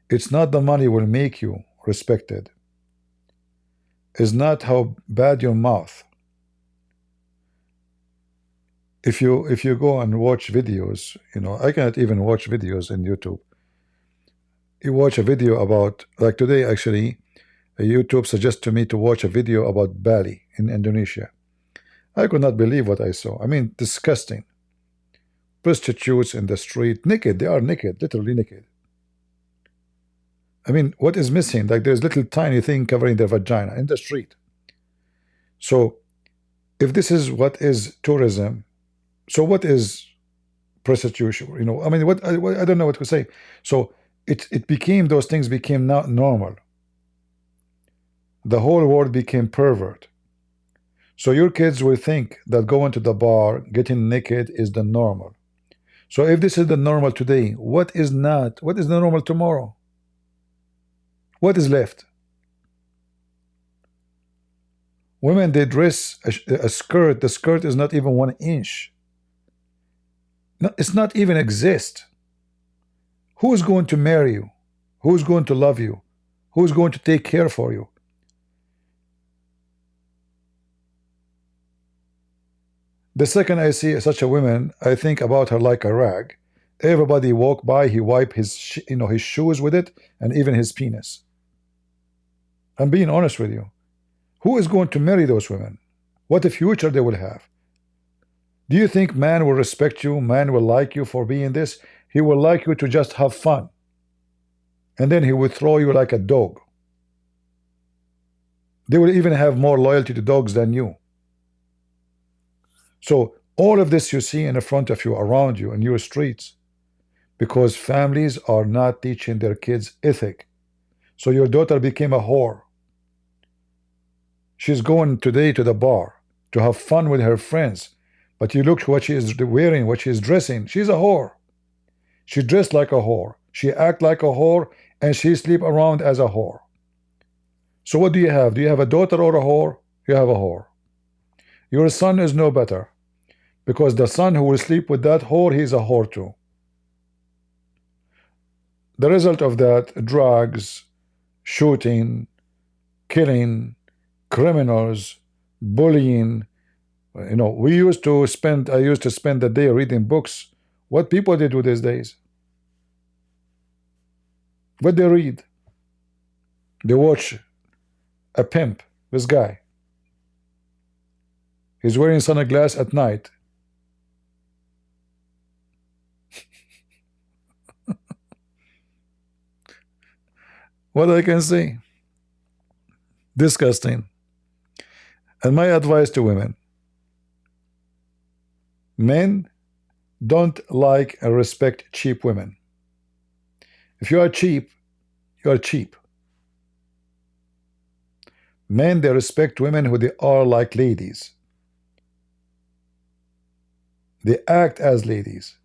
It's not the money will make you respected. It's not how bad your mouth. If you go and watch videos, I cannot even watch videos in YouTube. You watch a video about, like today actually, YouTube suggested to me to watch a video about Bali in Indonesia. I could not believe what I saw. I mean, disgusting. Prostitutes in the street, naked. They are naked, literally naked. I mean, what is missing? Like there's little tiny thing covering their vagina in the street. So, if this is what is tourism, so what is prostitution? You know, I mean, I don't know what to say. So it became, those things became not normal. The whole world became pervert. So your kids will think that going to the bar, getting naked is the normal. So if this is the normal today, what is not? What is the normal tomorrow? What is left? Women, they dress a skirt. The skirt is not even 1 inch. No, it's not even exist. Who is going to marry you? Who is going to love you? Who is going to take care for you? The second I see such a woman, I think about her like a rag. Everybody walk by, he wipe his his shoes with it, and even his penis. I'm being honest with you. Who is going to marry those women? What a future they will have. Do you think man will respect you? Man will like you for being this? He will like you to just have fun. And then he will throw you like a dog. They will even have more loyalty to dogs than you. So all of this you see in front of you, around you, in your streets, because families are not teaching their kids ethic. So your daughter became a whore. She's going today to the bar to have fun with her friends. But you look what she is wearing, what she is dressing. She's a whore. She dressed like a whore. She act like a whore, and she sleep around as a whore. So what do you have? Do you have a daughter or a whore? You have a whore. Your son is no better, because the son who will sleep with that whore, he's a whore too. The result of that, drugs, shooting, killing, criminals, bullying. You know, I used to spend the day reading books. What people did with these days? What they read? They watch a pimp, this guy. He's wearing sunglasses at night. What I can say? Disgusting. And my advice to women: men don't like and respect cheap women. If you are cheap, you are cheap. Men, they respect women who they are like ladies. They act as ladies.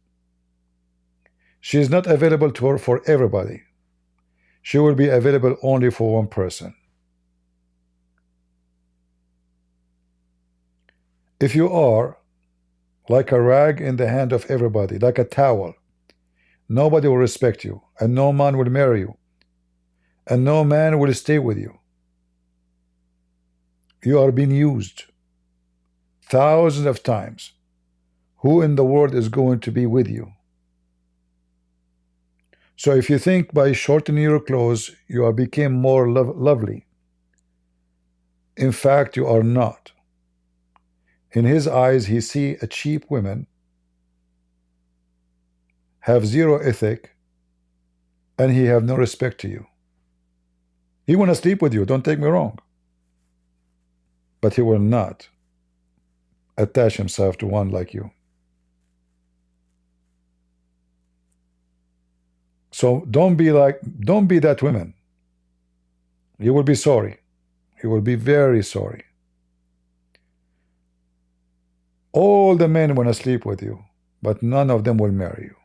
She is not available to her for everybody. She will be available only for one person. If you are like a rag in the hand of everybody, like a towel, nobody will respect you, and no man will marry you, and no man will stay with you. You are being used thousands of times. Who in the world is going to be with you? So if you think by shortening your clothes you are became more lovely, in fact you are not. In his eyes, he see a cheap woman, have zero ethic, and he have no respect to you. He want to sleep with you, don't take me wrong, but he will not attach himself to one like you. So don't be that woman. You will be sorry. You will be very sorry. All the men want to sleep with you, but none of them will marry you.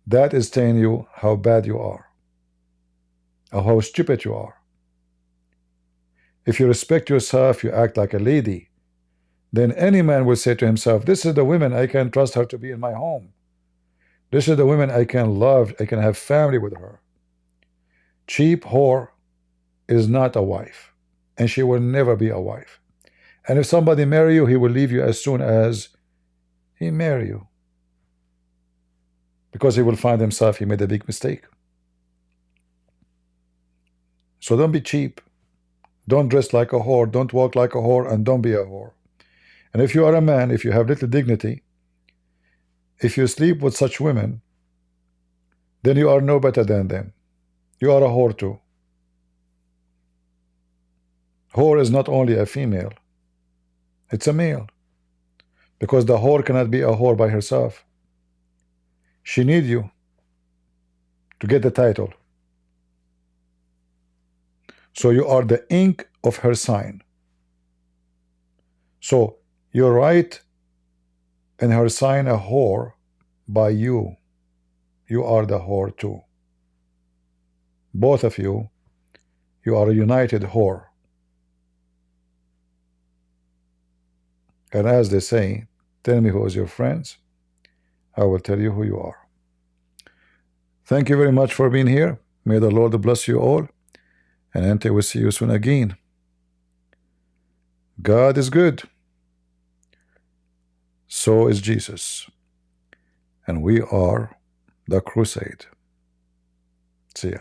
That is telling you how bad you are, or how stupid you are. If you respect yourself, you act like a lady, then any man will say to himself, this is the woman I can trust her to be in my home. This is the woman I can love, I can have family with her. Cheap whore is not a wife, and she will never be a wife. And if somebody marry you, he will leave you as soon as he marry you, because he will find himself he made a big mistake. So don't be cheap. Don't dress like a whore. Don't walk like a whore, and don't be a whore. And if you are a man, if you have little dignity, if you sleep with such women, then you are no better than them. You are a whore too. Whore is not only a female, it's a male. Because the whore cannot be a whore by herself. She needs you to get the title. So you are the ink of her sign. So you write in her sign a whore by you. You are the whore too. Both of you, you are a united whore. And as they say, tell me who is your friends, I will tell you who you are. Thank you very much for being here. May the Lord bless you all, and until we see you soon again. God is good. So is Jesus. And we are the crusade. See ya.